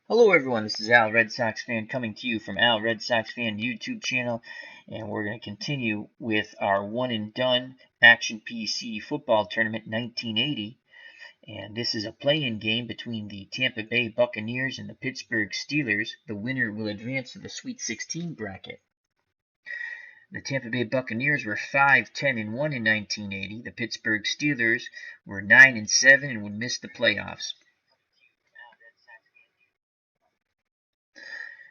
Hello everyone, this is Al Red Sox Fan coming to you from Al Red Sox Fan YouTube channel, and we're going to continue with our one and done Action PC football tournament 1980, and this is a play-in game between the Tampa Bay Buccaneers and the Pittsburgh Steelers. The winner will advance to the Sweet 16 bracket. The Tampa Bay Buccaneers were 5-10-1 in 1980. The Pittsburgh Steelers were 9-7 and would miss the playoffs.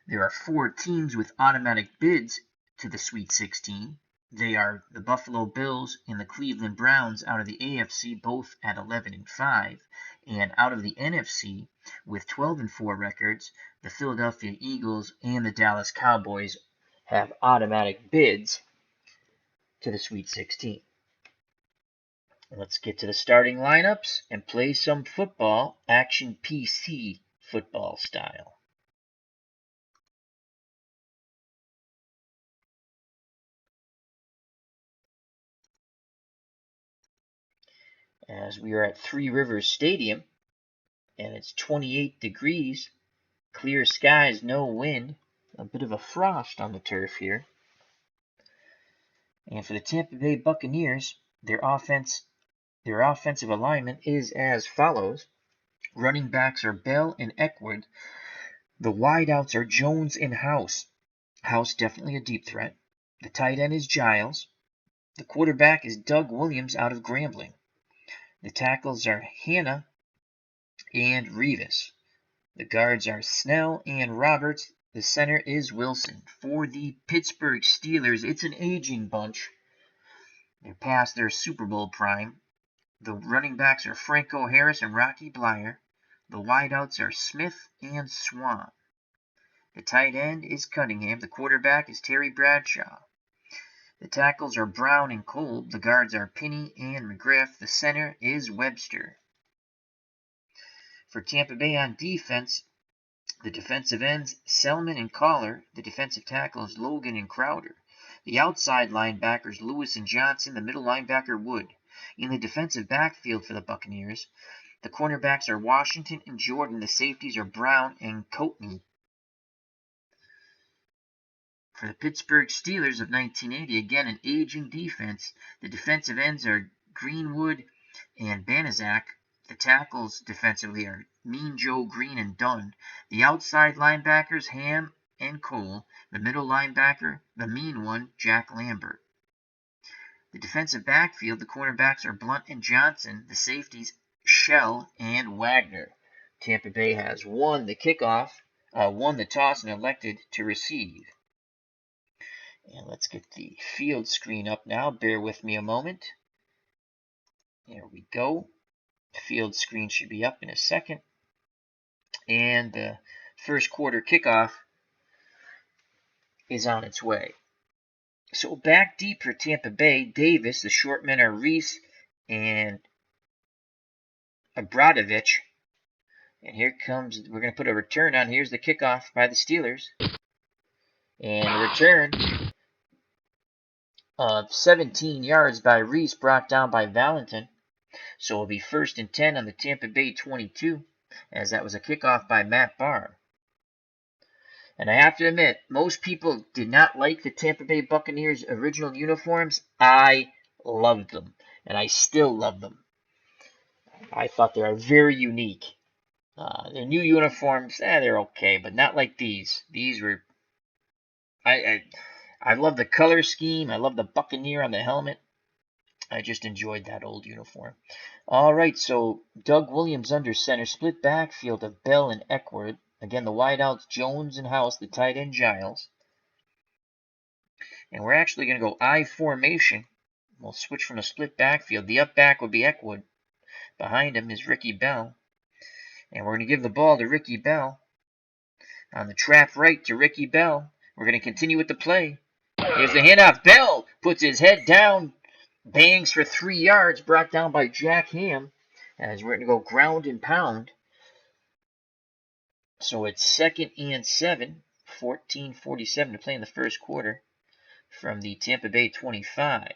There are 4 teams with automatic bids to the Sweet 16. They are the Buffalo Bills and the Cleveland Browns out of the AFC, both at 11-5, and out of the NFC with 12-4 records, the Philadelphia Eagles and the Dallas Cowboys have automatic bids to the Sweet 16. Let's get to the starting lineups and play some football, Action PC football style. As we are at Three Rivers Stadium, and it's 28 degrees, clear skies, no wind, a bit of a frost on the turf here. And for the Tampa Bay Buccaneers, their offensive alignment is as follows. Running backs are Bell and Eckwood. The wideouts are Jones and House. House definitely a deep threat. The tight end is Giles. The quarterback is Doug Williams out of Grambling. The tackles are Hanna and Rivas. The guards are Snell and Roberts. The center is Wilson. For the Pittsburgh Steelers, it's an aging bunch. They're past their Super Bowl prime. The running backs are Franco Harris and Rocky Blyer. The wideouts are Smith and Swan. The tight end is Cunningham. The quarterback is Terry Bradshaw. The tackles are Brown and Kolb. The guards are Pinney and McGriff. The center is Webster. For Tampa Bay on defense, the defensive ends, Selman and Collar. The defensive tackles, Logan and Crowder. The outside linebackers, Lewis and Johnson. The middle linebacker, Wood. In the defensive backfield for the Buccaneers, the cornerbacks are Washington and Jordan. The safeties are Brown and Coatney. For the Pittsburgh Steelers of 1980, again an aging defense. The defensive ends are Greenwood and Banaszak. The tackles defensively are Mean Joe, Green, and Dunn. The outside linebackers, Ham and Cole. The middle linebacker, the mean one, Jack Lambert. The defensive backfield, the cornerbacks are Blunt and Johnson. The safeties, Shell and Wagner. Tampa Bay has won the toss, and elected to receive. And let's get the field screen up now. Bear with me a moment. There we go. The field screen should be up in a second. And the first quarter kickoff is on its way. So back deep for Tampa Bay, Davis. The short men are Reese and Abradovich. And here comes, we're going to put a return on. Here's the kickoff by the Steelers. And a return of 17 yards by Reese, brought down by Valentin. So it'll be 1st and 10 on the Tampa Bay 22, as that was a kickoff by Matt Barr. And I have to admit, most people did not like the Tampa Bay Buccaneers' original uniforms. I loved them, and I still love them. I thought they are very unique. Their new uniforms, they're okay, but not like these. These were... I love the color scheme. I love the Buccaneer on the helmet. I just enjoyed that old uniform. All right, so Doug Williams under center, split backfield of Bell and Eckwood. Again, the wideouts, Jones and House, the tight end, Giles. And we're actually going to go I formation. We'll switch from a split backfield. The up back would be Eckwood. Behind him is Ricky Bell. And we're going to give the ball to Ricky Bell. On the trap right to Ricky Bell. We're going to continue with the play. Here's the handoff. Bell puts his head down. Bangs for 3 yards, brought down by Jack Ham, as we're going to go ground and pound. So it's 2nd and 7, 14:47 to play in the first quarter from the Tampa Bay 25.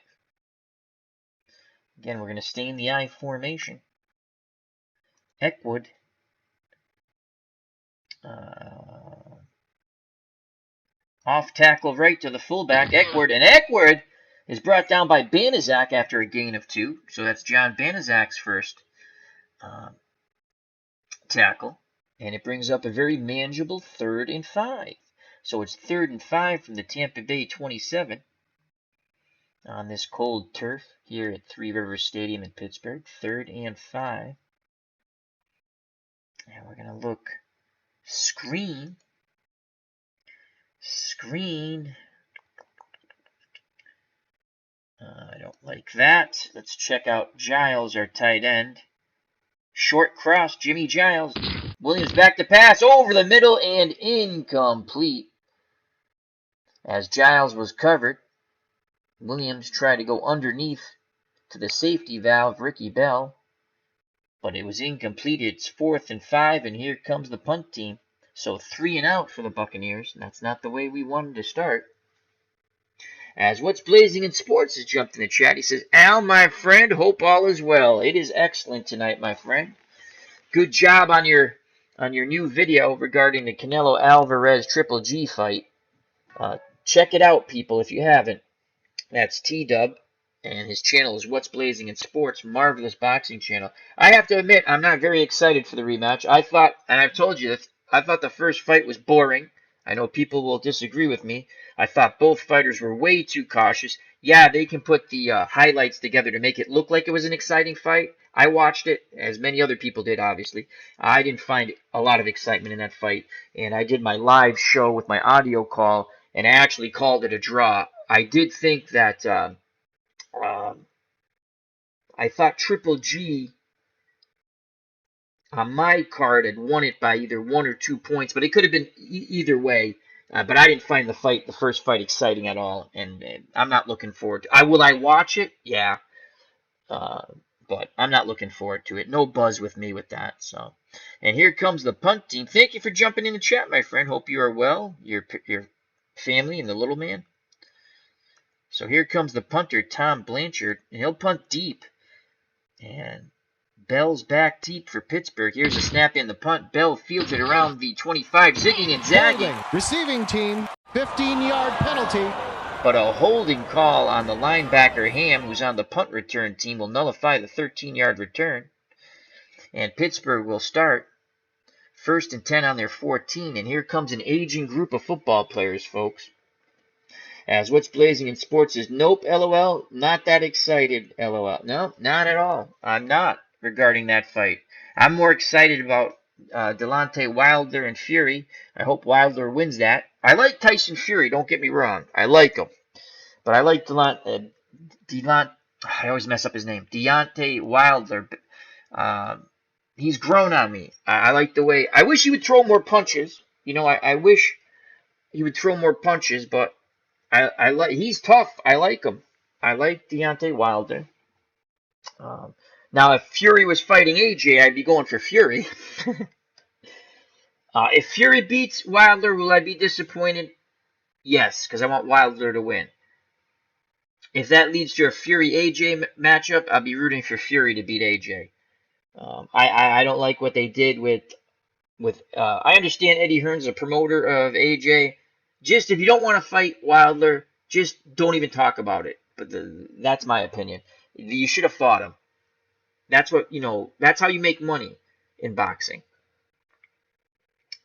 Again, we're going to stay in the I formation. Eckwood Off tackle right to the fullback, Ekward, and Ekward is brought down by Banaszak after a gain of 2. So that's John Banaszak's first tackle. And it brings up a very manageable 3rd and 5. So it's 3rd and 5 from the Tampa Bay 27 on this cold turf here at Three Rivers Stadium in Pittsburgh. 3rd and 5. And we're going to look screen. I don't like that. Let's check out Giles, our tight end. Short cross, Jimmy Giles. Williams back to pass, over the middle, and incomplete. As Giles was covered, Williams tried to go underneath to the safety valve, Ricky Bell, but it was incomplete. It's 4th and 5, and here comes the punt team. So 3 and out for the Buccaneers, and that's not the way we wanted to start. As What's Blazing in Sports has jumped in the chat, he says, Al, my friend, hope all is well. It is excellent tonight, my friend. Good job on your new video regarding the Canelo Alvarez Triple G fight. Check it out, people, if you haven't. That's T-Dub, and his channel is What's Blazing in Sports, marvelous boxing channel. I have to admit, I'm not very excited for the rematch. I thought, and I've told you, I thought the first fight was boring. I know people will disagree with me. I thought both fighters were way too cautious. Yeah, they can put the highlights together to make it look like it was an exciting fight. I watched it, as many other people did, obviously. I didn't find a lot of excitement in that fight, and I did my live show with my audio call, and I actually called it a draw. I did think that I thought Triple G on my card had won it by either 1 or 2 points, but it could have been either way. But I didn't find the first fight, exciting at all, and I'm not looking forward to. Will I watch it? Yeah, but I'm not looking forward to it. No buzz with me with that. So, and here comes the punt team. Thank you for jumping in the chat, my friend. Hope you are well. Your family and the little man. So here comes the punter, Tom Blanchard, and he'll punt deep. And Bell's back deep for Pittsburgh. Here's a snap in the punt. Bell fields it around the 25, zigging and zagging. Receiving team, 15-yard penalty. But a holding call on the linebacker Ham, who's on the punt return team, will nullify the 13-yard return. And Pittsburgh will start 1st and 10 on their 14. And here comes an aging group of football players, folks. As What's Blazing in Sports is, nope, LOL, not that excited, LOL. No, not at all. I'm not regarding that fight. I'm more excited about Deontay Wilder and Fury. I hope Wilder wins that. I like Tyson Fury, don't get me wrong. I like him. But I like I always mess up his name. Deontay Wilder. He's grown on me. I like the way. I wish he would throw more punches. You know, I wish he would throw more punches, but I like. He's tough. I like him. I like Deontay Wilder. Now, if Fury was fighting AJ, I'd be going for Fury. If Fury beats Wilder, will I be disappointed? Yes, because I want Wilder to win. If that leads to a Fury-AJ matchup, I'll be rooting for Fury to beat AJ. I don't like what they did with I understand Eddie Hearn's a promoter of AJ. Just if you don't want to fight Wilder, just don't even talk about it. But that's my opinion. You should have fought him. That's what, that's how you make money in boxing.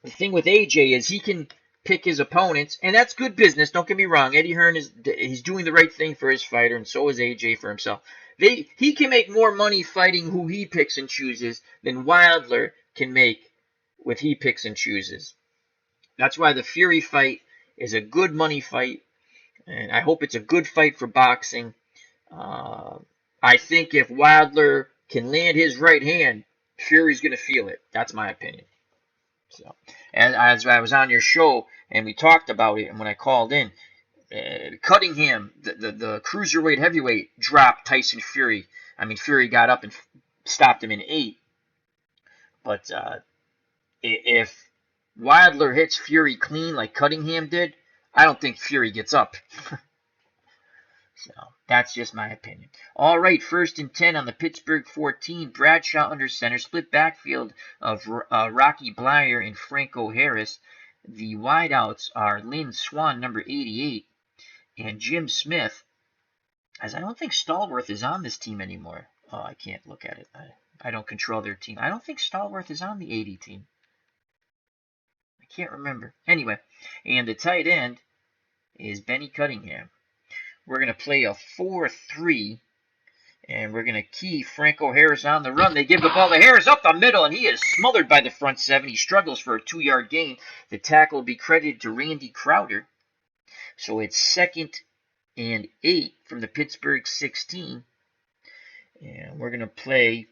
The thing with AJ is he can pick his opponents, and that's good business. Don't get me wrong. Eddie Hearn he's doing the right thing for his fighter, and so is AJ for himself. He can make more money fighting who he picks and chooses than Wilder can make with he picks and chooses. That's why the Fury fight is a good money fight, and I hope it's a good fight for boxing. I think if Wilder can land his right hand, Fury's going to feel it. That's my opinion. So, and as I was on your show and we talked about it, and when I called in, Cunningham, the cruiserweight heavyweight, dropped Tyson Fury. I mean, Fury got up and stopped him in 8. But if Wilder hits Fury clean like Cunningham did, I don't think Fury gets up. So that's just my opinion. All right, 1st and 10 on the Pittsburgh 14. Bradshaw under center. Split backfield of Rocky Bleier and Franco Harris. The wideouts are Lynn Swann, number 88, and Jim Smith. As I don't think Stallworth is on this team anymore. Oh, I can't look at it. I don't control their team. I don't think Stallworth is on the 80 team. I can't remember. Anyway, and the tight end is Benny Cunningham. We're going to play a 4-3, and we're going to key Franco Harris on the run. They give the ball to Harris up the middle, and he is smothered by the front 7. He struggles for a 2-yard gain. The tackle will be credited to Randy Crowder. So it's 2nd and 8 from the Pittsburgh 16. And we're going to play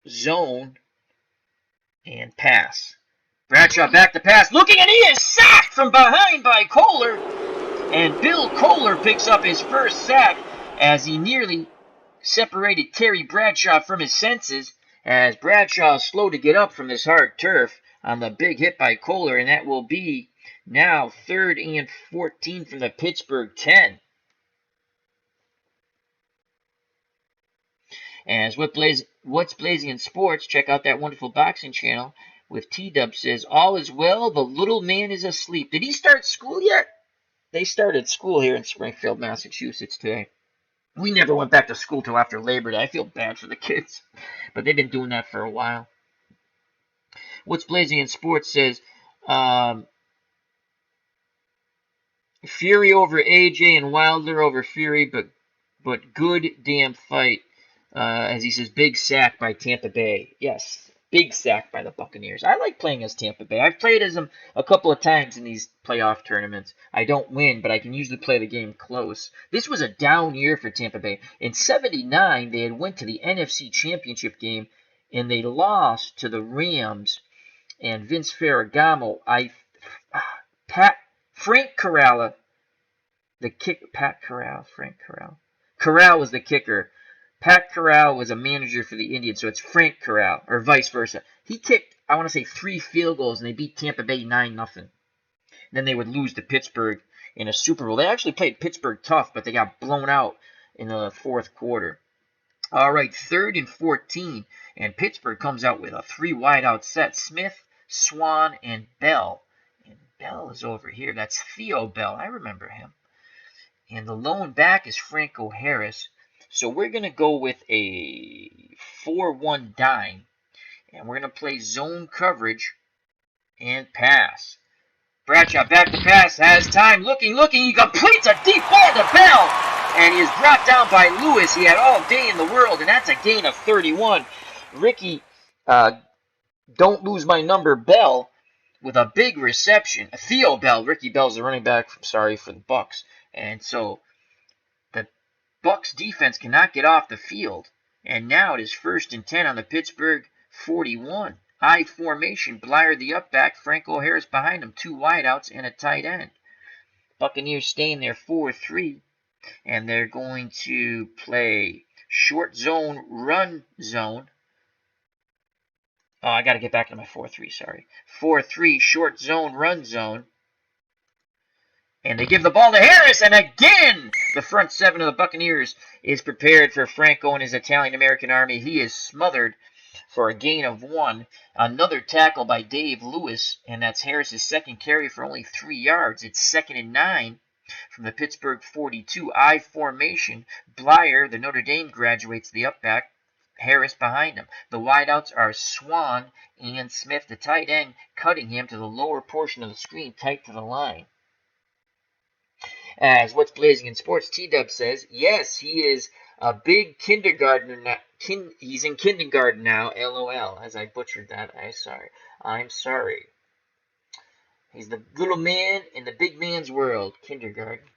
zone and pass. Bradshaw back to pass, looking, and he is sacked from behind by Kohler. And Bill Kohler picks up his first sack as he nearly separated Terry Bradshaw from his senses, as Bradshaw is slow to get up from this hard turf on the big hit by Kohler, and that will be now 3rd and 14 from the Pittsburgh 10. As What's Blazing in Sports, check out that wonderful boxing channel with T-Dub says, all is well, the little man is asleep. Did he start school yet? They started school here in Springfield, Massachusetts today. We never went back to school till after Labor Day. I feel bad for the kids, but they've been doing that for a while. What's Blazing in Sports says, Fury over AJ and Wilder over Fury, but good damn fight. As he says, big sack by Tampa Bay. Yes, big sack by the Buccaneers. I like playing as Tampa Bay. I've played as them a couple of times in these playoff tournaments. I don't win, but I can usually play the game close. This was a down year for Tampa Bay. In '79, they had went to the NFC Championship game, and they lost to the Rams. And Vince Ferragamo, Frank Corral, Corral was the kicker. Pat Corral was a manager for the Indians, so it's Frank Corral, or vice versa. He kicked, I want to say, 3 field goals, and they beat Tampa Bay 9-0. Then they would lose to Pittsburgh in a Super Bowl. They actually played Pittsburgh tough, but they got blown out in the 4th quarter. All right, 3rd and 14, and Pittsburgh comes out with a 3 wideout set. Smith, Swann, and Bell. And Bell is over here. That's Theo Bell. I remember him. And the lone back is Franco Harris. So we're going to go with a 4-1 dime, and we're going to play zone coverage and pass. Bradshaw back to pass, has time, looking, he completes a deep ball to Bell, and he is brought down by Lewis. He had all day in the world, and that's a gain of 31. Ricky, don't lose my number, Bell, with a big reception. Theo Bell, Ricky Bell's the running back, for the Bucs, and so Bucs defense cannot get off the field, and now it is 1st and 10 on the Pittsburgh 41. I formation, Bleier the up back, Franco Harris behind him, 2 wideouts and a tight end. Buccaneers staying there 4-3, and they're going to play short zone, run zone. Oh, I got to get back to my 4-3, sorry. 4-3, short zone, run zone. And they give the ball to Harris, and again, the front 7 of the Buccaneers is prepared for Franco and his Italian-American army. He is smothered for a gain of 1. Another tackle by Dave Lewis, and that's Harris's 2nd carry for only 3 yards. It's 2nd and 9 from the Pittsburgh 42. I formation. Bleier, the Notre Dame graduates the up back. Harris behind him. The wideouts are Swann and Smith, the tight end, Cunningham to the lower portion of the screen, tight to the line. As What's Blazing in Sports, T-Dub says, yes, he is a big kindergartner now. He's in kindergarten now, LOL. As I butchered that, I'm sorry. He's the little man in the big man's world, kindergarten.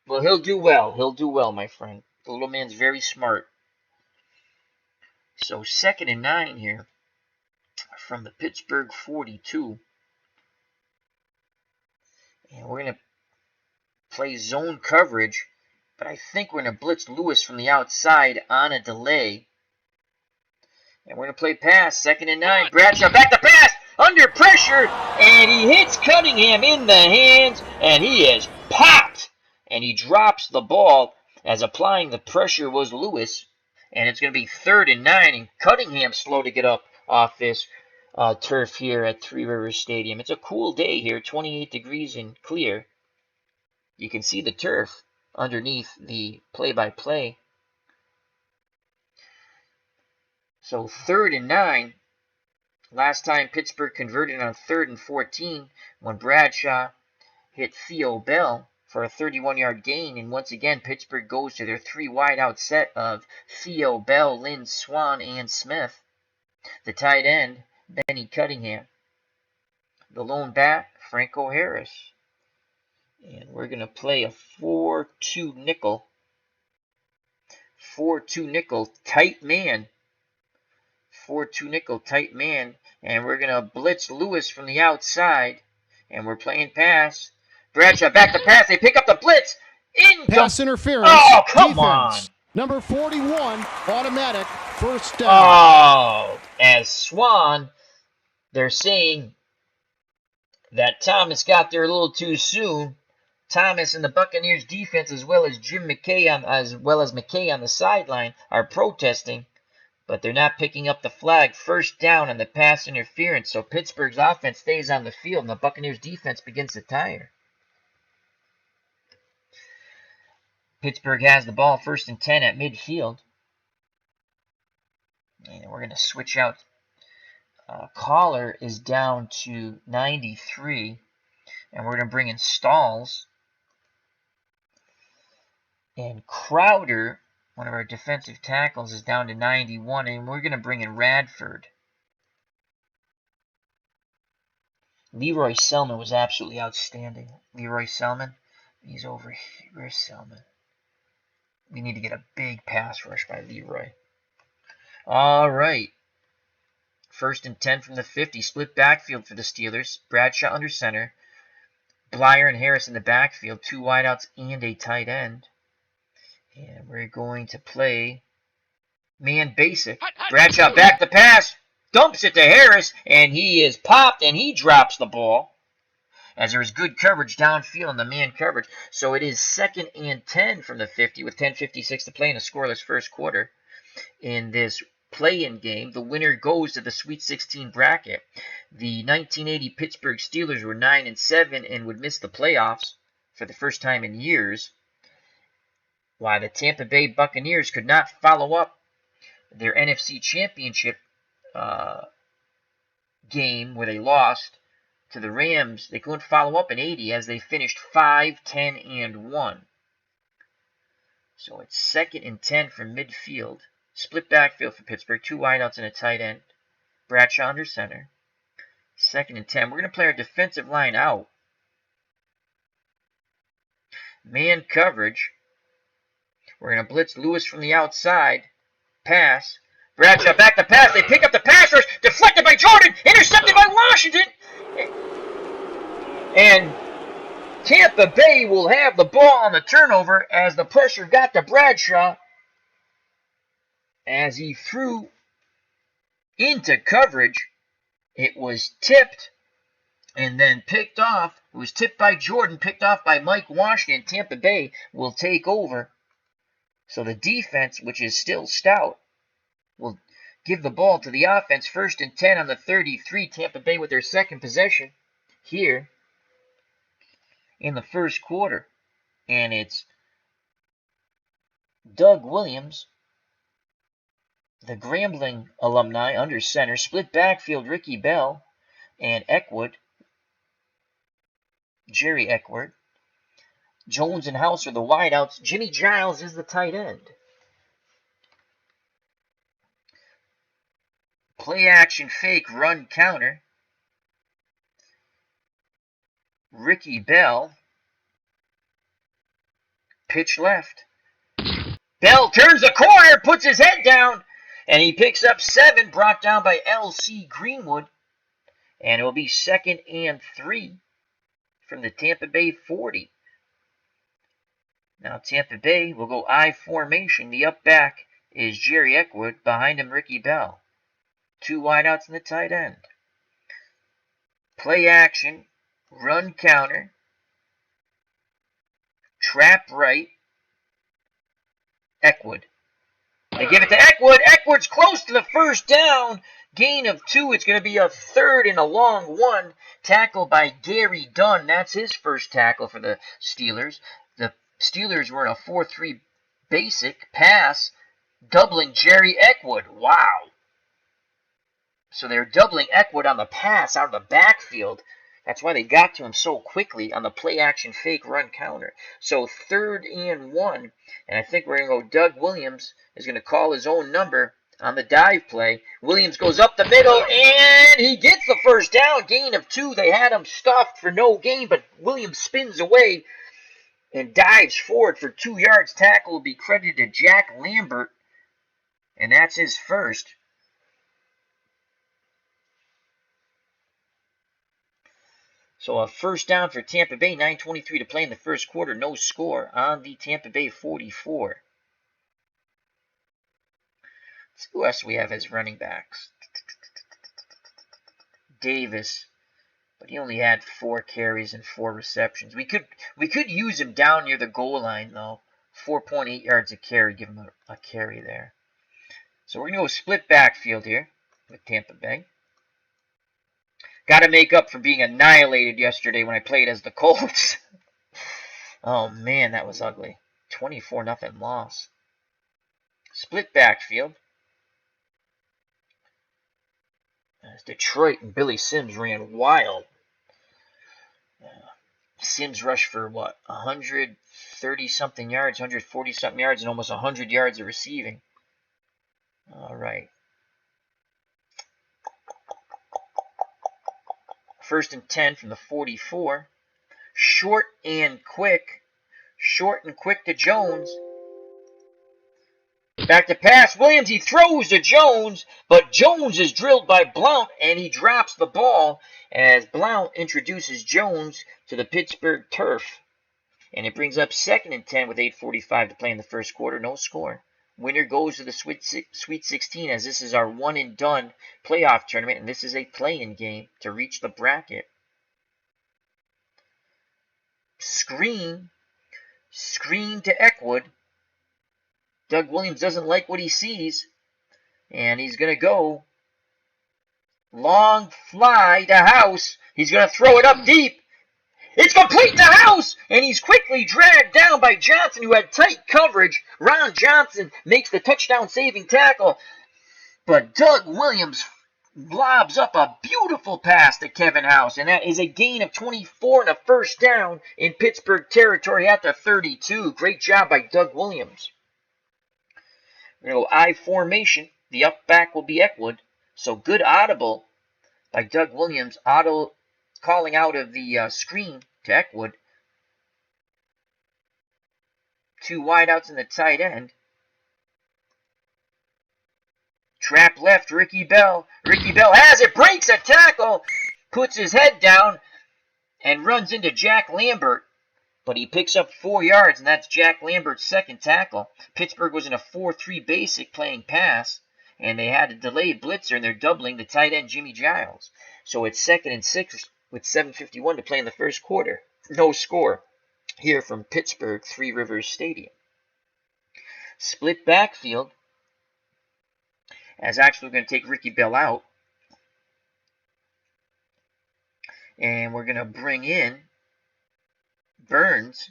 Well, he'll do well, my friend. The little man's very smart. So 2nd and 9 here from the Pittsburgh 42. And we're going to play zone coverage, but I think we're going to blitz Lewis from the outside on a delay. And we're going to play pass, 2nd and 9. Bradshaw back to pass, under pressure, and he hits Cunningham in the hands, and he is popped. and he drops the ball as applying the pressure was Lewis. And it's going to be 3rd and 9, and Cunningham's slow to get up off this turf here at Three Rivers Stadium. It's a cool day here, 28 degrees and clear. You can see the turf underneath the play-by-play. So 3rd and 9. Last time Pittsburgh converted on 3rd and 14 when Bradshaw hit Theo Bell for a 31-yard gain. And once again, Pittsburgh goes to their 3 wide-out set of Theo Bell, Lynn Swan, and Smith. The tight end, Benny Cunningham. The lone back, Franco Harris. And we're going to play a 4-2 nickel. 4-2 nickel, tight man. 4-2 nickel, tight man. And we're going to blitz Lewis from the outside. And we're playing pass. Bradshaw back to pass. They pick up the blitz. Pass interference. Oh, come defense. on. Number 41, automatic, first down. Oh, as Swan, they're saying that Thomas got there a little too soon. Thomas and the Buccaneers defense, as well as McKay on the sideline, are protesting, but they're not picking up the flag. First down on the pass interference, so Pittsburgh's offense stays on the field, and the Buccaneers defense begins to tire. Pittsburgh has the ball 1st and 10 at midfield. And we're going to switch out. Collar is down to 93, and we're going to bring in Stalls. And Crowder, one of our defensive tackles, is down to 91, and we're going to bring in Radford. Leroy Selman was absolutely outstanding. Leroy Selman, he's over here. Where's Selman? We need to get a big pass rush by Leroy. All right. 1st and 10 from the 50. Split backfield for the Steelers. Bradshaw under center. Blyer and Harris in the backfield. 2 wideouts and a tight end. And we're going to play man basic. Bradshaw back the pass. Dumps it to Harris. And he is popped and he drops the ball. As there is good coverage downfield in the man coverage. So it is 2nd and 10 from the 50 with 10:56 to play in a scoreless first quarter. In this play-in game, the winner goes to the Sweet 16 bracket. The 1980 Pittsburgh Steelers were 9-7 and would miss the playoffs for the first time in years, while the Tampa Bay Buccaneers could not follow up their NFC Championship game where they lost to the Rams. They couldn't follow up in 80 as they finished 5-10-1. So it's 2nd and 10 from midfield. Split backfield for Pittsburgh. 2 wideouts and a tight end. Bradshaw under center. 2nd and 10. We're going to play our defensive line out. Man coverage. We're going to blitz Lewis from the outside. Pass. Bradshaw back to pass. They pick up the pass rush. Deflected by Jordan. Intercepted by Washington. And Tampa Bay will have the ball on the turnover as the pressure got to Bradshaw as he threw into coverage. It was tipped and then picked off. It was tipped by Jordan, picked off by Mike Washington. Tampa Bay will take over. So the defense, which is still stout, will give the ball to the offense. 1st and 10 on the 33. Tampa Bay with their 2nd possession here in the first quarter. And it's Doug Williams, the Grambling alumni, under center. Split backfield, Ricky Bell and Eckwood, Jerry Eckwood. Jones and House are the wideouts. Jimmy Giles is the tight end. Play action fake run counter. Ricky Bell. Pitch left. Bell turns the corner, puts his head down, and he picks up 7, brought down by L.C. Greenwood. And it will be 2nd and 3 from the Tampa Bay 40. Now Tampa Bay will go I formation. The up back is Jerry Eckwood. Behind him, Ricky Bell. 2 wideouts in the tight end. Play action, run counter. Trap right. Eckwood. They give it to Eckwood. Eckwood's close to the first down. Gain of 2. It's going to be a third and a long one. Tackle by Gary Dunn. That's his first tackle for the Steelers. The Steelers were in a 4-3 basic pass, doubling Jerry Eckwood. Wow. So they're doubling Eckwood on the pass out of the backfield. That's why they got to him so quickly on the play-action fake run counter. So 3rd and 1, and I think we're going to go Doug Williams is going to call his own number on the dive play. Williams goes up the middle, and he gets the first down. Gain of 2. They had him stuffed for no gain, but Williams spins away and dives forward for 2 yards. Tackle will be credited to Jack Lambert, and that's his first. So a first down for Tampa Bay, 9:23 to play in the first quarter. No score on the Tampa Bay 44. Let's see who else we have as running backs. Davis, but he only had 4 carries and 4 receptions. We could use him down near the goal line though. 4.8 yards a carry, give him a carry there. So we're going to go split backfield here with Tampa Bay. Got to make up for being annihilated yesterday when I played as the Colts. Oh, man, that was ugly. 24-0 loss. Split backfield. As Detroit and Billy Sims ran wild. Sims rushed for, 130-something yards, 140-something yards, and almost 100 yards of receiving. All right. 1st and 10 from the 44. Short and quick. Short and quick to Jones. Back to pass. Williams, he throws to Jones, but Jones is drilled by Blount, and he drops the ball as Blount introduces Jones to the Pittsburgh turf. And it brings up 2nd and 10 with 8:45 to play in the first quarter. No score. Winner goes to the Sweet 16 as this is our one-and-done playoff tournament, and this is a play-in game to reach the bracket. Screen to Eckwood. Doug Williams doesn't like what he sees, and he's going to go long fly to House. He's going to throw it up deep. It's complete to House, and he's quickly dragged down by Johnson, who had tight coverage. Ron Johnson makes the touchdown-saving tackle, but Doug Williams lobs up a beautiful pass to Kevin House, and that is a gain of 24 and a first down in Pittsburgh territory at the 32. Great job by Doug Williams. We're going to go I formation. The up back will be Eckwood, so good audible by Doug Williams. Calling out of the screen to Eckwood. 2 wideouts in the tight end. Trap left, Ricky Bell. Ricky Bell has it, breaks a tackle, puts his head down, and runs into Jack Lambert. But he picks up 4 yards, and that's Jack Lambert's 2nd tackle. Pittsburgh was in a 4-3 basic playing pass, and they had a delayed blitzer, and they're doubling the tight end Jimmy Giles. So it's 2nd and 6 with 7:51 to play in the first quarter. No score here from Pittsburgh, Three Rivers Stadium. Split backfield. As actually we're going to take Ricky Bell out. And we're going to bring in Burns.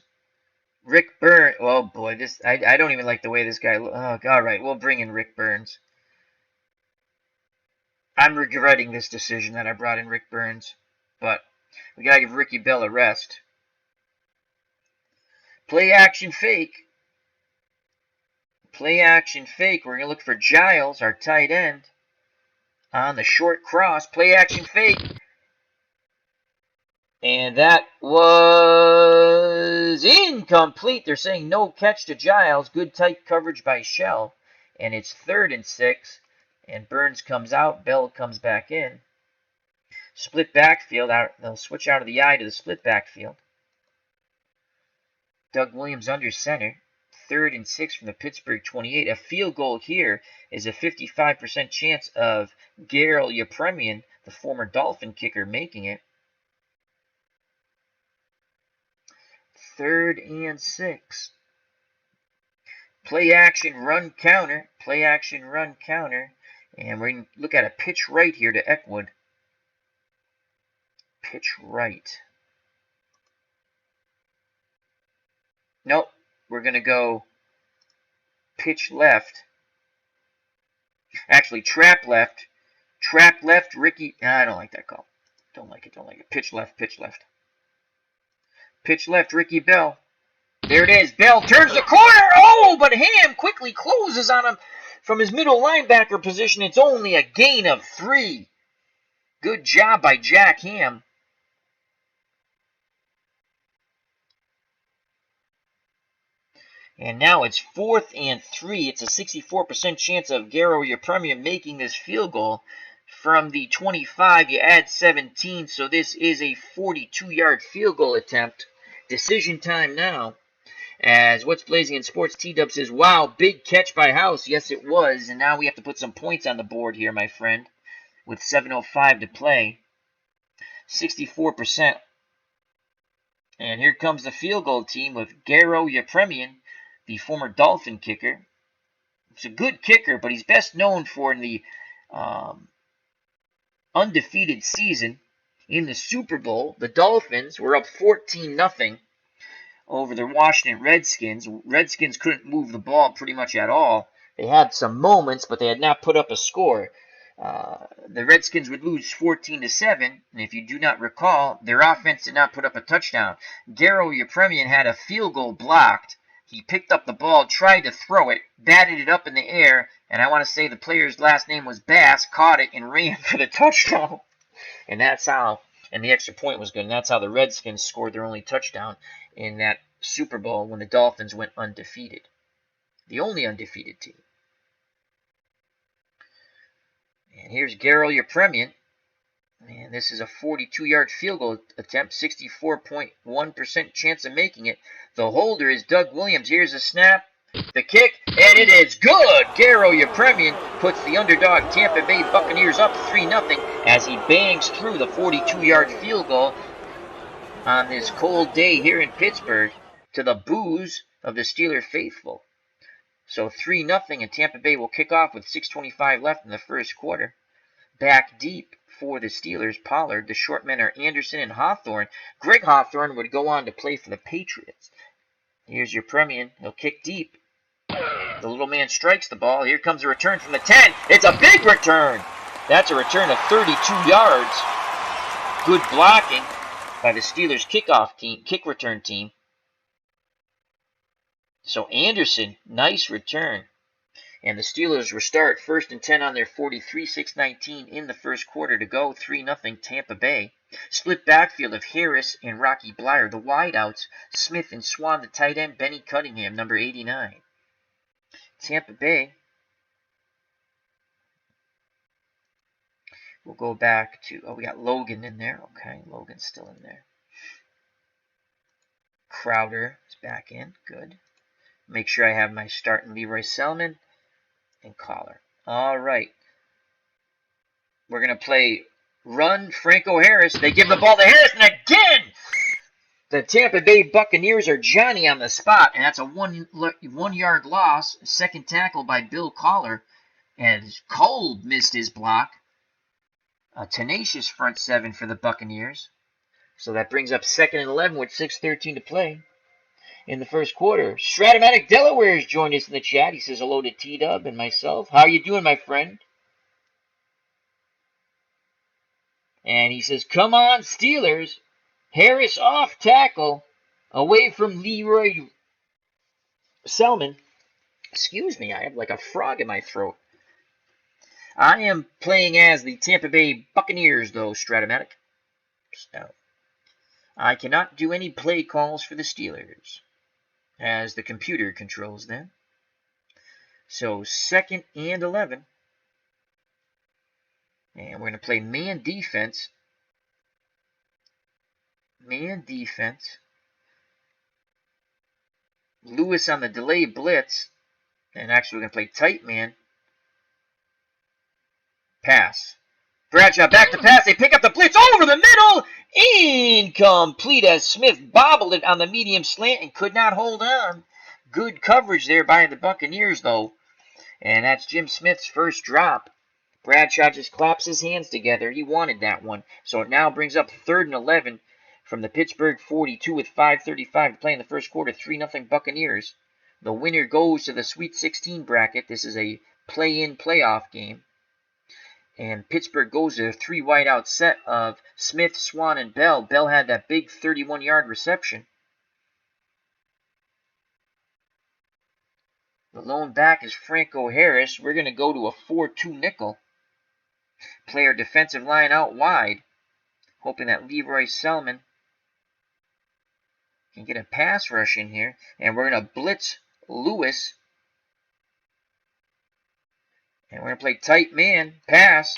Rick Burns. Oh boy, I don't even like the way this guy looks. Oh, all right, we'll bring in Rick Burns. I'm regretting this decision that I brought in Rick Burns. But we got to give Ricky Bell a rest. Play action fake. Play action fake. We're going to look for Giles, our tight end, on the short cross. Play action fake. And that was incomplete. They're saying no catch to Giles. Good tight coverage by Shell. And it's 3rd and 6. And Burns comes out. Bell comes back in. Split backfield. They'll switch out of the I to the split backfield. Doug Williams under center. 3rd and 6 from the Pittsburgh 28. A field goal here is a 55% chance of Gerald Yepremian, the former Dolphin kicker, making it. 3rd and 6. Play action, run counter. Play action, run counter. And we're going to look at a pitch right here to Eckwood. Pitch right. Nope. We're going to go pitch left. Actually, trap left. Trap left, Ricky. I don't like that call. Don't like it. Pitch left, pitch left. Pitch left, Ricky Bell. There it is. Bell turns the corner. Oh, but Ham quickly closes on him from his middle linebacker position. It's only a gain of 3. Good job by Jack Ham. And now it's 4th and 3. It's a 64% chance of Garo Yepremian making this field goal. From the 25, you add 17, so this is a 42-yard field goal attempt. Decision time now. As What's Blazing in Sports, T-Dub says, wow, big catch by House. Yes, it was. And now we have to put some points on the board here, my friend, with 7:05 to play. 64%. And here comes the field goal team with Garo Yepremian, the former Dolphin kicker. It's a good kicker, but he's best known for the undefeated season in the Super Bowl. The Dolphins were up 14-0 over the Washington Redskins. Redskins couldn't move the ball pretty much at all. They had some moments, but they had not put up a score. The Redskins would lose 14-7, and if you do not recall, their offense did not put up a touchdown. Garo Yepremian had a field goal blocked. He picked up the ball, tried to throw it, batted it up in the air, and I want to say the player's last name was Bass, caught it and ran for the touchdown. And that's how, and the extra point was good, and that's how the Redskins scored their only touchdown in that Super Bowl when the Dolphins went undefeated. The only undefeated team. And here's Garo Yepremian. And this is a 42-yard field goal attempt, 64.1% chance of making it. The holder is Doug Williams. Here's a snap, the kick, and it is good. Garo Yepremian puts the underdog Tampa Bay Buccaneers up 3-0 as he bangs through the 42-yard field goal on this cold day here in Pittsburgh to the boos of the Steeler faithful. So 3-0, and Tampa Bay will kick off with 6:25 left in the first quarter. Back deep for the Steelers, Pollard. The short men are Anderson and Hawthorne. Greg Hawthorne would go on to play for the Patriots. Here's Yepremian. He'll kick deep. The little man strikes the ball. Here comes a return from the 10. It's a big return. That's a return of 32 yards. Good blocking by the Steelers kick return team. So Anderson, nice return. And the Steelers restart 1st and 10 on their 43, 6:19 in the first quarter to go. 3-0 Tampa Bay. Split backfield of Harris and Rocky Blyer. The wideouts, Smith and Swan. The tight end, Benny Cunningham, number 89. Tampa Bay. We'll go back to, we got Logan in there. Okay, Logan's still in there. Crowder is back in. Good. Make sure I have my starting Leroy Selman and Collar. All right. We're going to play run Franco Harris. They give the ball to Harris, and again, the Tampa Bay Buccaneers are Johnny on the spot, and that's a one-yard loss. Second tackle by Bill Collar, and Cole missed his block. A tenacious front seven for the Buccaneers. So that brings up 2nd and 11 with 6:13 to play in the first quarter. Stratomatic Delaware has joined us in the chat. He says hello to T-Dub and myself. How are you doing, my friend? And he says, come on, Steelers. Harris off tackle, away from Leroy Selman. Excuse me, I have like a frog in my throat. I am playing as the Tampa Bay Buccaneers, though, Stratomatic. So, I cannot do any play calls for the Steelers, as the computer controls them. So 2nd and 11. And we're going to play man defense. Man defense. Lewis on the delay blitz. And actually we're going to play tight man. Pass. Bradshaw back to pass. They pick up the blitz over the middle. Incomplete as Smith bobbled it on the medium slant and could not hold on. Good coverage there by the Buccaneers, though. And that's Jim Smith's first drop. Bradshaw just claps his hands together. He wanted that one. So it now brings up 3rd and 11 from the Pittsburgh 42 with 5:35 to play in the first quarter. 3-0 Buccaneers. The winner goes to the Sweet 16 bracket. This is a play-in playoff game. And Pittsburgh goes to a 3 wideout set of Smith, Swan, and Bell. Bell had that big 31-yard reception. The lone back is Franco Harris. We're going to go to a 4-2 nickel. Play our defensive line out wide, hoping that Leroy Selman can get a pass rush in here. And we're going to blitz Lewis. And we're going to play tight man, pass.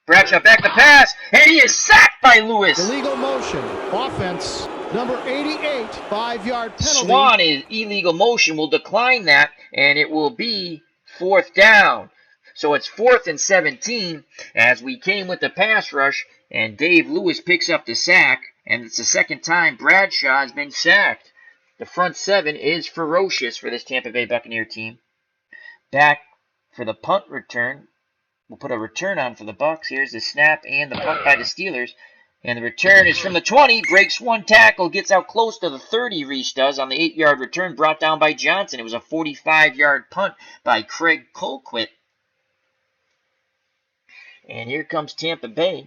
Bradshaw back to pass, and he is sacked by Lewis. Illegal motion, offense, number 88, 5-yard penalty. Swan is illegal motion, will decline that, and it will be 4th down. So it's 4th and 17 as we came with the pass rush, and Dave Lewis picks up the sack, and it's the second time Bradshaw has been sacked. The front seven is ferocious for this Tampa Bay Buccaneer team. Back for the punt return. We'll put a return on for the Bucs. Here's the snap and the punt by the Steelers. And the return is from the 20. Breaks one tackle. Gets out close to the 30, Reese does, on the 8-yard return brought down by Johnson. It was a 45-yard punt by Craig Colquitt. And here comes Tampa Bay.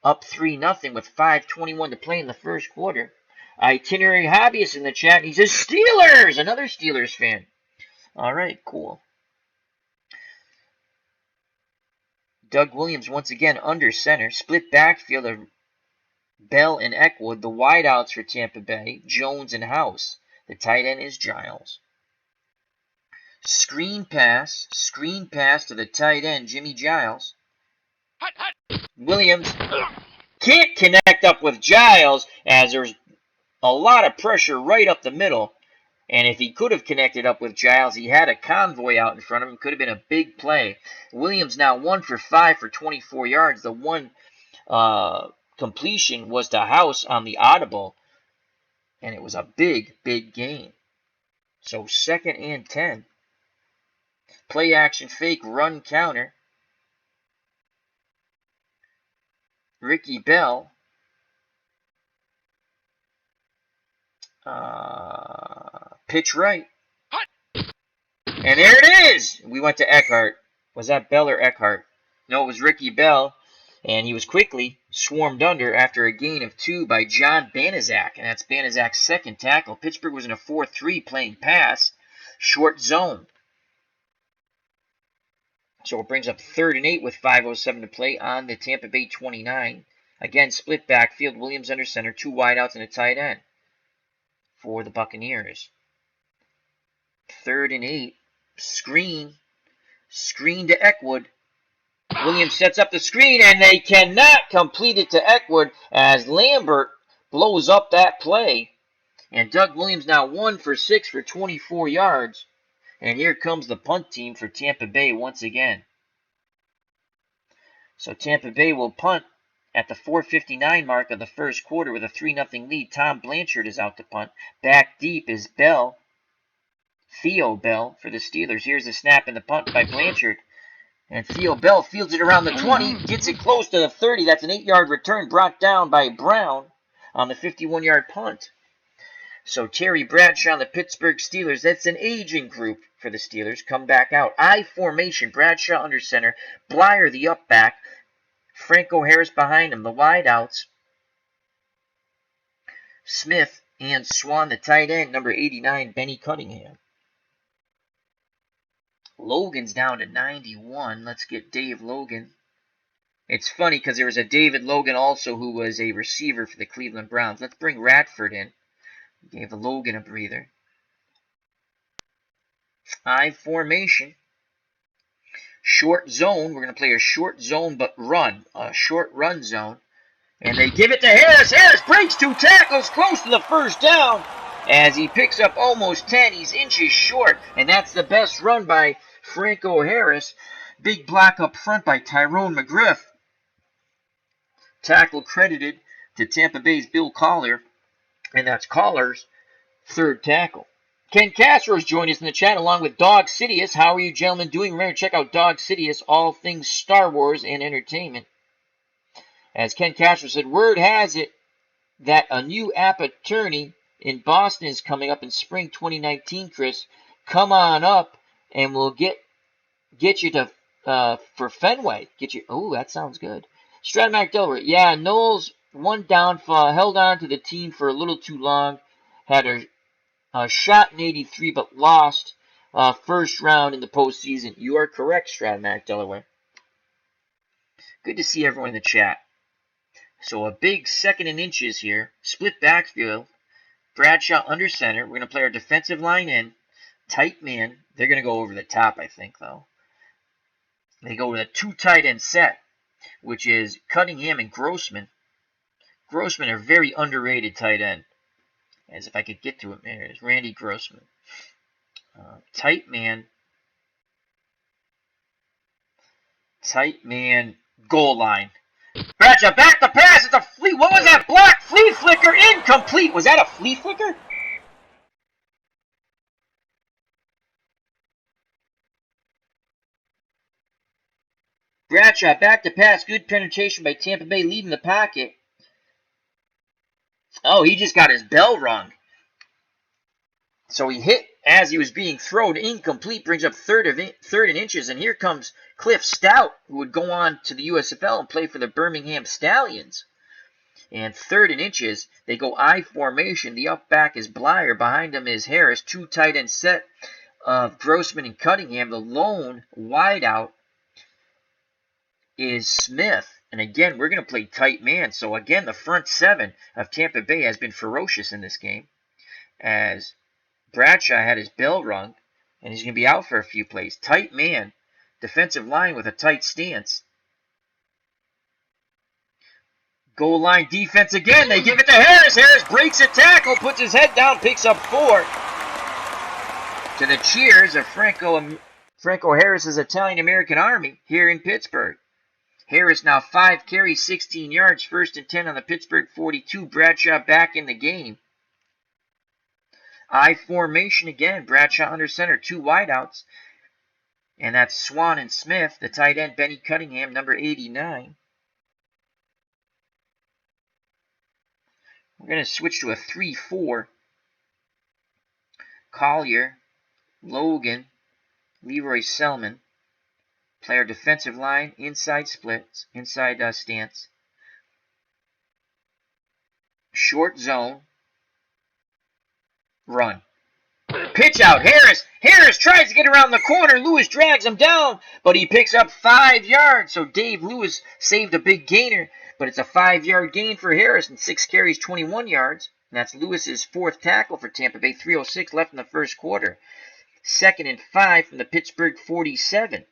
Up 3-0 with 5:21 to play in the first quarter. Itinerary Hobbyist in the chat. He says, Steelers! Another Steelers fan. All right, cool. Doug Williams once again under center. Split backfield of Bell and Eckwood. The wideouts for Tampa Bay, Jones and House. The tight end is Giles. Screen pass to the tight end, Jimmy Giles. Williams can't connect up with Giles as there's a lot of pressure right up the middle. And if he could have connected up with Giles, he had a convoy out in front of him. Could have been a big play. Williams now 1 for 5 for 24 yards. The one completion was to House on the audible. And it was a big, big gain. So 2nd and 10. Play action fake run counter. Ricky Bell. Pitch right. And there it is! We went to Eckhart. Was that Bell or Eckhart? No, it was Ricky Bell. And he was quickly swarmed under after a gain of 2 by John Banaszak. And that's Banaszak's second tackle. Pittsburgh was in a 4-3 playing pass. Short zone. So it brings up 3rd and 8 with 5:07 to play on the Tampa Bay 29. Again, split backfield. Williams under center. 2 wideouts and a tight end for the Buccaneers. 3rd and 8. Screen to Eckwood. Williams sets up the screen, and they cannot complete it to Eckwood as Lambert blows up that play. And Doug Williams now 1 for 6 for 24 yards. And here comes the punt team for Tampa Bay once again. So Tampa Bay will punt at the 4:59 mark of the first quarter with a 3-0 lead. Tom Blanchard is out to punt. Back deep is Bell. Theo Bell for the Steelers. Here's the snap and the punt by Blanchard. And Theo Bell fields it around the 20. Gets it close to the 30. That's an 8-yard return brought down by Brown on the 51-yard punt. So Terry Bradshaw and the Pittsburgh Steelers. That's an aging group for the Steelers. Come back out. I formation. Bradshaw under center. Blyer the up back. Franco Harris behind him. The wideouts. Smith and Swan, the tight end, number 89, Benny Cunningham. Logan's down to 91. Let's get Dave Logan. It's funny because there was a David Logan also who was a receiver for the Cleveland Browns. Let's bring Radford in. Gave Logan a breather. I formation. Short zone. We're going to play a short zone but run. A short run zone. And they give it to Harris. Harris breaks 2 tackles close to the first down. As he picks up almost 10. He's inches short. And that's the best run by Franco Harris. Big block up front by Tyrone McGriff. Tackle credited to Tampa Bay's Bill Collier, and that's Coller's third tackle. Ken Castro's joined us in the chat along with Dog Sidious. How are you gentlemen doing? Remember to check out Dog Sidious, all things Star Wars and entertainment. As Ken Castro said, word has it that a new app attorney in Boston is coming up in spring 2019, Chris. Come on up and we'll get you to for Fenway. Get you. Oh, that sounds good. Stratmac Delaware. Yeah, Knowles one downfall, held on to the team for a little too long. Had a shot in 83, but lost first round in the postseason. You are correct, Stratmac Delaware. Good to see everyone in the chat. So a big 2nd and inches here. Split backfield. Bradshaw under center. We're going to play our defensive line in. Tight man. They're going to go over the top, I think, though. They go with a 2 tight end set, which is Cunningham and Grossman. Grossman are very underrated tight end. As if I could get to it, man. There's Randy Grossman. Tight man. Tight man. Goal line. Bradshaw back the pass. It's a flea. What was that block? Flea flicker incomplete. Was that a flea flicker? Bradshaw back to pass. Good penetration by Tampa Bay, leading the pocket. Oh, he just got his bell rung. So he hit as he was being thrown. Incomplete, brings up third and inches. And here comes Cliff Stout, who would go on to the USFL and play for the Birmingham Stallions. And 3rd and inches, they go I formation. The up back is Blyer. Behind him is Harris. 2 tight end set of Grossman and Cunningham. The lone wideout is Smith. And again, we're going to play tight man. So again, the front 7 of Tampa Bay has been ferocious in this game. As Bradshaw had his bell rung, and he's going to be out for a few plays. Tight man, defensive line with a tight stance. Goal line defense again. They give it to Harris. Harris breaks a tackle, puts his head down, picks up 4. To the cheers of Franco Harris's Italian-American Army here in Pittsburgh. Harris now 5 carries, 16 yards, 1st and 10 on the Pittsburgh 42. Bradshaw back in the game. I formation again. Bradshaw under center, 2 wideouts. And that's Swan and Smith, the tight end, Benny Cunningham, number 89. We're going to switch to a 3-4. Collier, Logan, Leroy Selman. Play our defensive line, inside splits, inside stance. Short zone. Run. Pitch out. Harris tries to get around the corner. Lewis drags him down, but he picks up 5 yards. So Dave Lewis saved a big gainer, but it's a 5-yard gain for Harris and 6 carries, 21 yards. And that's Lewis's 4th tackle for Tampa Bay. 3:06 left in the first quarter. 2nd and 5 from the Pittsburgh 47.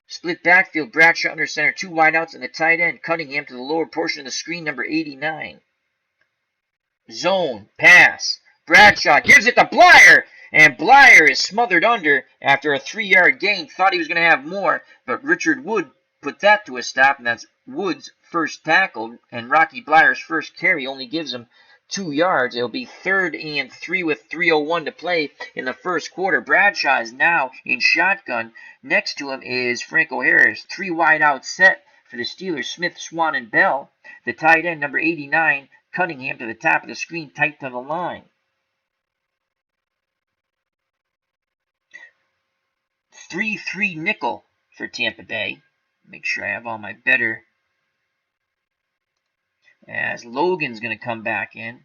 Split backfield. Bradshaw under center. 2 wideouts and the tight end. Cunningham to the lower portion of the screen, number 89. Zone, pass. Bradshaw gives it to Blyer, and Blyer is smothered under after a 3-yard gain. Thought he was going to have more, but Richard Wood put that to a stop, and that's Wood's first tackle, and Rocky Blyer's first carry only gives him 2 yards. It'll be 3rd and 3 with 3:01 to play in the first quarter. Bradshaw is now in shotgun. Next to him is Franco Harris. 3 wide out set for the Steelers, Smith, Swan, and Bell. The tight end, number 89, Cunningham, to the top of the screen, tight to the line. 3-3 nickel for Tampa Bay. Make sure I have all my better. As Logan's going to come back in.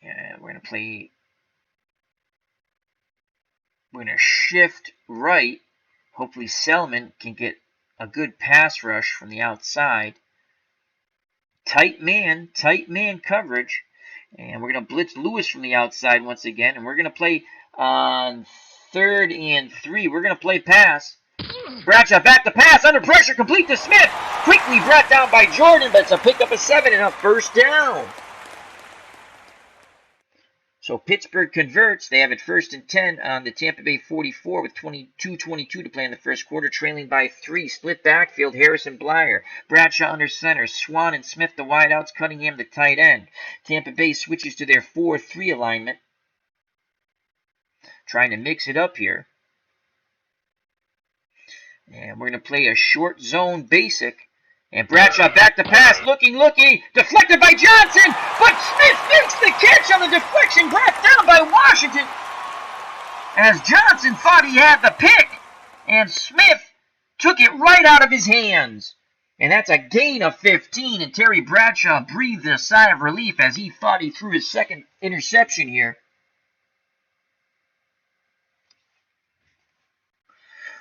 And we're going to play. We're going to shift right. Hopefully Selman can get a good pass rush from the outside. Tight man coverage. And we're going to blitz Lewis from the outside once again. And we're going to play on 3rd and 3. We're going to play pass. Bradshaw back to pass, under pressure, complete to Smith. Quickly brought down by Jordan, but it's a pick up of 7 and a first down. So Pittsburgh converts. They have it 1st and 10 on the Tampa Bay 44 with 22:22 to play in the first quarter, trailing by 3. Split backfield, Harrison Bleier. Bradshaw under center. Swan and Smith the wideouts. Cunningham the tight end. Tampa Bay switches to their 4-3 alignment. Trying to mix it up here. And we're going to play a short zone basic. And Bradshaw back to pass, looking, deflected by Johnson, but Smith makes the catch on the deflection, brought down by Washington. As Johnson thought he had the pick, and Smith took it right out of his hands. And that's a gain of 15, and Terry Bradshaw breathed a sigh of relief as he thought he threw his second interception here.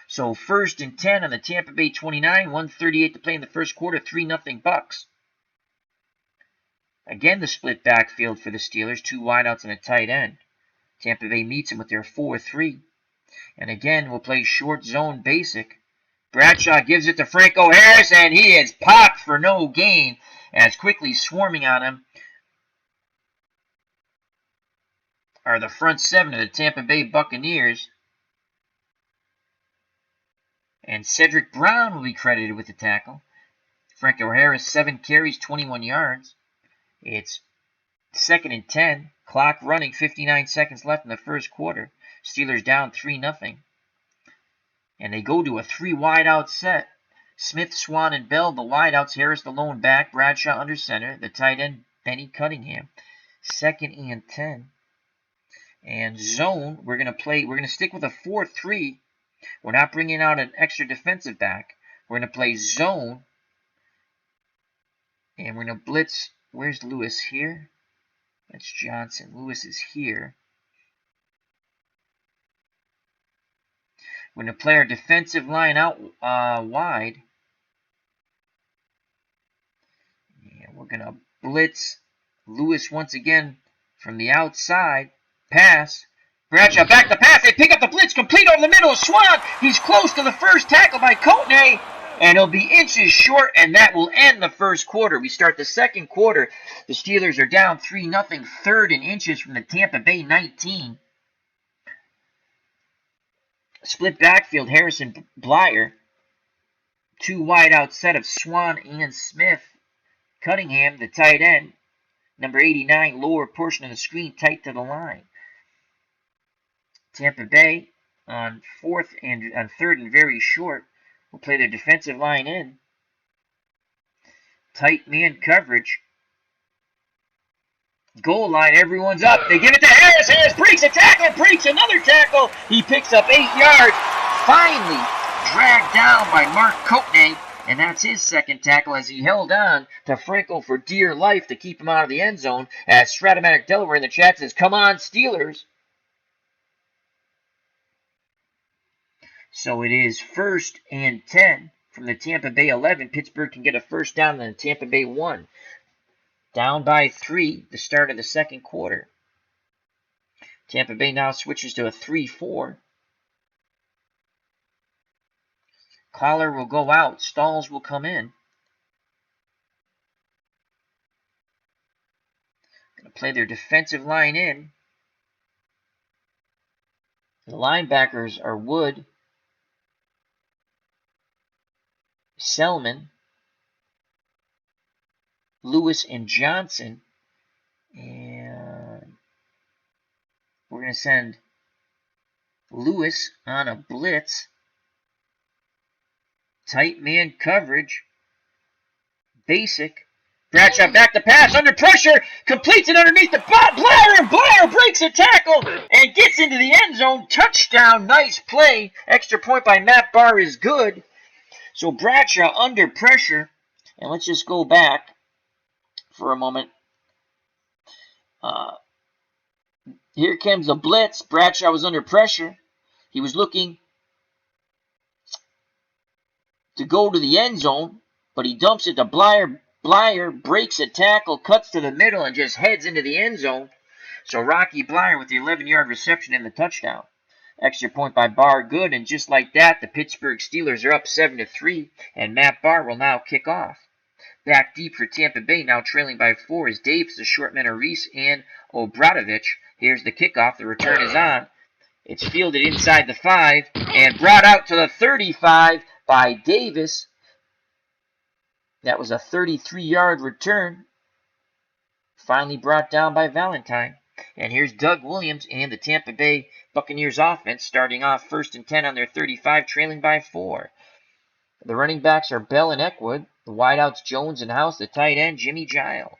So 1st and 10 on the Tampa Bay 29, 1:38 to play in the first quarter, 3-0 Bucks. Again, the split backfield for the Steelers, 2 wideouts and a tight end. Tampa Bay meets them with their 4-3. And again, we'll play short zone basic. Bradshaw gives it to Franco Harris, and he is popped for no gain as quickly swarming on him are the front 7 of the Tampa Bay Buccaneers. And Cedric Brown will be credited with the tackle. Franco Harris, 7 carries, 21 yards. It's 2nd and 10. Clock running, 59 seconds left in the first quarter. Steelers down 3-0. And they go to a 3 wideout set. Smith, Swan, and Bell, the wideouts. Harris, the lone back. Bradshaw under center. The tight end, Benny Cunningham. 2nd and 10. And zone, we're going to stick with a 4-3. We're not bringing out an extra defensive back. We're going to play zone. And we're going to blitz. Where's Lewis here? That's Johnson. Lewis is here. We're going to play our defensive line out wide. And we're going to blitz Lewis once again from the outside. Pass. Bradshaw back to pass. They pick up the blitz, complete over the middle of Swan. He's close to the first tackle by Coatney, and he'll be inches short, and that will end the first quarter. We start the second quarter. The Steelers are down 3-0, 3rd in inches from the Tampa Bay 19. Split backfield, Harrison Bleier. 2 wideout set of Swan and Smith. Cunningham, the tight end. Number 89, lower portion of the screen, tight to the line. Tampa Bay on 3rd and very short will play their defensive line in. Tight man coverage. Goal line, everyone's up. They give it to Harris. Harris breaks a tackle, breaks another tackle. He picks up 8 yards. Finally dragged down by Mark Coatney, and that's his 2nd tackle as he held on to Franco for dear life to keep him out of the end zone. As Stratomatic Delaware in the chat says, "Come on, Steelers." So it is 1st and 10 from the Tampa Bay 11. Pittsburgh can get a first down on the Tampa Bay 1. Down by 3, the start of the second quarter. Tampa Bay now switches to a 3-4. Collar will go out. Stalls will come in. Going to play their defensive line in. The linebackers are Wood, Selman, Lewis, and Johnson. And we're going to send Lewis on a blitz. Tight man coverage. Basic. Bradshaw back to pass, under pressure, completes it underneath the Bleier, and Bleier breaks a tackle and gets into the end zone. Touchdown, nice play. Extra point by Matt Barr is good. So Bradshaw under pressure, and let's just go back for a moment. Here comes a blitz. Bradshaw was under pressure. He was looking to go to the end zone, but he dumps it to Bleier. Bleier breaks a tackle, cuts to the middle, and just heads into the end zone. So Rocky Bleier with the 11-yard reception and the touchdown. Extra point by Barr, good, and just like that, the Pittsburgh Steelers are up 7-3, and Matt Barr will now kick off. Back deep for Tampa Bay, now trailing by 4, is Davis, the short men of Reese, and Obradovich. Here's the kickoff. The return is on. It's fielded inside the 5 and brought out to the 35 by Davis. That was a 33-yard return. Finally brought down by Valentine. And here's Doug Williams and the Tampa Bay Buccaneers offense starting off 1st and 10 on their 35, trailing by 4. The running backs are Bell and Eckwood. The wideouts Jones and House. The tight end Jimmy Giles.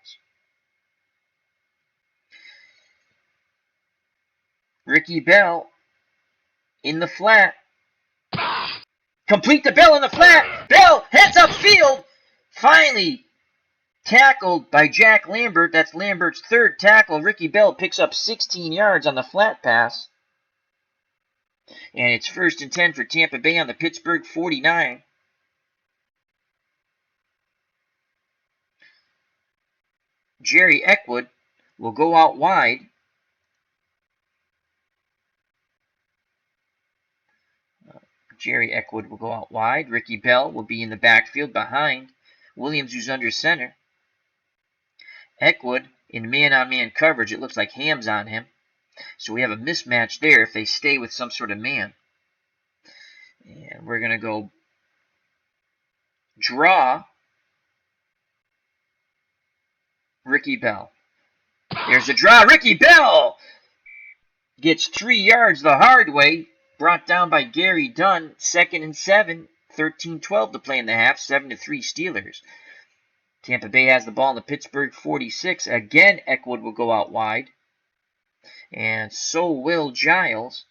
Ricky Bell in the flat. Complete to Bell in the flat. Bell heads up field. Finally tackled by Jack Lambert. That's Lambert's 3rd tackle. Ricky Bell picks up 16 yards on the flat pass. And it's 1st and 10 for Tampa Bay on the Pittsburgh 49. Jerry Eckwood will go out wide. Jerry Eckwood will go out wide. Ricky Bell will be in the backfield behind Williams, who's under center. Eckwood in man-on-man coverage. It looks like Ham's on him. So we have a mismatch there if they stay with some sort of man. And we're going to go draw Ricky Bell. There's a draw. Ricky Bell gets 3 yards the hard way. Brought down by Gary Dunn. 2nd and 7. 13-12 to play in the half. 7-3 Steelers. Tampa Bay has the ball in the Pittsburgh 46. Again, Eckwood will go out wide. And so will Giles.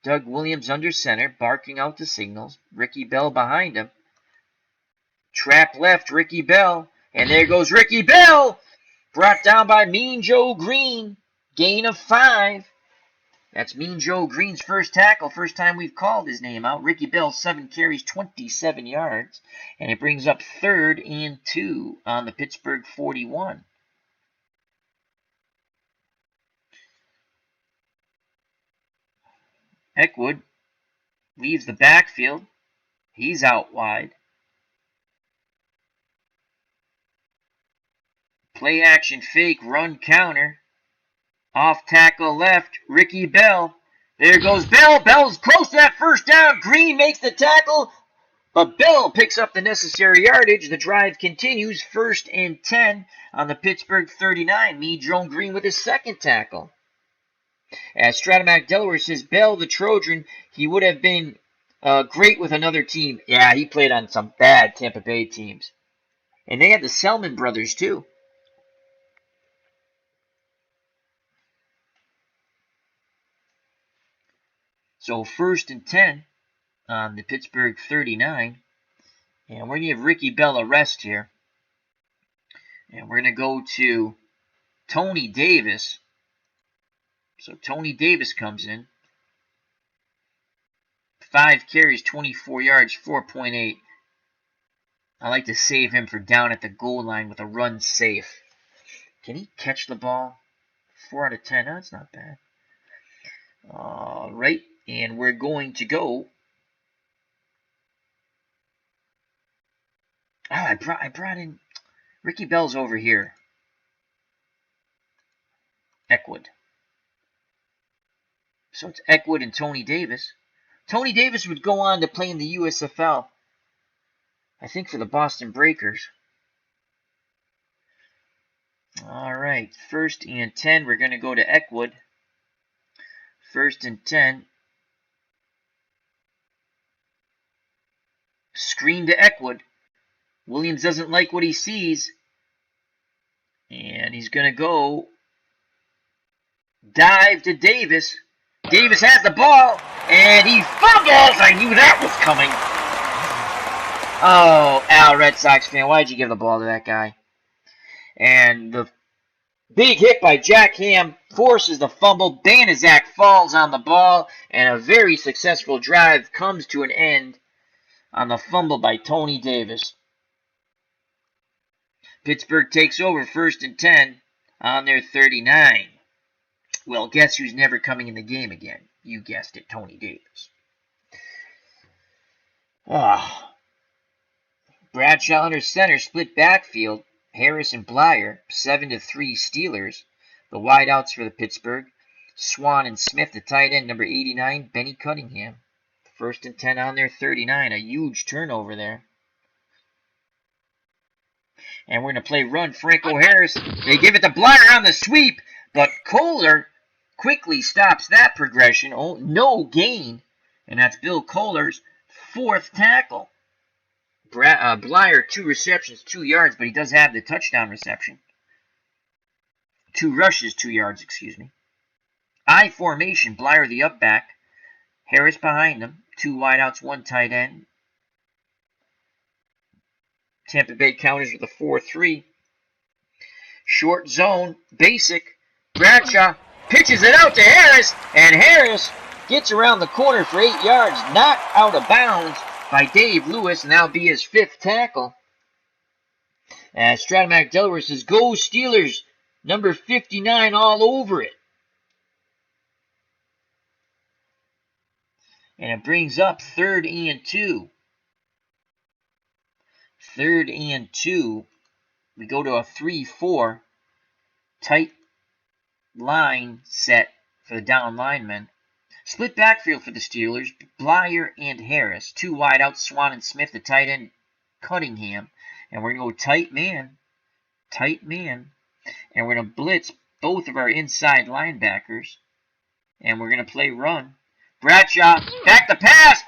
Doug Williams under center, barking out the signals. Ricky Bell behind him. Trap left, Ricky Bell. And there goes Ricky Bell. Brought down by Mean Joe Green. Gain of 5. That's Mean Joe Green's 1st tackle. First time we've called his name out. Ricky Bell, 7 carries, 27 yards. And it brings up 3rd and 2 on the Pittsburgh 41. Eckwood leaves the backfield. He's out wide. Play action fake, run counter. Off tackle left, Ricky Bell. There goes Bell. Bell's close to that 1st down. Green makes the tackle, but Bell picks up the necessary yardage. The drive continues. 1st and 10 on the Pittsburgh 39. Mean Joe Green with his 2nd tackle. As Stratomac Delaware says, Bell, the Trojan, he would have been great with another team. Yeah, he played on some bad Tampa Bay teams. And they had the Selman brothers, too. So 1st and 10 on the Pittsburgh 39. And we're going to give Ricky Bell a rest here. And we're going to go to Tony Davis. So Tony Davis comes in. 5 carries, 24 yards, 4.8. I like to save him for down at the goal line with a run safe. Can he catch the ball? 4 out of 10. No, that's not bad. All right. And we're going to go. Oh, I brought in Ricky Bell's over here. Eckwood. So it's Eckwood and Tony Davis. Tony Davis would go on to play in the USFL. I think for the Boston Breakers. All right. 1st and 10. We're going to go to Eckwood. 1st and 10. Screen to Eckwood. Williams doesn't like what he sees. And he's going to go dive to Davis. Davis has the ball. And he fumbles. I knew that was coming. Oh, Al, Red Sox fan, why'd you give the ball to that guy? And the big hit by Jack Ham forces the fumble. Banaszak falls on the ball. And a very successful drive comes to an end on the fumble by Tony Davis. Pittsburgh takes over 1st and 10 on their 39. Well, guess who's never coming in the game again? You guessed it, Tony Davis. Bradshaw under center, split backfield. Harris and Blyer, 7-3 Steelers. The wideouts for the Pittsburgh. Swan and Smith, the tight end, number 89, Benny Cunningham. 1st and 10 on their 39. A huge turnover there. And we're going to play run. Franco Harris. They give it to Blyer on the sweep, but Kohler quickly stops that progression. Oh, no gain. And that's Bill Kohler's 4th tackle. Blyer, 2 receptions, 2 yards, but he does have the touchdown reception. 2 rushes, 2 yards, excuse me. I formation, Blyer the up back. Harris behind him. 2 wideouts, 1 tight end. Tampa Bay counters with a 4-3. Short zone, basic. Bradshaw pitches it out to Harris, and Harris gets around the corner for 8 yards, knocked out of bounds by Dave Lewis, and that'll be his 5th tackle. As Stratomac Delaware says, go Steelers, number 59 all over it. And it brings up 3rd and 2. 3rd and 2. We go to a 3-4 tight line set for the down linemen. Split backfield for the Steelers, Blyer and Harris. 2 wideouts, Swan and Smith, the tight end, Cunningham. And we're going to go tight man. And we're going to blitz both of our inside linebackers. And we're going to play run. Bradshaw, back to pass,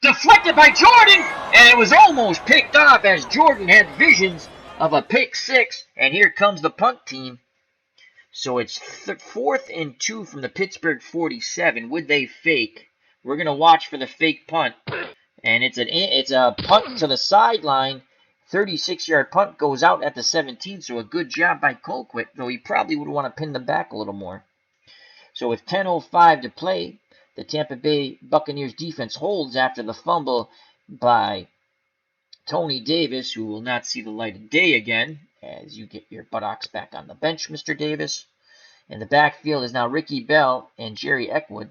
deflected by Jordan, and it was almost picked off as Jordan had visions of a pick 6, and here comes the punt team. So it's 4th and 2 from the Pittsburgh 47. Would they fake? We're going to watch for the fake punt, and it's a punt to the sideline. 36-yard punt goes out at the 17, so a good job by Colquitt, though he probably would want to pin them back a little more. So with 10:05 to play, the Tampa Bay Buccaneers defense holds after the fumble by Tony Davis, who will not see the light of day again, as you get your buttocks back on the bench, Mr. Davis. And the backfield is now Ricky Bell and Jerry Eckwood.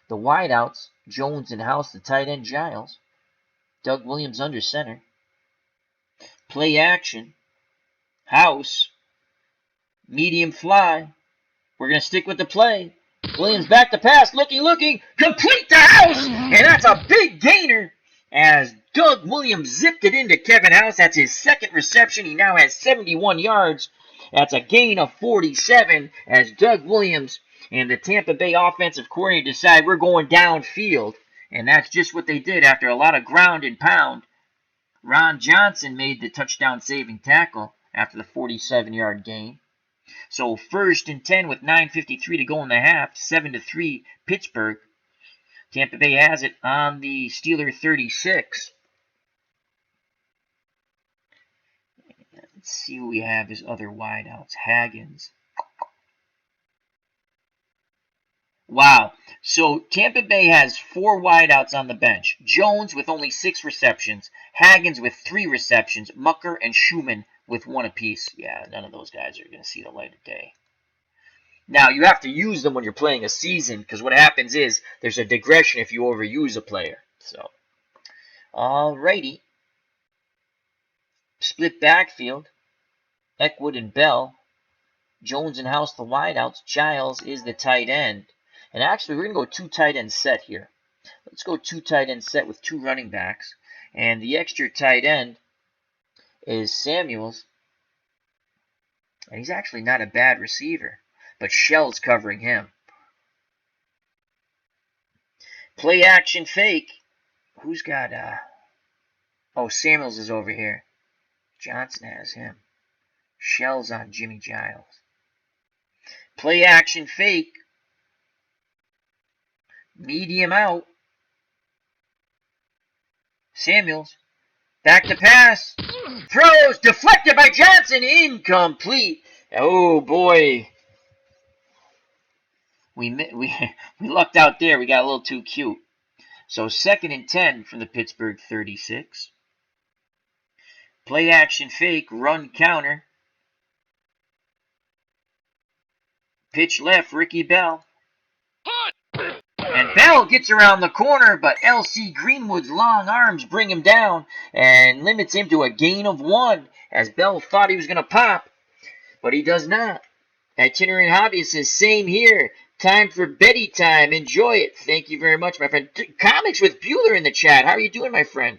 The wideouts, Jones and House, the tight end Giles. Doug Williams under center. Play action. House. Medium fly. We're going to stick with the play. Williams back to pass, looking, complete to House, and that's a big gainer as Doug Williams zipped it into Kevin House. That's his 2nd reception. He now has 71 yards. That's a gain of 47 as Doug Williams and the Tampa Bay offensive coordinator decide we're going downfield, and that's just what they did after a lot of ground and pound. Ron Johnson made the touchdown saving tackle after the 47-yard gain. So 1st and 10 with 9:53 to go in the half, 7-3 Pittsburgh. Tampa Bay has it on the Steeler 36. Let's see who we have as other wideouts. Haggins. Wow. So Tampa Bay has 4 wideouts on the bench. Jones with only 6 receptions. Haggins with 3 receptions. Mucker and Schumann with 1 apiece. Yeah, none of those guys are going to see the light of day. Now, you have to use them when you're playing a season, because what happens is there's a digression if you overuse a player. So, alrighty. Split backfield. Eckwood and Bell. Jones and House, the wideouts. Giles is the tight end. And actually, we're going to go 2 tight end set here. Let's go 2 tight end set with 2 running backs. And the extra tight end is Samuels. And he's actually not a bad receiver, but Shell's covering him. Play action fake. Who's got, oh, Samuels is over here. Johnson has him. Shell's on Jimmy Giles. Play action fake. Medium out. Samuels. Back to pass. Throws. Deflected by Johnson. Incomplete. Oh, boy. We lucked out there. We got a little too cute. So 2nd and 10 from the Pittsburgh 36. Play action fake. Run counter. Pitch left. Ricky Bell. And Bell gets around the corner, but L.C. Greenwood's long arms bring him down and limits him to a gain of 1, as Bell thought he was going to pop, but he does not. Itinerant Hobbyist says, same here. Time for Betty time. Enjoy it. Thank you very much, my friend. Comics with Bueller in the chat. How are you doing, my friend?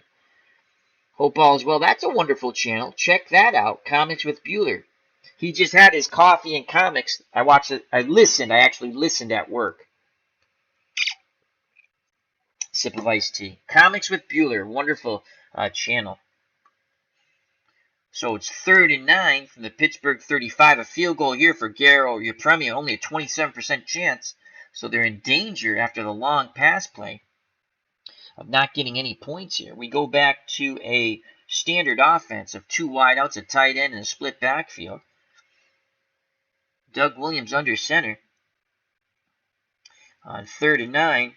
Hope all is well. That's a wonderful channel. Check that out. Comics with Bueller. He just had his coffee and comics. I watched it. I actually listened at work. Sip of iced tea. Comics with Bueller. Wonderful channel. So it's 3rd and 9 from the Pittsburgh 35. A field goal here for Garo Yepremian. Only a 27% chance. So they're in danger after the long pass play of not getting any points here. We go back to a standard offense of 2 wideouts, a tight end, and a split backfield. Doug Williams under center on 3rd and 9.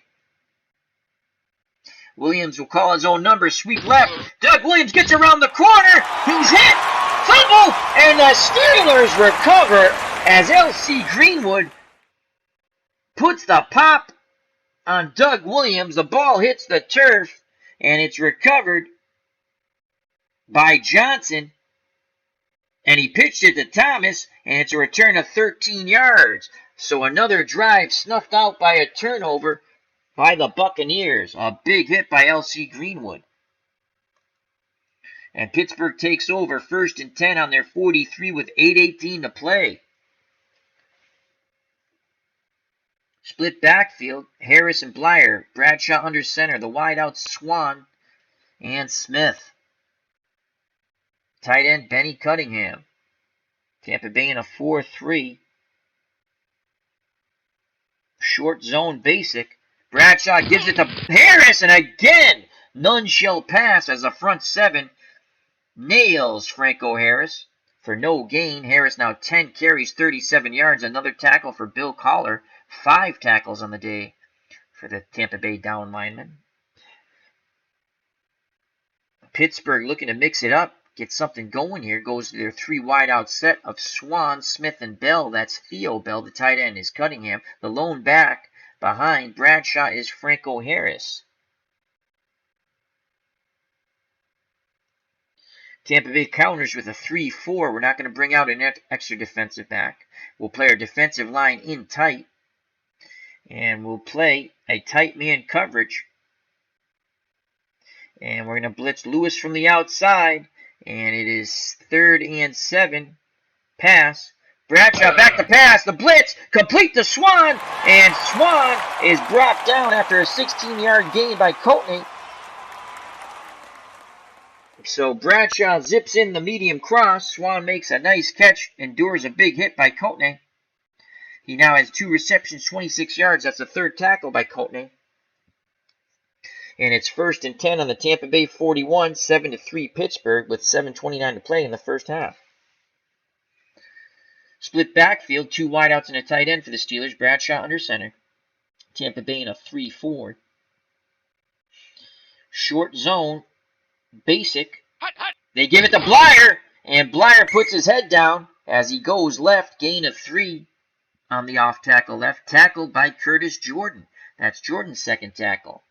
Williams will call his own number, sweep left. Doug Williams gets around the corner. He's hit. Fumble. And the Steelers recover as L.C. Greenwood puts the pop on Doug Williams. The ball hits the turf, and it's recovered by Johnson. And he pitched it to Thomas, and it's a return of 13 yards. So another drive snuffed out by a turnover by the Buccaneers. A big hit by L.C. Greenwood. And Pittsburgh takes over 1st and 10 on their 43 with 8:18 to play. Split backfield, Harris and Blyer. Bradshaw under center. The wideouts, Swan and Smith. Tight end, Benny Cunningham. Tampa Bay in a 4-3. Short zone basic. Bradshaw gives it to Harris, and again, none shall pass as the front 7 nails Franco Harris for no gain. Harris now 10 carries, 37 yards. Another tackle for Bill Collar. 5 tackles on the day for the Tampa Bay down lineman. Pittsburgh looking to mix it up, get something going here. Goes to their 3 wideout set of Swan, Smith, and Bell. That's Theo Bell. The tight end is Cunningham. The lone back behind Bradshaw is Franco Harris. Tampa Bay counters with a 3-4. We're not going to bring out an extra defensive back. We'll play our defensive line in tight. And we'll play a tight man coverage. And we're going to blitz Lewis from the outside. And it is 3rd and 7. Pass. Bradshaw back to pass. The blitz. Complete to Swan. And Swan is brought down after a 16-yard gain by Coatney. So Bradshaw zips in the medium cross. Swan makes a nice catch. Endures a big hit by Coatney. He now has 2 receptions, 26 yards. That's the 3rd tackle by Coatney. And it's 1st and 10 on the Tampa Bay 41, 7-3 Pittsburgh with 7:29 to play in the first half. Split backfield, 2 wideouts and a tight end for the Steelers. Bradshaw under center. Tampa Bay in a 3-4. Short zone, basic. They give it to Blyer, and Blyer puts his head down as he goes left. Gain of 3 on the off tackle left. Tackled by Curtis Jordan. That's Jordan's 2nd tackle.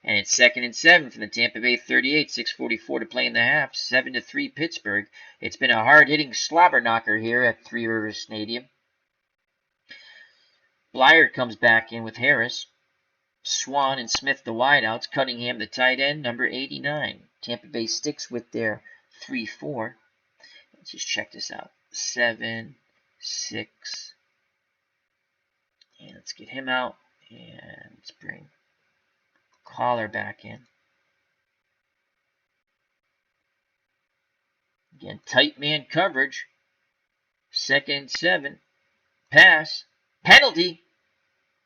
And it's 2nd and 7 from the Tampa Bay 38, 6:44 to play in the half, 7-3 Pittsburgh. It's been a hard-hitting slobber knocker here at Three Rivers Stadium. Blyer comes back in with Harris. Swan and Smith the wideouts. Cunningham the tight end, number 89. Tampa Bay sticks with their 3-4. Let's just check this out. 7, 6. And let's get him out. And let's bring Collar back in. Again, tight man coverage. 2nd and 7. Pass. Penalty.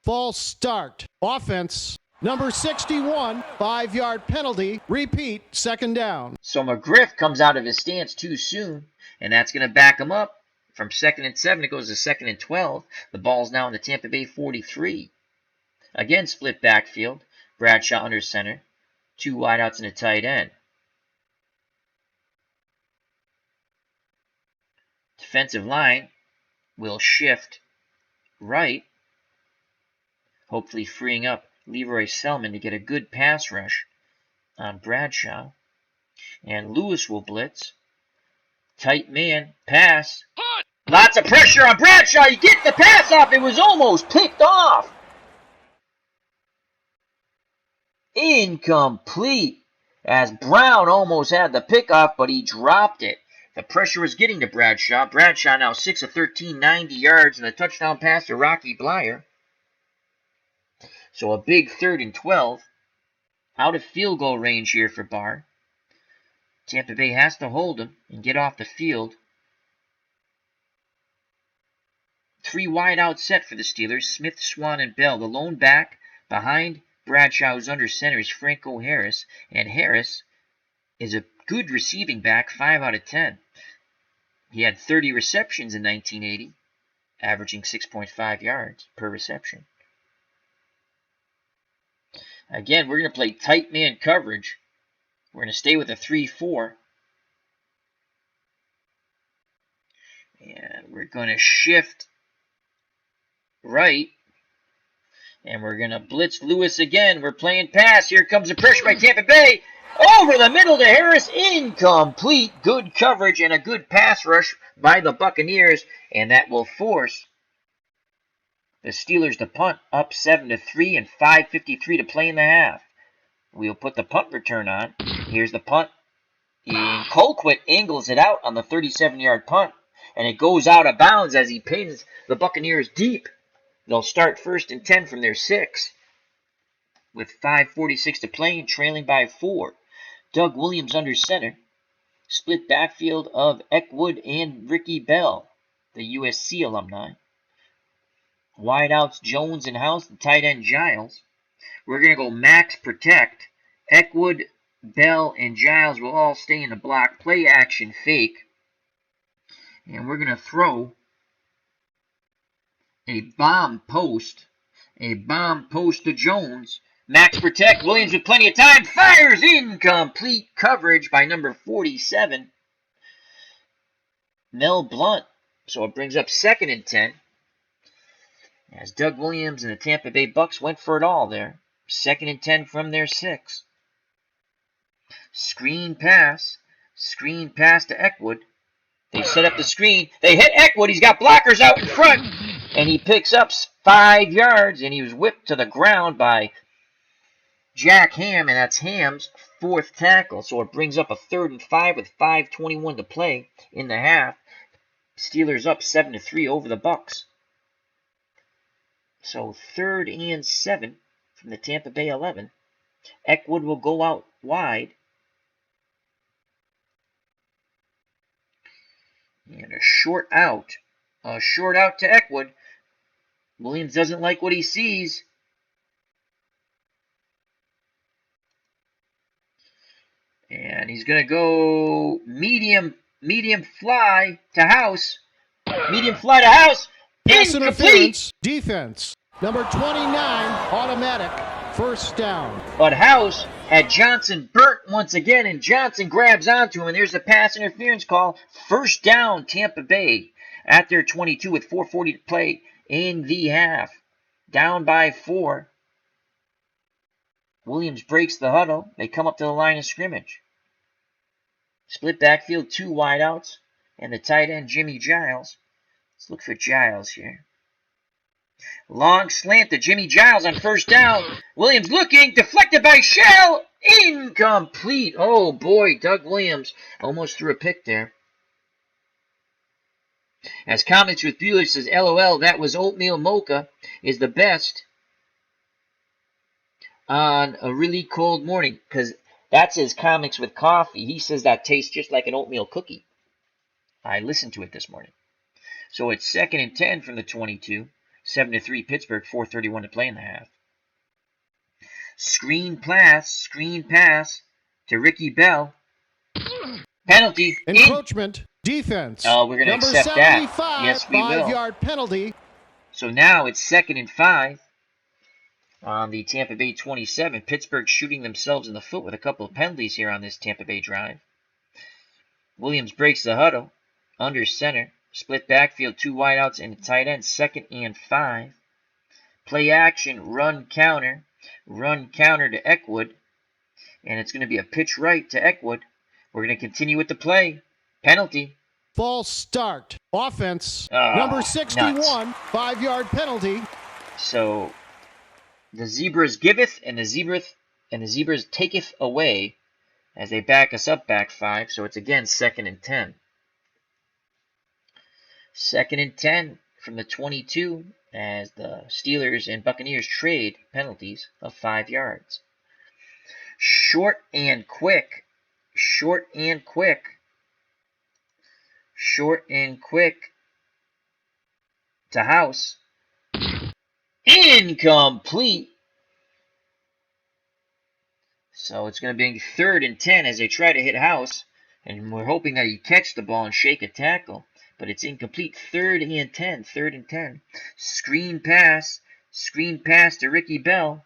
False start. Offense. Number 61. 5-yard penalty. Repeat. 2nd down. So McGriff comes out of his stance too soon. And that's going to back him up. From 2nd and 7, it goes to 2nd and 12. The ball's now in the Tampa Bay 43. Again, split backfield. Bradshaw under center. 2 wideouts and a tight end. Defensive line will shift right, hopefully freeing up Leroy Selman to get a good pass rush on Bradshaw. And Lewis will blitz. Tight man, pass. Lots of pressure on Bradshaw. He gets the pass off. It was almost picked off. Incomplete. As Brown almost had the pickoff, but he dropped it. The pressure was getting to Bradshaw. Bradshaw now 6 of 13, 90 yards, and a touchdown pass to Rocky Bleier. So a big 3rd and 12. Out of field goal range here for Barr. Tampa Bay has to hold him and get off the field. 3 wide out set for the Steelers. Smith, Swan, and Bell. The lone back behind Bradshaw, who's under center, is Franco Harris. And Harris is a good receiving back, 5 out of 10. He had 30 receptions in 1980, averaging 6.5 yards per reception. Again, we're going to play tight man coverage. We're going to stay with a 3-4. And we're going to shift right. And we're going to blitz Lewis again. We're playing pass. Here comes the pressure by Tampa Bay. Over the middle to Harris. Incomplete. Good coverage and a good pass rush by the Buccaneers. And that will force the Steelers to punt up 7-3 and 5:53 to play in the half. We'll put the punt return on. Here's the punt. And Colquitt angles it out on the 37-yard punt. And it goes out of bounds as he pins the Buccaneers deep. They'll start 1st and 10 from their 6. With 5:46 to play and trailing by 4. Doug Williams under center. Split backfield of Eckwood and Ricky Bell, the USC alumni. Wideouts Jones and House, the tight end Giles. We're going to go max protect. Eckwood, Bell, and Giles will all stay in the block. Play action fake. And we're going to throw a bomb post. A bomb post to Jones. Max protect. Williams with plenty of time. Fires incomplete coverage by number 47. Mel Blunt. So it brings up 2nd and 10. As Doug Williams and the Tampa Bay Bucks went for it all there. 2nd and 10 from their 6. Screen pass. Screen pass to Eckwood. They set up the screen. They hit Eckwood. He's got blockers out in front. And he picks up 5 yards. And he was whipped to the ground by Jack Ham. And that's Ham's 4th tackle. So it brings up a 3rd and 5 with 5:21 to play in the half. Steelers up 7-3 over the Bucks. So 3rd and 7 from the Tampa Bay 11. Eckwood will go out wide. And a short out. A short out to Eckwood. Williams doesn't like what he sees. And he's going to go medium fly to House. Medium fly to House. Pass Incomplete. interference. Defense. Number 29, automatic. 1st down. But House had Johnson burnt once again, and Johnson grabs onto him, and there's a pass interference call. 1st down, Tampa Bay at their 22 with 4:40 to play in the half. Down by 4. Williams breaks the huddle. They come up to the line of scrimmage. Split backfield, 2 wideouts, and the tight end, Jimmy Giles. Let's look for Giles here. Long slant to Jimmy Giles on 1st down. Williams looking, deflected by Shell. Incomplete. Oh boy, Doug Williams almost threw a pick there. As Comics with Bueller says, LOL, that was oatmeal mocha is the best on a really cold morning. Because that's his Comics with Coffee. He says that tastes just like an oatmeal cookie. I listened to it this morning. So it's 2nd and 10 from the 22. 7-3 Pittsburgh, 4:31 to play in the half. Screen pass to Ricky Bell. Penalty. Encroachment. Defense. Oh, we're going to accept that. Yes, we will. 5-yard penalty. So now it's 2nd and 5 on the Tampa Bay 27. Pittsburgh shooting themselves in the foot with a couple of penalties here on this Tampa Bay drive. Williams breaks the huddle. Under center. Split backfield, 2 wideouts and a tight end. 2nd and 5. Play action, run counter. Run counter to Eckwood. And it's going to be a pitch right to Eckwood. We're going to continue with the play. Penalty. False start. Offense. Number 61, nuts. 5-yard penalty. So the Zebras giveth and the Zebras taketh away as they back us up back 5. So it's again 2nd and 10. 2nd and 10 from the 22 as the Steelers and Buccaneers trade penalties of 5 yards. Short and quick. Short and quick. Short and quick to House. Incomplete. So it's going to be 3rd and 10 as they try to hit House. And we're hoping that he catch the ball and shake a tackle. But it's incomplete. 3rd and 10. 3rd and 10. Screen pass. Screen pass to Ricky Bell.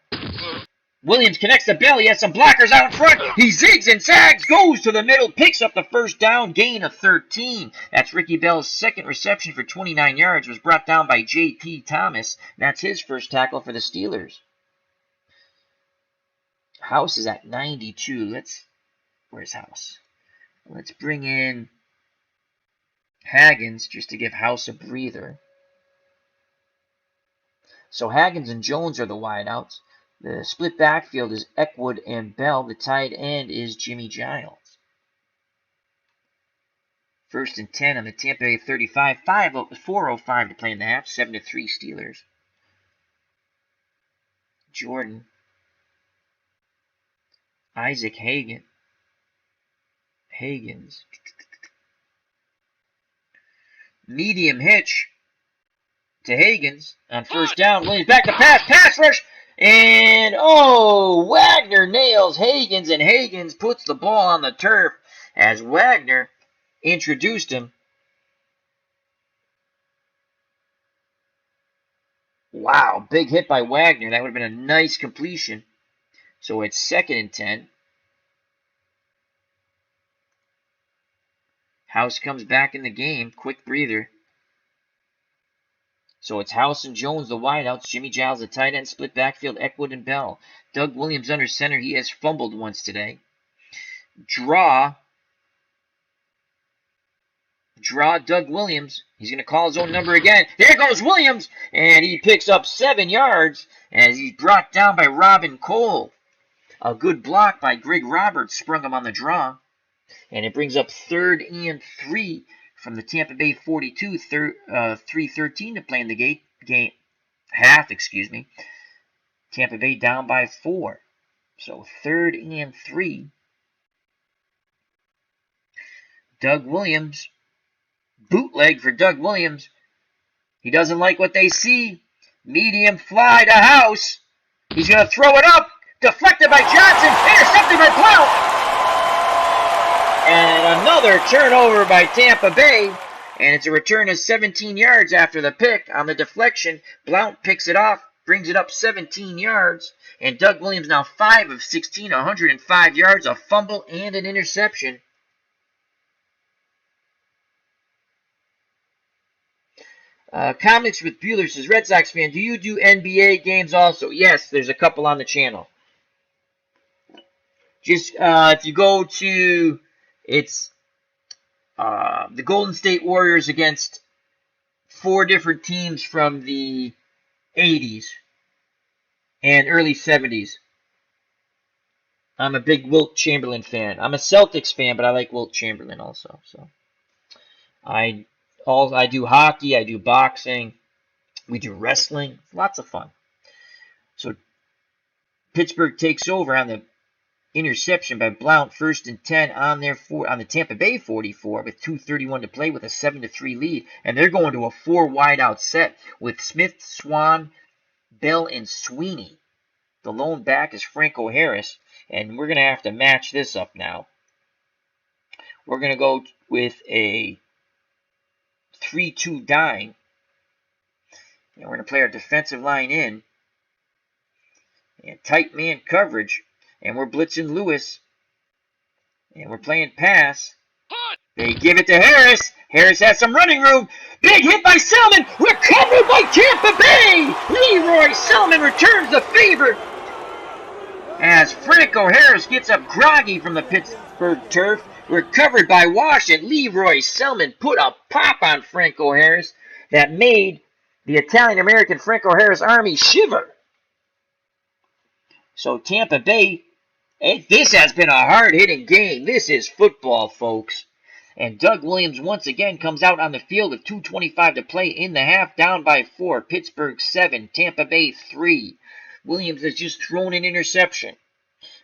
Williams connects the Bell. He has some blockers out in front. He zigs and zags, goes to the middle, picks up the first down, gain of 13. That's Ricky Bell's 2nd reception for 29 yards. Was brought down by J.P. Thomas. That's his first tackle for the Steelers. House is at 92. Where's House? Let's bring in Haggins just to give House a breather. So Haggins and Jones are the wideouts. The split backfield is Eckwood and Bell. The tight end is Jimmy Giles. 1st and 10 on the Tampa Bay 35. 4:05 to play in the half. 7-3 Steelers. Jordan. Isaac Hagen. Hagens. Medium hitch to Hagens on 1st down. Williams back to pass. Pass rush. And, Wagner nails Hagens, and Hagens puts the ball on the turf as Wagner introduced him. Wow, big hit by Wagner. That would have been a nice completion. So it's 2nd and 10. House comes back in the game. Quick breather. So it's House and Jones, the wideouts. Jimmy Giles, the tight end. Split backfield, Eckwood and Bell. Doug Williams under center. He has fumbled once today. Draw Doug Williams. He's going to call his own number again. There goes Williams. And he picks up 7 yards as he's brought down by Robin Cole. A good block by Greg Roberts sprung him on the draw. And it brings up 3rd and 3 from the Tampa Bay 42, 3:13 to play in the half. Tampa Bay down by 4. So 3rd and 3. Doug Williams. Bootleg for Doug Williams. He doesn't like what they see. Medium fly to House. He's going to throw it up. Deflected by Johnson. Intercepted by Blount. And another turnover by Tampa Bay. And it's a return of 17 yards after the pick on the deflection. Blount picks it off, brings it up 17 yards. And Doug Williams now 5 of 16, 105 yards, a fumble, and an interception. Comics with Bueller says, Red Sox fan, do you do NBA games also? Yes, there's a couple on the channel. Just if you go to... It's the Golden State Warriors against 4 different teams from the 80s and early 70s. I'm a big Wilt Chamberlain fan. I'm a Celtics fan, but I like Wilt Chamberlain also. So I do hockey, I do boxing, we do wrestling. Lots of fun. So Pittsburgh takes over on the interception by Blount, 1st and 10 on the Tampa Bay 44 with 2:31 to play with a 7-3 lead. And they're going to a 4 wideout set with Smith, Swan, Bell, and Sweeney. The lone back is Franco Harris, and we're going to have to match this up now. We're going to go with a 3-2 dime. And we're going to play our defensive line in. And tight man coverage. And we're blitzing Lewis. And we're playing pass. They give it to Harris. Harris has some running room. Big hit by Selman. Recovered by Tampa Bay. Leroy Selman returns the favor. as Franco Harris gets up groggy from the Pittsburgh turf. Recovered by Washington. Leroy Selman put a pop on Franco Harris that made the Italian-American Franco Harris Army shiver. So Tampa Bay, this has been a hard-hitting game. This is football, folks. And Doug Williams once again comes out on the field with 2:25 to play in the half, down by 4. Pittsburgh 7, Tampa Bay 3. Williams has just thrown an interception.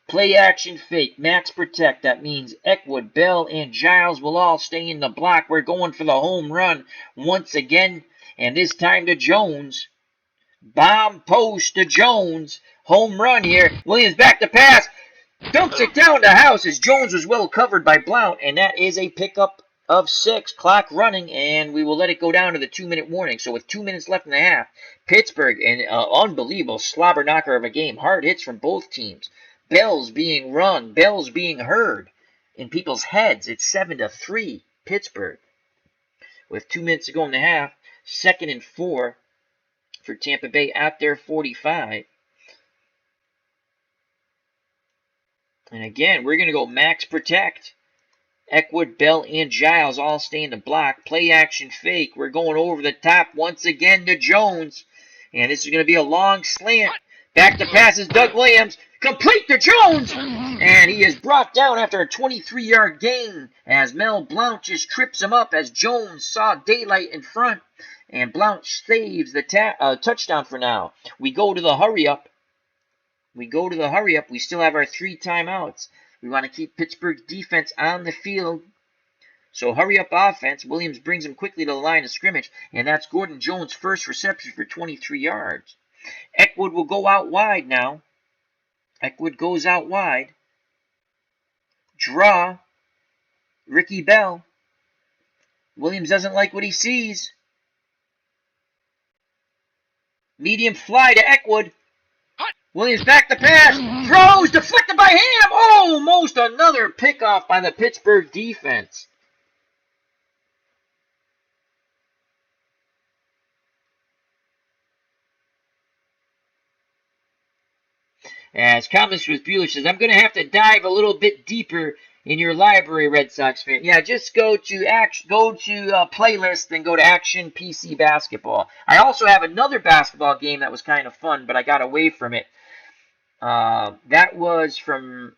Play action fake, max protect. That means Eckwood, Bell, and Giles will all stay in the block. We're going for the home run once again, and this time to Jones. Bomb post to Jones. Home run here. Williams back to pass. Dumps it down to House as Jones was well covered by Blount, and that is a pickup of 6. Clock running, and we will let it go down to the 2-minute warning. So with 2 minutes left in the half, Pittsburgh, an unbelievable slobber knocker of a game. Hard hits from both teams. Bells being rung, bells being heard in people's heads. It's 7-3, Pittsburgh. With 2 minutes to go in the half, 2nd and 4 for Tampa Bay at their 45. And again, we're going to go max protect. Eckwood, Bell, and Giles all stay in the block. Play action fake. We're going over the top once again to Jones. And this is going to be a long slant. Back to passes Doug Williams. Complete to Jones. And he is brought down after a 23-yard gain as Mel Blount just trips him up as Jones saw daylight in front. And Blount saves the touchdown for now. We go to the hurry up. We still have our 3 timeouts. We want to keep Pittsburgh's defense on the field. So hurry up offense. Williams brings him quickly to the line of scrimmage. And that's Gordon Jones' first reception for 23 yards. Eckwood will go out wide now. Eckwood goes out wide. Draw. Ricky Bell. Williams doesn't like what he sees. Medium fly to Eckwood. Williams back to pass. Throws. Deflected by Ham. Almost another pickoff by the Pittsburgh defense. As Comics with Bueller says, I'm going to have to dive a little bit deeper in your library, Red Sox fan. Yeah, just go to playlist and go to Action PC Basketball. I also have another basketball game that was kind of fun, but I got away from it. That was from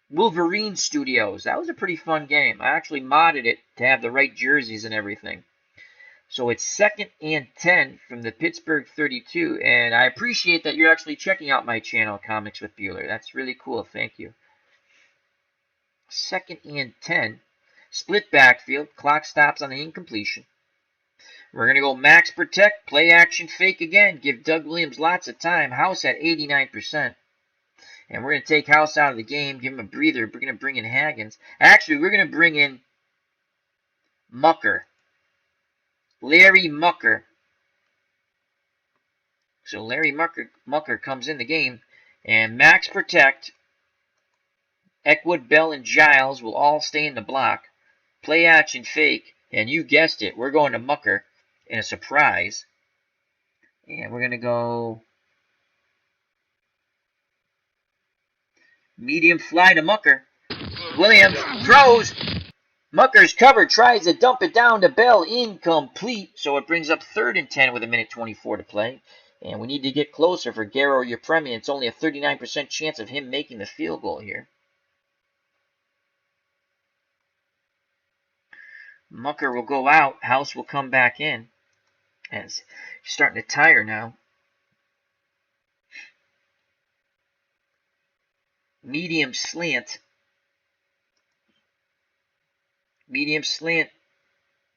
Wolverine Studios. That was a pretty fun game. I actually modded it to have the right jerseys and everything. So it's 2nd and 10 from the Pittsburgh 32, and I appreciate that you're actually checking out my channel, Comics with Bueller. That's really cool. Thank you. 2nd and 10. Split backfield. Clock stops on the incompletion. We're going to go max protect. Play action fake again. Give Doug Williams lots of time. House at 89%. And we're going to take House out of the game. Give him a breather. We're going to bring in Haggins. Actually, we're going to bring in Mucker. Larry Mucker. So Larry Mucker comes in the game. And max protect. Eckwood, Bell, and Giles will all stay in the block. Play action fake. And you guessed it. We're going to Mucker in a surprise. And we're going to go medium fly to Mucker. Williams throws. Mucker's covered, tries to dump it down to Bell, incomplete. So it brings up 3rd and 10 with 1:24 to play. And we need to get closer for Garo Yepremian. It's only a 39% chance of him making the field goal here. Mucker will go out. House will come back in. As he's starting to tire now. Medium slant. Medium slant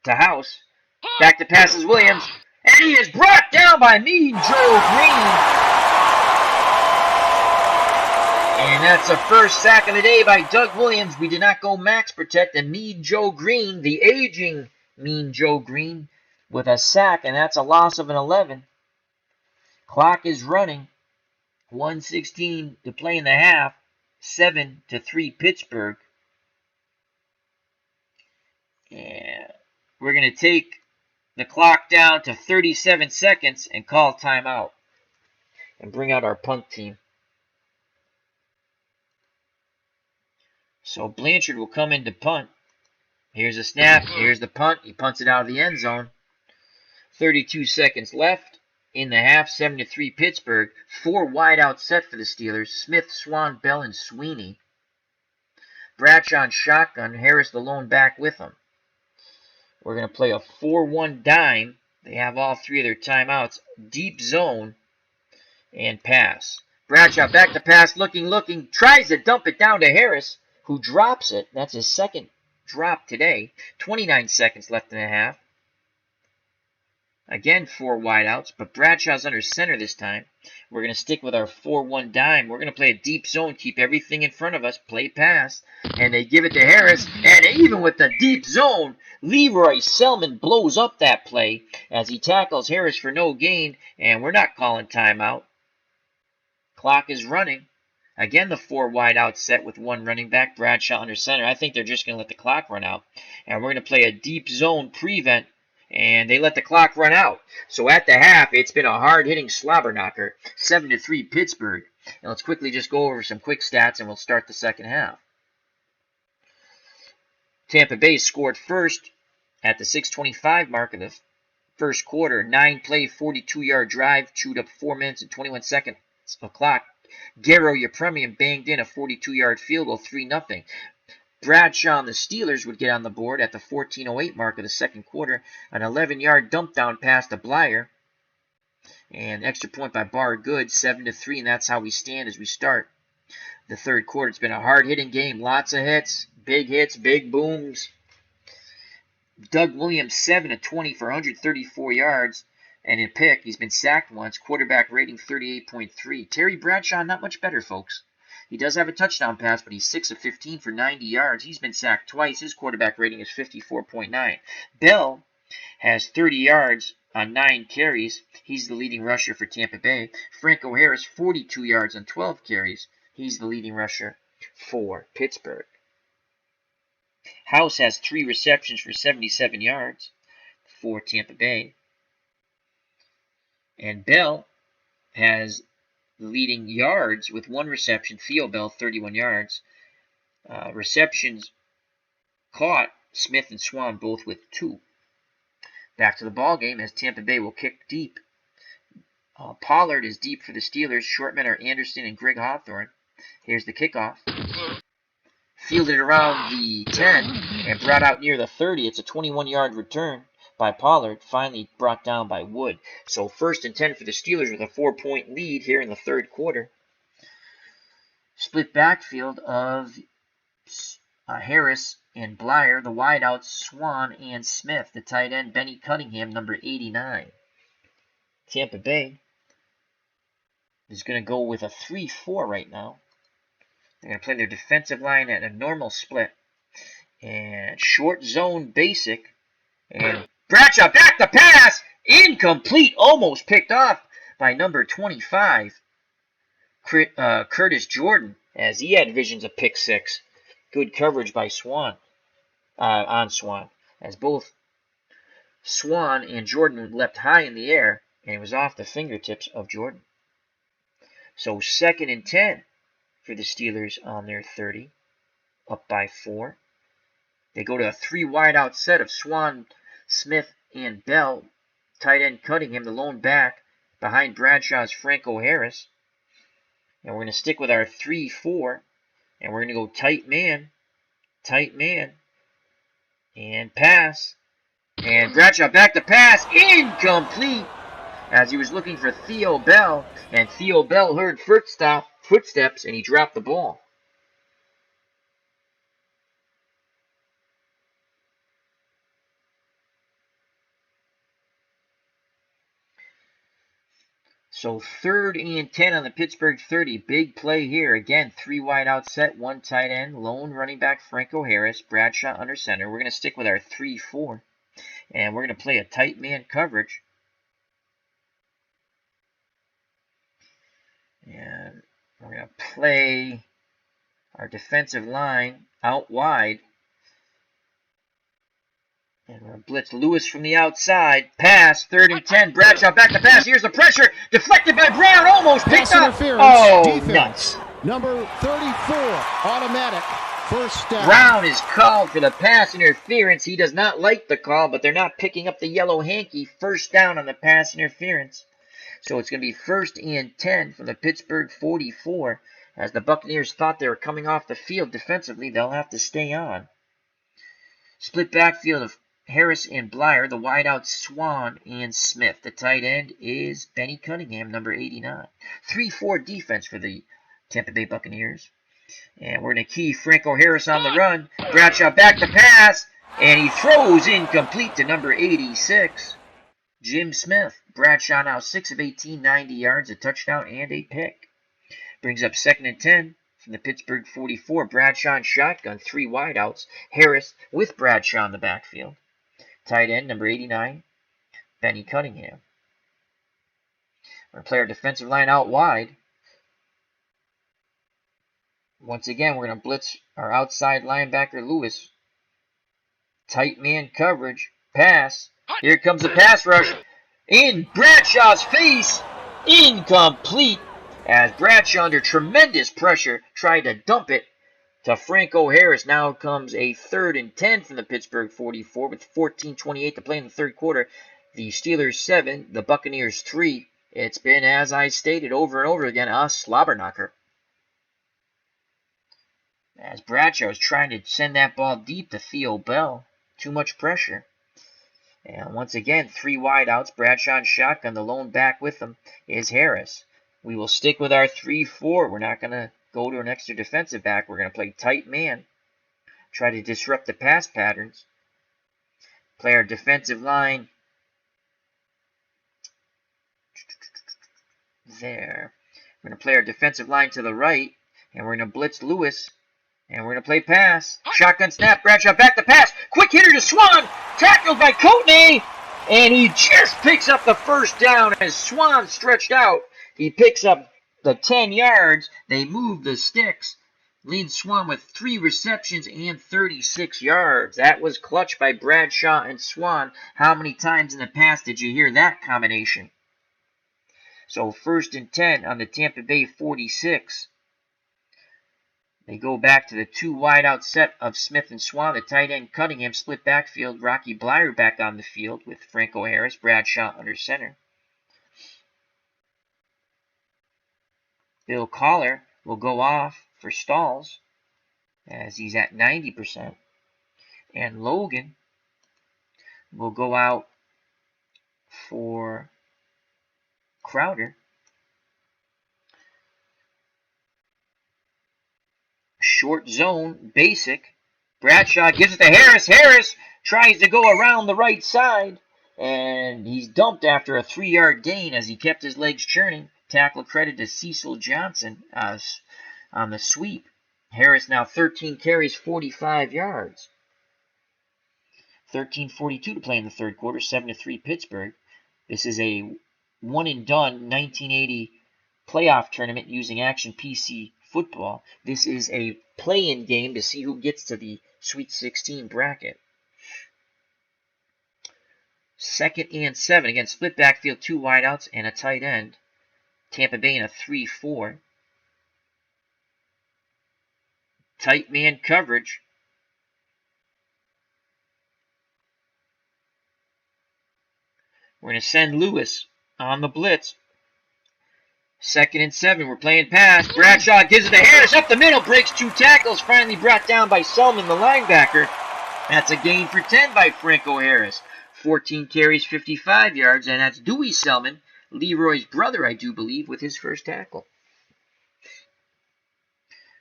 to House. Back to passes Williams. And he is brought down by Mean Joe Green. And that's the first sack of the day by Doug Williams. We did not go max protect. And Mean Joe Green, the aging Mean Joe Green, with a sack. And that's a loss of an 11. Clock is running. 1:16 to play in the half. 7-3 Pittsburgh. And we're going to take the clock down to 37 seconds and call timeout. And bring out our punt team. So Blanchard will come in to punt. Here's a snap. Here's the punt. He punts it out of the end zone. 32 seconds left in the half. 7-3 Pittsburgh. 4 wide out set for the Steelers. Smith, Swan, Bell, and Sweeney. Bradshaw on shotgun. Harris the lone back with him. We're going to play a 4-1 dime. They have all 3 of their timeouts. Deep zone and pass. Bradshaw back to pass. Looking. Tries to dump it down to Harris, who drops it. That's his second drop today. 29 seconds left in the half. Again, 4 wideouts, but Bradshaw's under center this time. We're going to stick with our 4-1 dime. We're going to play a deep zone, keep everything in front of us, play pass, and they give it to Harris. And even with the deep zone, Leroy Selman blows up that play as he tackles Harris for no gain, and we're not calling timeout. Clock is running. Again, the 4 wideout set with 1 running back, Bradshaw under center. I think they're just going to let the clock run out. And we're going to play a deep zone prevent, and they let the clock run out. So at the half, it's been a hard-hitting slobber knocker. 7-3 Pittsburgh. And let's quickly just go over some quick stats, and we'll start the second half. Tampa Bay scored first at the 6:25 mark of the first quarter. 9-play, 42-yard drive, chewed up 4 minutes and 21 seconds of clock. Garo Yepremian banged in a 42-yard field goal, 3-0. Bradshaw and the Steelers would get on the board at the 14:08 mark of the second quarter. An 11-yard dump down pass to Blyer. And extra point by Bar Good, 7-3, and that's how we stand as we start the third quarter. It's been a hard-hitting game. Lots of hits, big booms. Doug Williams, 7-20 for 134 yards and a pick. He's been sacked once. Quarterback rating 38.3. Terry Bradshaw, not much better, folks. He does have a touchdown pass, but he's 6-15 for 90 yards. He's been sacked twice. His quarterback rating is 54.9. Bell has 30 yards on 9 carries. He's the leading rusher for Tampa Bay. Franco Harris, 42 yards on 12 carries. He's the leading rusher for Pittsburgh. House has 3 receptions for 77 yards for Tampa Bay. And Bell has the leading yards with 1 reception. Theo Bell, 31 yards. Receptions caught, Smith and Swan both with 2. Back to the ball game as Tampa Bay will kick deep. Pollard is deep for the Steelers. Short men are Anderson and Greg Hawthorne. Here's the kickoff. Fielded around the 10 and brought out near the 30. It's a 21-yard return by Pollard, finally brought down by Wood. So 1st and 10 for the Steelers with a 4-point lead here in the third quarter. Split backfield of Harris and Blyer, the wideouts Swan and Smith, the tight end Benny Cunningham, number 89. Tampa Bay is going to go with a 3-4 right now. They're going to play their defensive line at a normal split. And short zone basic. And Bradshaw back to pass. Incomplete. Almost picked off by number 25. Curtis Jordan, as he had visions of pick 6. Good coverage by Swan. On Swan. As both Swan and Jordan leapt high in the air. And it was off the fingertips of Jordan. So 2nd and 10 for the Steelers on their 30. Up by 4. They go to a 3 wide out set of Swan, Smith, and Bell. Tight end Cunningham, the lone back, behind Bradshaw's Franco Harris. And we're going to stick with our 3-4. And we're going to go tight man, and pass. And Bradshaw back to pass, incomplete, as he was looking for Theo Bell. And Theo Bell heard footsteps, and he dropped the ball. So 3rd and 10 on the Pittsburgh 30. Big play here. Again, 3 wide out set, 1 tight end, lone running back Franco Harris, Bradshaw under center. We're going to stick with our 3-4. And we're going to play a tight man coverage. And we're going to play our defensive line out wide. And we're going to blitz Lewis from the outside. Pass, 3rd and 10. Bradshaw back to pass. Here's the pressure. Deflected by Brown. Almost picked up. Oh, defense. nuts. Number 34, automatic. First down. Brown is called for the pass interference. He does not like the call, but they're not picking up the yellow hanky. First down on the pass interference. So it's going to be 1st and 10 from the Pittsburgh 44. As the Buccaneers thought they were coming off the field defensively, they'll have to stay on. Split backfield of Harris and Blyer, the wideout Swan and Smith. The tight end is Benny Cunningham, number 89. 3-4 defense for the Tampa Bay Buccaneers. And we're going to key Franco Harris on the run. Bradshaw back to pass, and he throws incomplete to number 86, Jim Smith. Bradshaw now 6 of 18, 90 yards, a touchdown, and a pick. Brings up 2nd and 10 from the Pittsburgh 44. Bradshaw and shotgun, 3 wideouts. Harris with Bradshaw in the backfield. Tight end, number 89, Benny Cunningham. We're going to play our defensive line out wide. Once again, we're going to blitz our outside linebacker, Lewis. Tight man coverage. Pass. Here comes the pass rush. In Bradshaw's face. Incomplete. As Bradshaw, under tremendous pressure, tried to dump it to Franco Harris. Now comes a 3rd and 10 from the Pittsburgh 44 with 14:28 to play in the third quarter. The Steelers 7, the Buccaneers 3. It's been, as I stated over and over again, a slobber knocker. As Bradshaw is trying to send that ball deep to Theo Bell. Too much pressure. And once again, 3 wideouts. Bradshaw and shotgun. The lone back with them is Harris. We will stick with our 3-4. We're not going to go to an extra defensive back. We're going to play tight man. Try to disrupt the pass patterns. Play our defensive line. There. We're going to play our defensive line to the right. And we're going to blitz Lewis. And we're going to play pass. Shotgun snap. Bradshaw back to pass. Quick hitter to Swan. Tackled by Coatney. And he just picks up the first down as Swan stretched out. He picks up the 10 yards. They move the sticks. Lynn Swan with 3 receptions and 36 yards. That was clutch by Bradshaw and Swan. How many times in the past did you hear that combination? So 1st and 10 on the Tampa Bay 46. They go back to the 2 wideout set of Smith and Swan. The tight end Cunningham split backfield. Rocky Blyer back on the field with Franco Harris. Bradshaw under center. Bill Collar will go off for stalls as he's at 90%. And Logan will go out for Crowder. Short zone, basic. Bradshaw gives it to Harris. Harris tries to go around the right side. And he's dumped after a 3-yard gain as he kept his legs churning. Tackle credit to Cecil Johnson on the sweep. Harris now 13 carries, 45 yards. 13:42 to play in the third quarter, 7-3 Pittsburgh. This is a one-and-done 1980 playoff tournament using Action PC football. This is a play-in game to see who gets to the Sweet 16 bracket. 2nd and 7. Again, split backfield, 2 wideouts, and a tight end. Tampa Bay in a 3-4. Tight man coverage. We're going to send Lewis on the blitz. 2nd and 7. We're playing pass. Bradshaw gives it to Harris. Up the middle. Breaks 2 tackles. Finally brought down by Selman, the linebacker. That's a gain for 10 by Franco Harris. 14 carries, 55 yards. And that's Dewey Selman, Leroy's brother, I do believe, with his first tackle.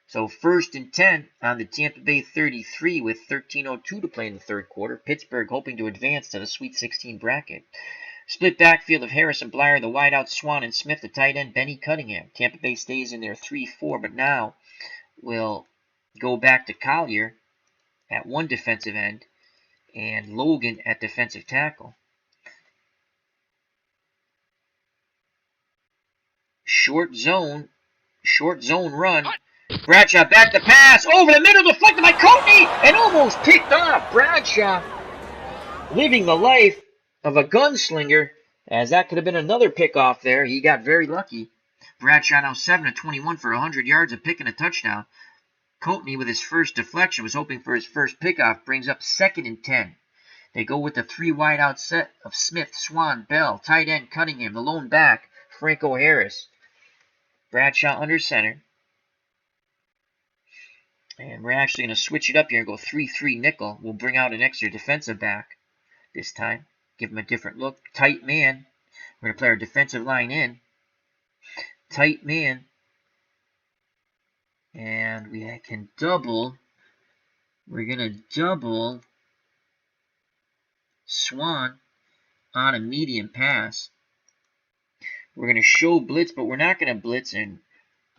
So 1st and 10 on the Tampa Bay 33 with 13:02 to play in the third quarter. Pittsburgh hoping to advance to the Sweet 16 bracket. Split backfield of Harris and Blyer, the wideout Swan and Smith, the tight end Benny Cunningham. Tampa Bay stays in their 3-4, but now will go back to Collier at one defensive end and Logan at defensive tackle. Short zone run. Bradshaw back to pass, over the middle, deflected by Coatney, and almost picked off. Bradshaw living the life of a gunslinger, as that could have been another pickoff there. He got very lucky. Bradshaw now 7 of 21 for 100 yards, a pick and a touchdown. Coatney, with his first deflection, was hoping for his first pickoff, brings up 2nd and 10. They go with the 3 wide out set of Smith, Swan, Bell, tight end Cunningham, the lone back, Franco Harris. Bradshaw under center. And we're actually going to switch it up here and go 3-3 nickel. We'll bring out an extra defensive back this time. Give him a different look. Tight man. We're going to play our defensive line in. Tight man. And we can double. We're going to double Swan on a medium pass. We're going to show blitz, but we're not going to blitz. And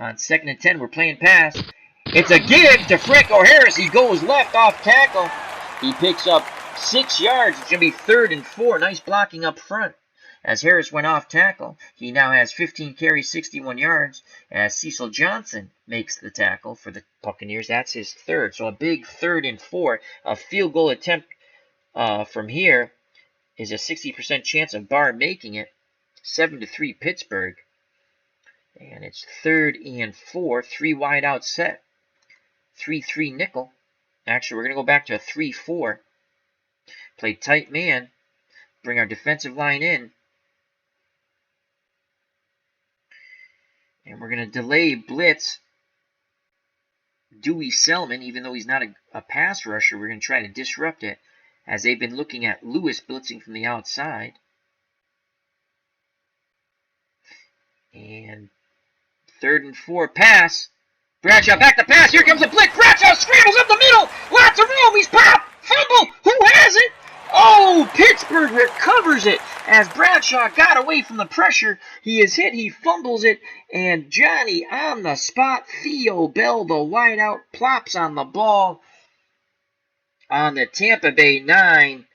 on 2nd and 10, we're playing pass. It's a give to Franco Harris. He goes left off tackle. He picks up 6 yards. It's going to be 3rd and 4. Nice blocking up front. As Harris went off tackle, he now has 15 carries, 61 yards. As Cecil Johnson makes the tackle for the Buccaneers. That's his 3rd. So a big 3rd and 4. A field goal attempt from here is a 60% chance of Barr making it. 7-3 Pittsburgh. And it's 3rd and 4. 3 wide out set. 3-3 nickel. Actually, we're going to go back to a 3-4. Play tight man. Bring our defensive line in. And we're going to delay blitz Dewey Selman, even though he's not a pass rusher. We're going to try to disrupt it, as they've been looking at Lewis blitzing from the outside. And 3rd and 4 pass. Bradshaw back to pass. Here comes a blitz. Bradshaw scrambles up the middle. Lots of room. He's popped. Fumble. Who has it? Oh, Pittsburgh recovers it as Bradshaw got away from the pressure. He is hit. He fumbles it. And Johnny on the spot. Theo Bell, the wideout, plops on the ball on the Tampa Bay 9.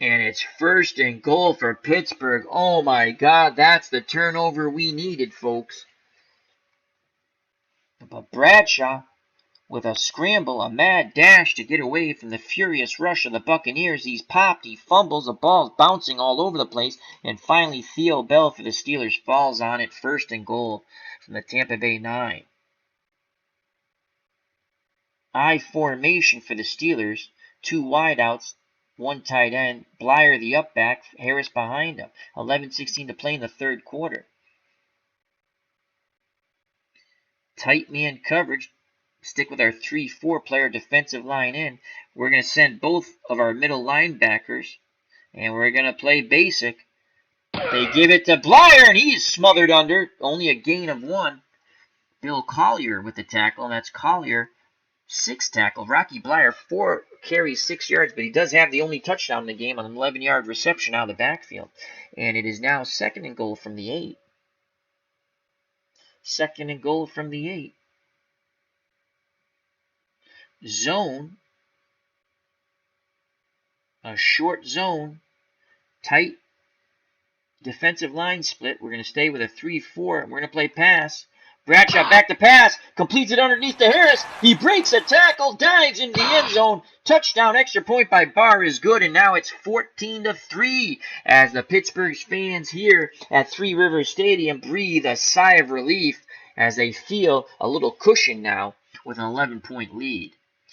And it's 1st and goal for Pittsburgh. Oh, my God. That's the turnover we needed, folks. But Bradshaw, with a scramble, a mad dash to get away from the furious rush of the Buccaneers. He's popped, he fumbles, the ball's bouncing all over the place, and finally Theo Bell for the Steelers falls on it. 1st and goal from the Tampa Bay 9. I formation for the Steelers. 2 wideouts, 1 tight end, Blyer the up back, Harris behind him. 11:16 to play in the 3rd quarter. Tight man coverage. Stick with our 3-4 player defensive line in. We're going to send both of our middle linebackers, and we're going to play basic. They give it to Blyer, and he's smothered under. Only a gain of 1. Bill Collier with the tackle, and that's Collier, 6 tackle. Rocky Blyer, 4 carries, 6 yards, but he does have the only touchdown in the game on an 11-yard reception out of the backfield. And it is now 2nd and goal from the 8. 2nd and goal from the 8. Zone, a short zone, tight defensive line split. We're going to stay with a 3-4. We're going to play pass. Bradshaw back to pass, completes it underneath to Harris. He breaks a tackle, dives into the end zone. Touchdown, extra point by Barr is good, and now it's 14-3 as the Pittsburgh fans here at Three Rivers Stadium breathe a sigh of relief as they feel a little cushion now with an 11-point lead.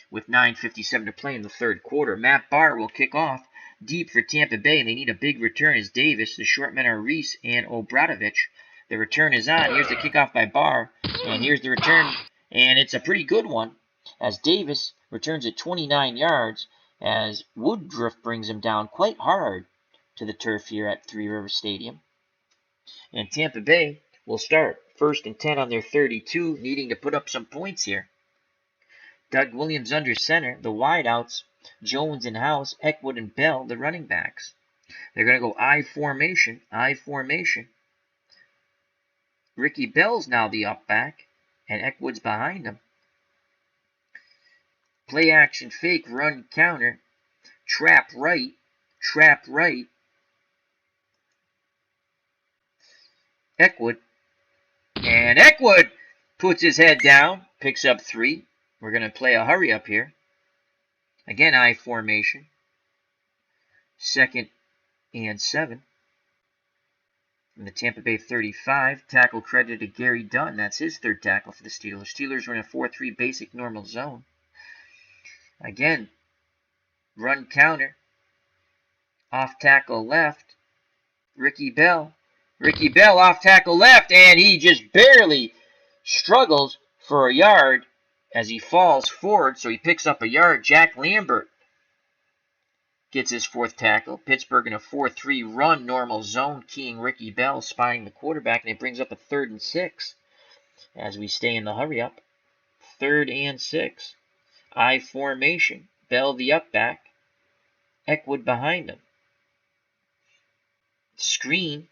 With 9:57 to play in the 3rd quarter, Matt Barr will kick off deep for Tampa Bay, and they need a big return as Davis. The short men are Reese and Obradovich. The return is on. Here's the kickoff by Barr, and here's the return, and it's a pretty good one as Davis returns at 29 yards as Woodruff brings him down quite hard to the turf here at Three Rivers Stadium. And Tampa Bay will start 1st and 10 on their 32, needing to put up some points here. Doug Williams under center, the wideouts, Jones in house, Eckwood and Bell, the running backs. They're going to go I formation. Ricky Bell's now the up back, and Eckwood's behind him. Play action fake, run counter, trap right. Eckwood. And Eckwood puts his head down, picks up 3. We're going to play a hurry up here. Again, I formation. 2nd and 7. From the Tampa Bay 35, tackle credit to Gary Dunn. That's his third tackle for the Steelers. Steelers are in a 4-3 basic normal zone. Again, run counter. Off tackle left. Ricky Bell. Ricky Bell off tackle left, and he just barely struggles for a yard as he falls forward, so he picks up a yard. Jack Lambert gets his fourth tackle. Pittsburgh in a 4-3 run normal zone, keying Ricky Bell, spying the quarterback, and it brings up a 3rd and 6 as we stay in the hurry up. 3rd and 6. I formation. Bell the up back. Eckwood behind him. Screen.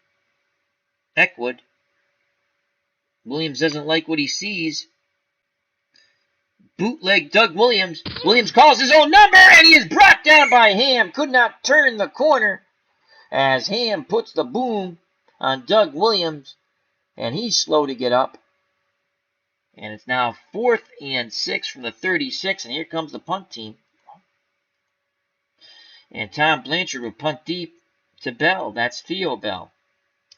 Eckwood. Williams doesn't like what he sees. Bootleg Doug Williams. Williams calls his own number, and he is brought down by Ham. Could not turn the corner as Ham puts the boom on Doug Williams, and he's slow to get up. And it's now 4th and 6 from the 36, and here comes the punt team. And Tom Blanchard will punt deep to Bell. That's Theo Bell.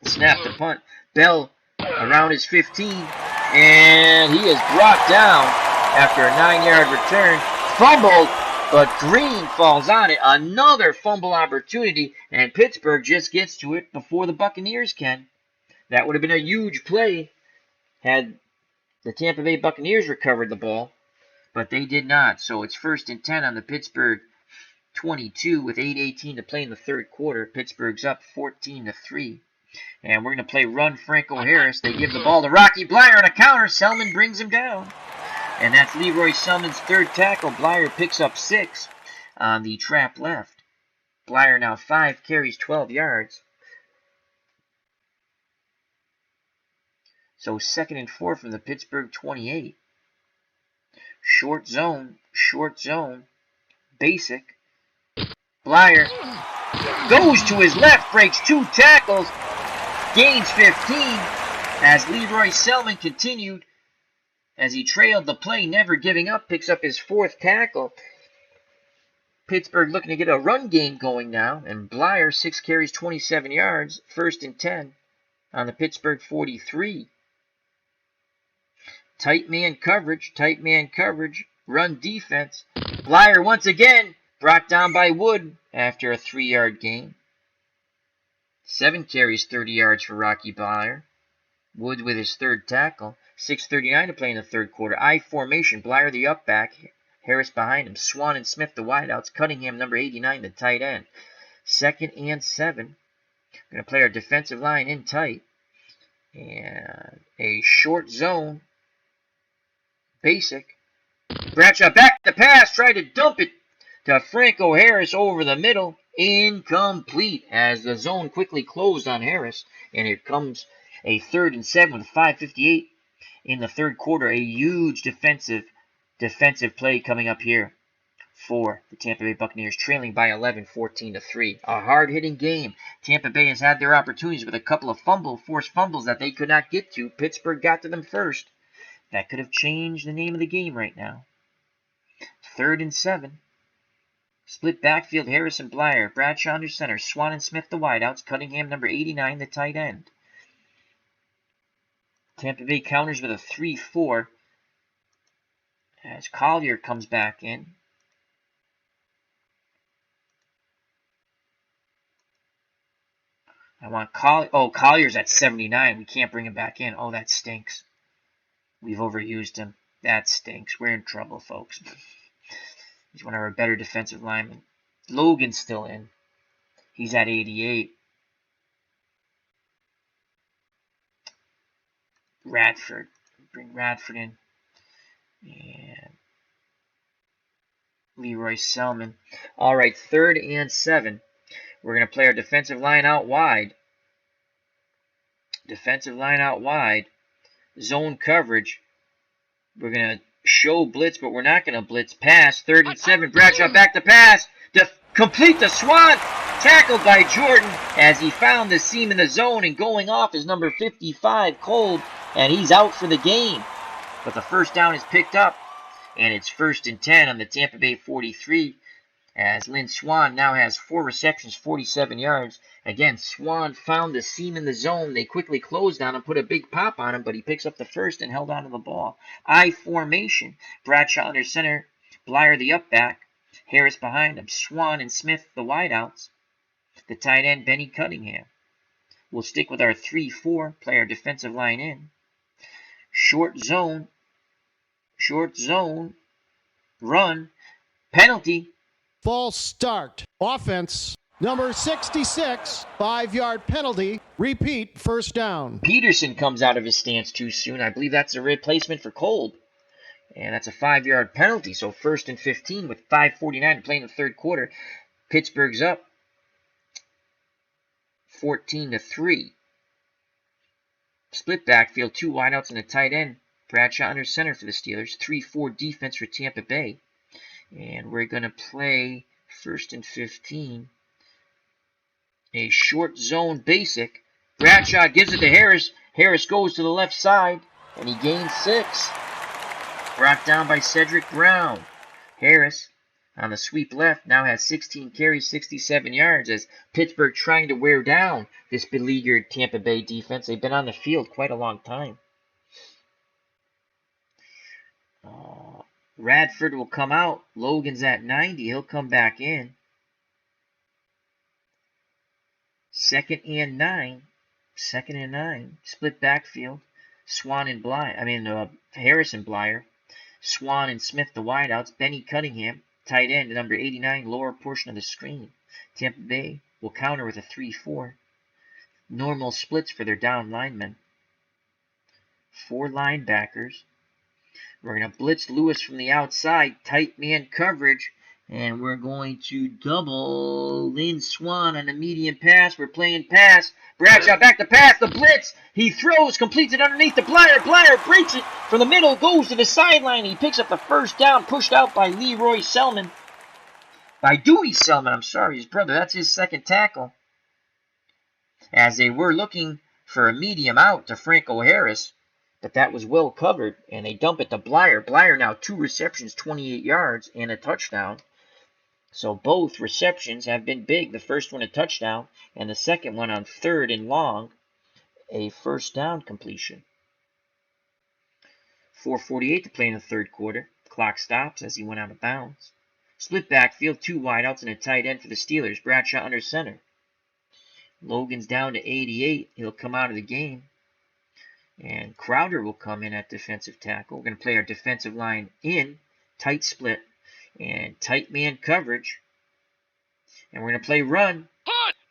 Snap the punt. Bell around his 15, and he is brought down after a 9-yard return. Fumbled, but Green falls on it. Another fumble opportunity, and Pittsburgh just gets to it before the Buccaneers can. That would have been a huge play had the Tampa Bay Buccaneers recovered the ball, but they did not. So it's 1st and 10 on the Pittsburgh 22 with 8:18 to play in the third quarter. Pittsburgh's up 14-3. And we're going to play run Franco Harris. They give the ball to Rocky Bleier on a counter. Selman brings him down. And that's Leroy Selman's third tackle. Bleier picks up 6 on the trap left. Bleier now 5 carries, 12 yards. So 2nd and 4 from the Pittsburgh 28. Short zone. Basic. Bleier goes to his left, breaks 2 tackles, gains 15 as Leroy Selman continued as he trailed the play, never giving up, picks up his 4th tackle. Pittsburgh looking to get a run game going now, and Bleier 6 carries, 27 yards, 1st and 10 on the Pittsburgh 43. Tight man coverage, run defense. Bleier once again brought down by Wood after a 3-yard gain. 7 carries, 30 yards for Rocky Bleier. Wood with his third tackle. 6:39 to play in the third quarter. I formation. Bleier the up back. Harris behind him. Swan and Smith the wideouts. Cunningham number 89 the tight end. 2nd and 7. We're going to play our defensive line in tight. And a short zone. Basic. Bradshaw back to pass. Tried to dump it to Franco Harris over the middle. Incomplete as the zone quickly closed on Harris. And here comes a 3rd and 7 with 5:58 in the third quarter. A huge defensive play coming up here for the Tampa Bay Buccaneers, trailing by 11, 14-3. A hard-hitting game. Tampa Bay has had their opportunities with a couple of forced fumbles that they could not get to. Pittsburgh got to them first. That could have changed the name of the game right now. 3rd and 7. Split backfield, Harris and Bleier. Bradshaw under center. Swan and Smith the wideouts. Cunningham number 89 the tight end. Tampa Bay counters with a 3-4 as Collier comes back in. I want Collier. Oh, Collier's at 79. We can't bring him back in. Oh, that stinks. We've overused him. That stinks. We're in trouble, folks. He's one of our better defensive linemen. Logan's still in. He's at 88. Radford. Bring Radford in. And Leroy Selman. All right, 3rd and 7. We're going to play our defensive line out wide. Zone coverage. We're going to show blitz, but we're not going to blitz. Pass. 3rd and 7. Bradshaw back to pass. To complete the Swan. Tackled by Jordan as he found the seam in the zone, and going off is number 55, Kolb, and he's out for the game. But the first down is picked up, and it's 1st and 10 on the Tampa Bay 43 as Lynn Swan now has 4 receptions, 47 yards, Again, Swan found the seam in the zone. They quickly closed on him, put a big pop on him, but he picks up the first and held on to the ball. I formation. Bradshaw under center. Blyer the up back. Harris behind him. Swan and Smith the wideouts. The tight end, Benny Cunningham. We'll stick with our 3-4, play our defensive line in. Short zone, run, penalty. False start. Offense, number 66, 5-yard penalty. Repeat, first down. Peterson comes out of his stance too soon. I believe that's a replacement for Kolb. And that's a 5-yard penalty. So 1st and 15 with 5:49 to play in the third quarter. Pittsburgh's up 14-3. Split backfield, 2 wideouts and a tight end. Bradshaw under center for the Steelers. 3-4 defense for Tampa Bay. And we're going to play 1st and 15. A short zone basic. Bradshaw gives it to Harris. Harris goes to the left side, and he gains 6. Brought down by Cedric Brown. Harris on the sweep left now has 16 carries, 67 yards as Pittsburgh trying to wear down this beleaguered Tampa Bay defense. They've been on the field quite a long time. Radford will come out. Logan's at 90. He'll come back in. 2nd and 9. Split backfield. Swan and Blyer. Harris and Blyer. Swan and Smith the wideouts. Benny Cunningham, tight end, number 89, lower portion of the screen. Tampa Bay will counter with a 3-4. Normal splits for their down linemen. 4 linebackers. We're going to blitz Lewis from the outside, tight man coverage, and we're going to double Lynn Swan on the medium pass. We're playing pass. Bradshaw back to pass. The blitz. He throws, completes it underneath the Blyer. Blyer breaks it from the middle, goes to the sideline. He picks up the first down, pushed out by Leroy Selman. By Dewey Selman, I'm sorry, his brother. That's his 2nd tackle. As they were looking for a medium out to Franco Harris. But that was well covered, and they dump it to Blyer. Blyer now 2 receptions, 28 yards, and a touchdown. So both receptions have been big. The first one a touchdown, and the second one on 3rd and long, a first down completion. 4:48 to play in the third quarter. Clock stops as he went out of bounds. Split backfield, 2 wideouts and a tight end for the Steelers. Bradshaw under center. Logan's down to 88. He'll come out of the game. And Crowder will come in at defensive tackle. We're going to play our defensive line in, tight split, and tight man coverage. And we're going to play run.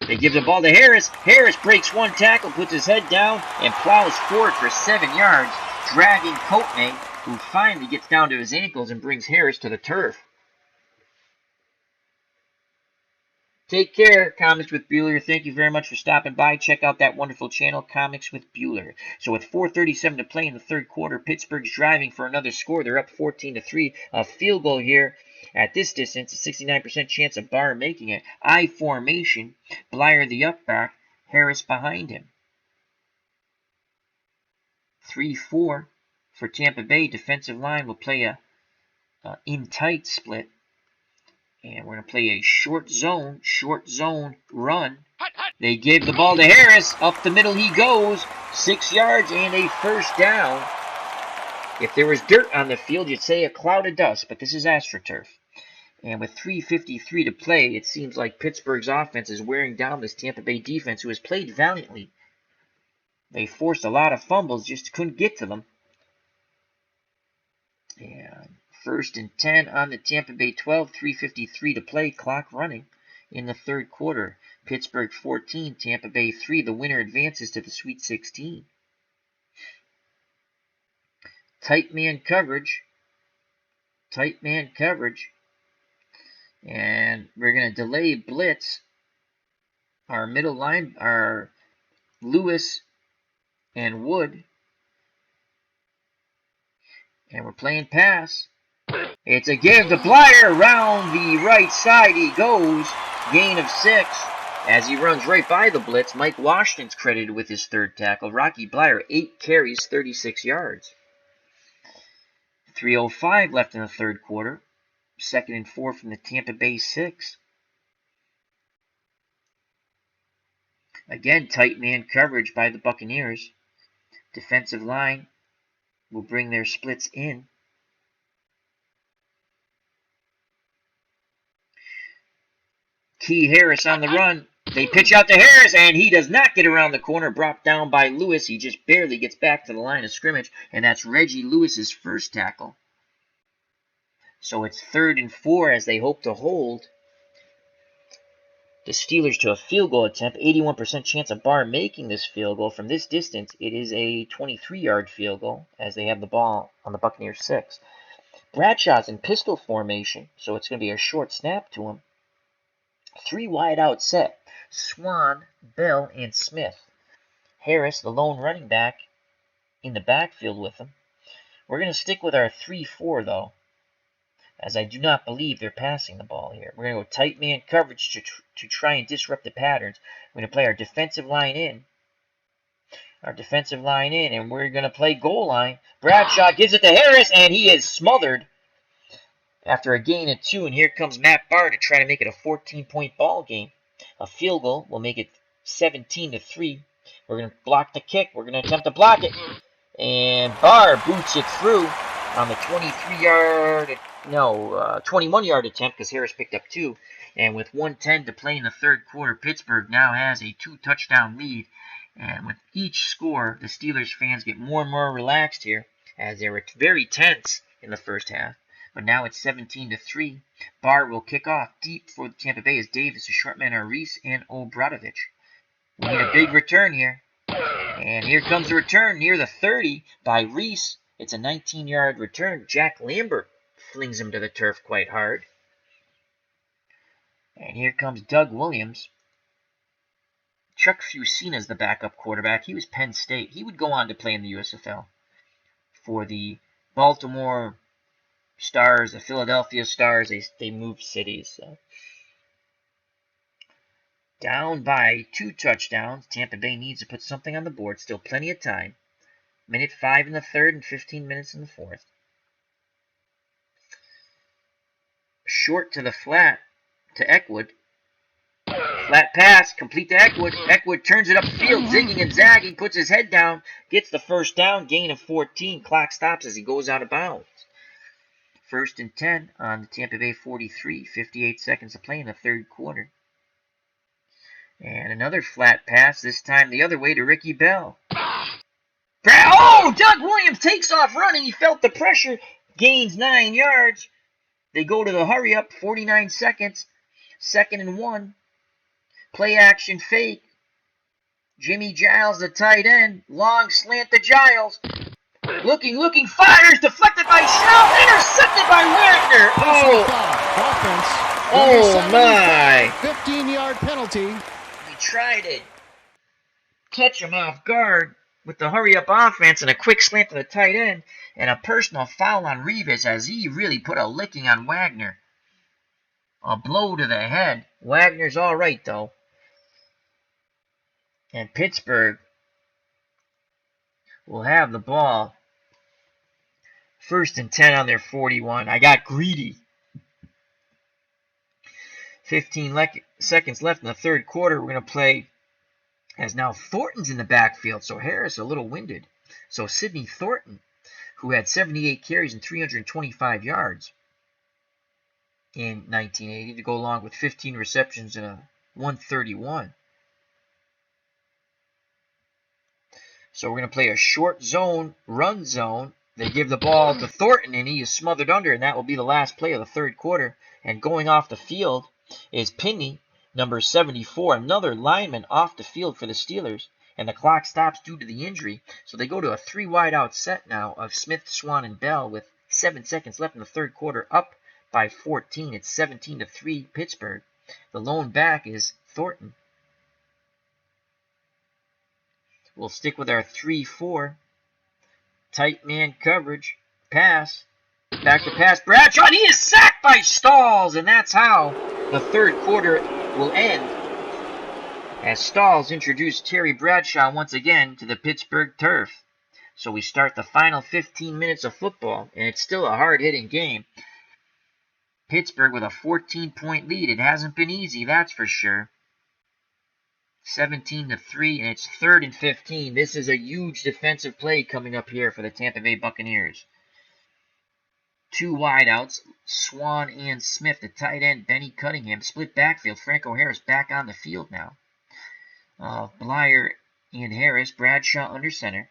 They give the ball to Harris. Harris breaks 1 tackle, puts his head down, and plows forward for 7 yards, dragging Coatney, who finally gets down to his ankles and brings Harris to the turf. Take care, Comics with Bueller. Thank you very much for stopping by. Check out that wonderful channel, Comics with Bueller. So with 4:37 to play in the third quarter, Pittsburgh's driving for another score. They're up 14-3. A field goal here at this distance, a 69% chance of Barr making it. I formation, Blyer the up back, Harris behind him. 3-4 for Tampa Bay. Defensive line will play a in tight split. And we're going to play a short zone run. They give the ball to Harris. Up the middle he goes. 6 yards and a first down. If there was dirt on the field, you'd say a cloud of dust, but this is AstroTurf. And with 3:53 to play, it seems like Pittsburgh's offense is wearing down this Tampa Bay defense, who has played valiantly. They forced a lot of fumbles, just couldn't get to them. And 1st and 10 on the Tampa Bay 12, 3:53 to play, clock running in the third quarter. Pittsburgh 14, Tampa Bay 3. The winner advances to the Sweet 16. Tight man coverage. And we're going to delay blitz. Our middle line are Lewis and Wood. And we're playing pass. It's a give to Blyer. Around the right side he goes. Gain of 6. As he runs right by the blitz, Mike Washington's credited with his 3rd tackle. Rocky Blyer, 8 carries, 36 yards. 3:05 left in the third quarter. 2nd and 4 from the Tampa Bay 6. Again, tight man coverage by the Buccaneers. Defensive line will bring their splits in. Key Harris on the run. They pitch out to Harris, and he does not get around the corner. Brought down by Lewis. He just barely gets back to the line of scrimmage, and that's Reggie Lewis's first tackle. So it's 3rd and 4 as they hope to hold the Steelers to a field goal attempt. 81% chance of Barr making this field goal. From this distance, it is a 23-yard field goal as they have the ball on the Buccaneers 6. Bradshaw's in pistol formation, so it's going to be a short snap to him. 3 wide out set. Swan, Bell, and Smith. Harris, the lone running back, in the backfield with him. We're going to stick with our 3-4, though, as I do not believe they're passing the ball here. We're going to go tight man coverage to try and disrupt the patterns. We're going to play our defensive line in. And we're going to play goal line. Bradshaw gives it to Harris, and he is smothered after a gain of 2. And here comes Matt Barr to try to make it a 14-point ball game. A field goal will make it 17-3. We're going to block the kick. We're going to attempt to block it. And Barr boots it through on the 21-yard attempt because Harris picked up 2. And with 1:10 to play in the third quarter, Pittsburgh now has a 2-touchdown lead. And with each score, the Steelers fans get more and more relaxed here as they were very tense in the first half. But now it's 17-3. Barr will kick off deep for Tampa Bay as Davis, a short man are Reese and Obradovich. We need a big return here. And here comes the return near the 30 by Reese. It's a 19-yard return. Jack Lambert flings him to the turf quite hard. And here comes Doug Williams. Chuck Fusina's the backup quarterback. He was Penn State. He would go on to play in the USFL for the Baltimore Stars, the Philadelphia Stars. They moved cities. So. Down by 2 touchdowns. Tampa Bay needs to put something on the board. Still plenty of time. Minute 5 in the third and 15 minutes in the fourth. Short to the flat to Eckwood. Flat pass, complete to Eckwood. Eckwood turns it upfield, zigging and zagging, puts his head down, gets the first down, gain of 14. Clock stops as he goes out of bounds. 1st and 10 on the Tampa Bay 43. 58 seconds to play in the third quarter. And another flat pass, this time the other way to Ricky Bell. Oh, Doug Williams takes off running. He felt the pressure, gains 9 yards. They go to the hurry up, 49 seconds. 2nd and 1. Play action fake. Jimmy Giles, the tight end. Long slant to Giles. Looking, fires, deflected by Shell, intercepted by Wagner. Oh my. 15-yard penalty. He tried to catch him off guard with the hurry-up offense and a quick slant to the tight end and a personal foul on Revis as he really put a licking on Wagner. A blow to the head. Wagner's all right, though. And Pittsburgh will have the ball. 1st and 10 on their 41. I got greedy. 15 seconds left in the third quarter. We're going to play as now Thornton's in the backfield. So Harris a little winded. So Sidney Thornton, who had 78 carries and 325 yards in 1980 to go along with 15 receptions and a 131. So we're going to play a short zone, run zone. They give the ball to Thornton, and he is smothered under, and that will be the last play of the third quarter. And going off the field is Pinney, number 74, another lineman off the field for the Steelers. And the clock stops due to the injury. So they go to a 3 wide out set now of Smith, Swan, and Bell with 7 seconds left in the third quarter, up by 14. It's 17-3 Pittsburgh. The lone back is Thornton. We'll stick with our 3-4. Tight man coverage. Pass. Back to pass. Bradshaw. And he is sacked by Stalls. And that's how the third quarter will end. As Stalls introduced Terry Bradshaw once again to the Pittsburgh turf. So we start the final 15 minutes of football. And it's still a hard-hitting game. Pittsburgh with a 14-point lead. It hasn't been easy, that's for sure. 17-3, and it's 3rd and 15. This is a huge defensive play coming up here for the Tampa Bay Buccaneers. Two wideouts, Swan and Smith. The tight end, Benny Cunningham. Split backfield. Franco Harris back on the field now. Blyer and Harris. Bradshaw under center.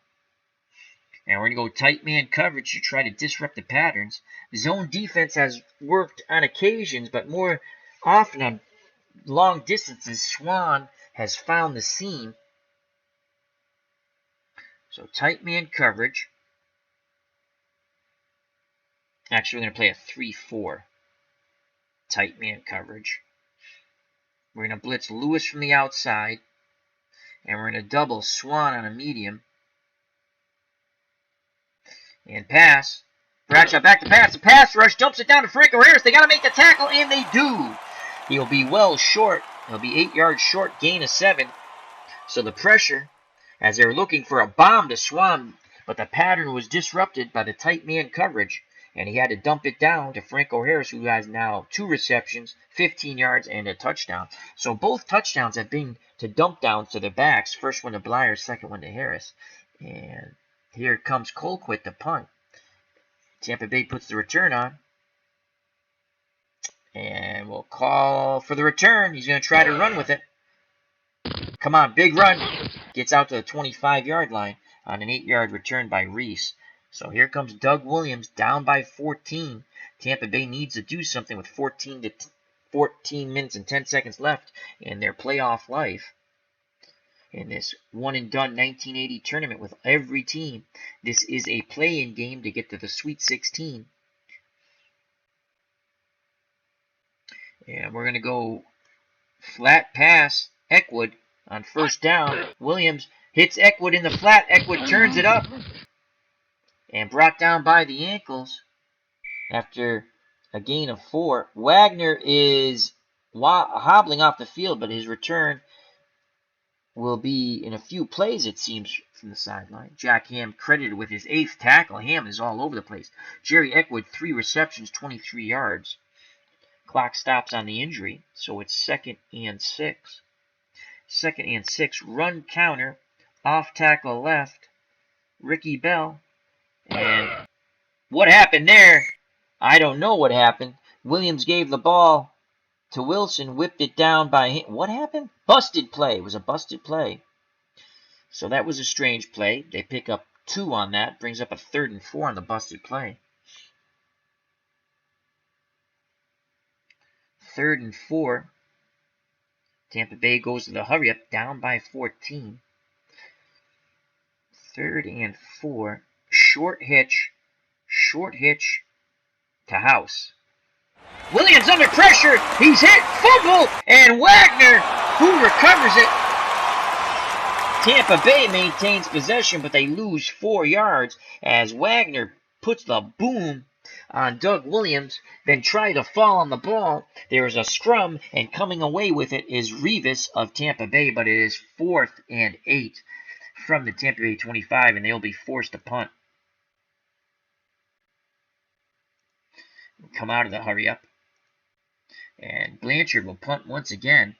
And we're going to go tight man coverage to try to disrupt the patterns. Zone defense has worked on occasions, but more often on long distances, Swan has found the seam. So tight man coverage. Actually, we're going to play a 3-4 tight man coverage. We're going to blitz Lewis from the outside, and we're going to double Swan on a medium. And pass. Bradshaw back to pass. The pass rush dumps it down to Franco Harris. They got to make the tackle, and they do. He'll be well short. He'll be 8 yards short, gain of 7. So the pressure, as they were looking for a bomb to Swan, but the pattern was disrupted by the tight man coverage, and he had to dump it down to Franco Harris, who has now 2 receptions, 15 yards, and a touchdown. So both touchdowns have been to dump downs to the backs. First one to Blyer, second one to Harris. And here comes Colquitt to punt. Tampa Bay puts the return on. And we'll call for the return. He's going to try to run with it. Come on, big run. Gets out to the 25-yard line on an 8-yard return by Reese. So here comes Doug Williams down by 14. Tampa Bay needs to do something with 14 minutes and 10 seconds left in their playoff life. In this one-and-done 1980 tournament with every team, this is a play-in game to get to the Sweet 16. And we're going to go flat pass, Eckwood on first down. Williams hits Eckwood in the flat. Eckwood turns it up and brought down by the ankles after a gain of 4. Wagner is hobbling off the field, but his return will be in a few plays, it seems, from the sideline. Jack Ham credited with his 8th tackle. Ham is all over the place. Jerry Eckwood, 3 receptions, 23 yards. Clock stops on the injury, so it's 2nd and 6. 2nd and 6. Run counter. Off tackle left. Ricky Bell. And what happened there? I don't know what happened. Williams gave the ball to Wilson, whipped it down by him. What happened? Busted play. It was a busted play. So that was a strange play. They pick up 2 on that. Brings up a 3rd and 4 on the busted play. 3rd and 4. Tampa Bay goes to the hurry up, down by 14. 3rd and 4. Short hitch to House. Williams under pressure. He's hit. Fumble. And Wagner, who recovers it. Tampa Bay maintains possession, but they lose 4 yards as Wagner puts the boom on Doug Williams, then try to fall on the ball. There is a scrum, and coming away with it is Revis of Tampa Bay, but it is 4th and 8 from the Tampa Bay 25, and they'll be forced to punt. Come out of the hurry up. And Blanchard will punt once again.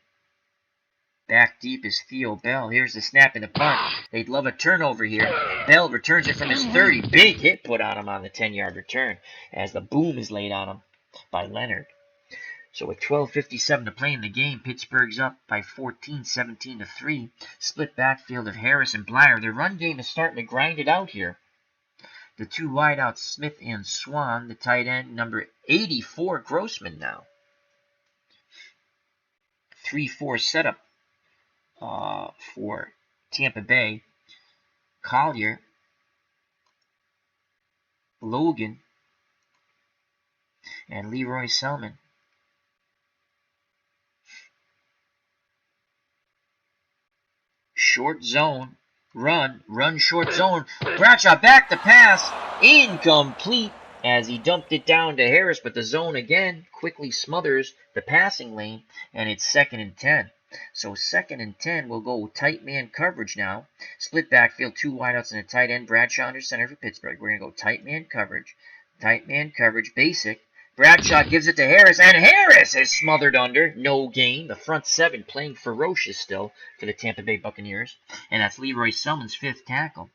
Back deep is Theo Bell. Here's the snap and the punt. They'd love a turnover here. Bell returns it from his 30. Big hit put on him on the 10-yard return as the boom is laid on him by Leonard. So with 12:57 to play in the game, Pittsburgh's up by 14, 17-3. Split backfield of Harris and Blyer. Their run game is starting to grind it out here. The 2 wideouts, Smith and Swan. The tight end, number 84, Grossman now. 3-4 setup for Tampa Bay. Collier, Logan, and Leroy Selman. Short zone, run short zone. Bradshaw back to pass, incomplete as he dumped it down to Harris, but the zone again quickly smothers the passing lane, and it's 2nd and 10. So 2nd and 10, we'll go tight man coverage now. Split backfield, 2 wideouts and a tight end. Bradshaw under center for Pittsburgh. We're going to go tight man coverage, basic. Bradshaw gives it to Harris, and Harris is smothered under. No gain. The front seven playing ferocious still for the Tampa Bay Buccaneers. And that's Leroy Selman's fifth tackle.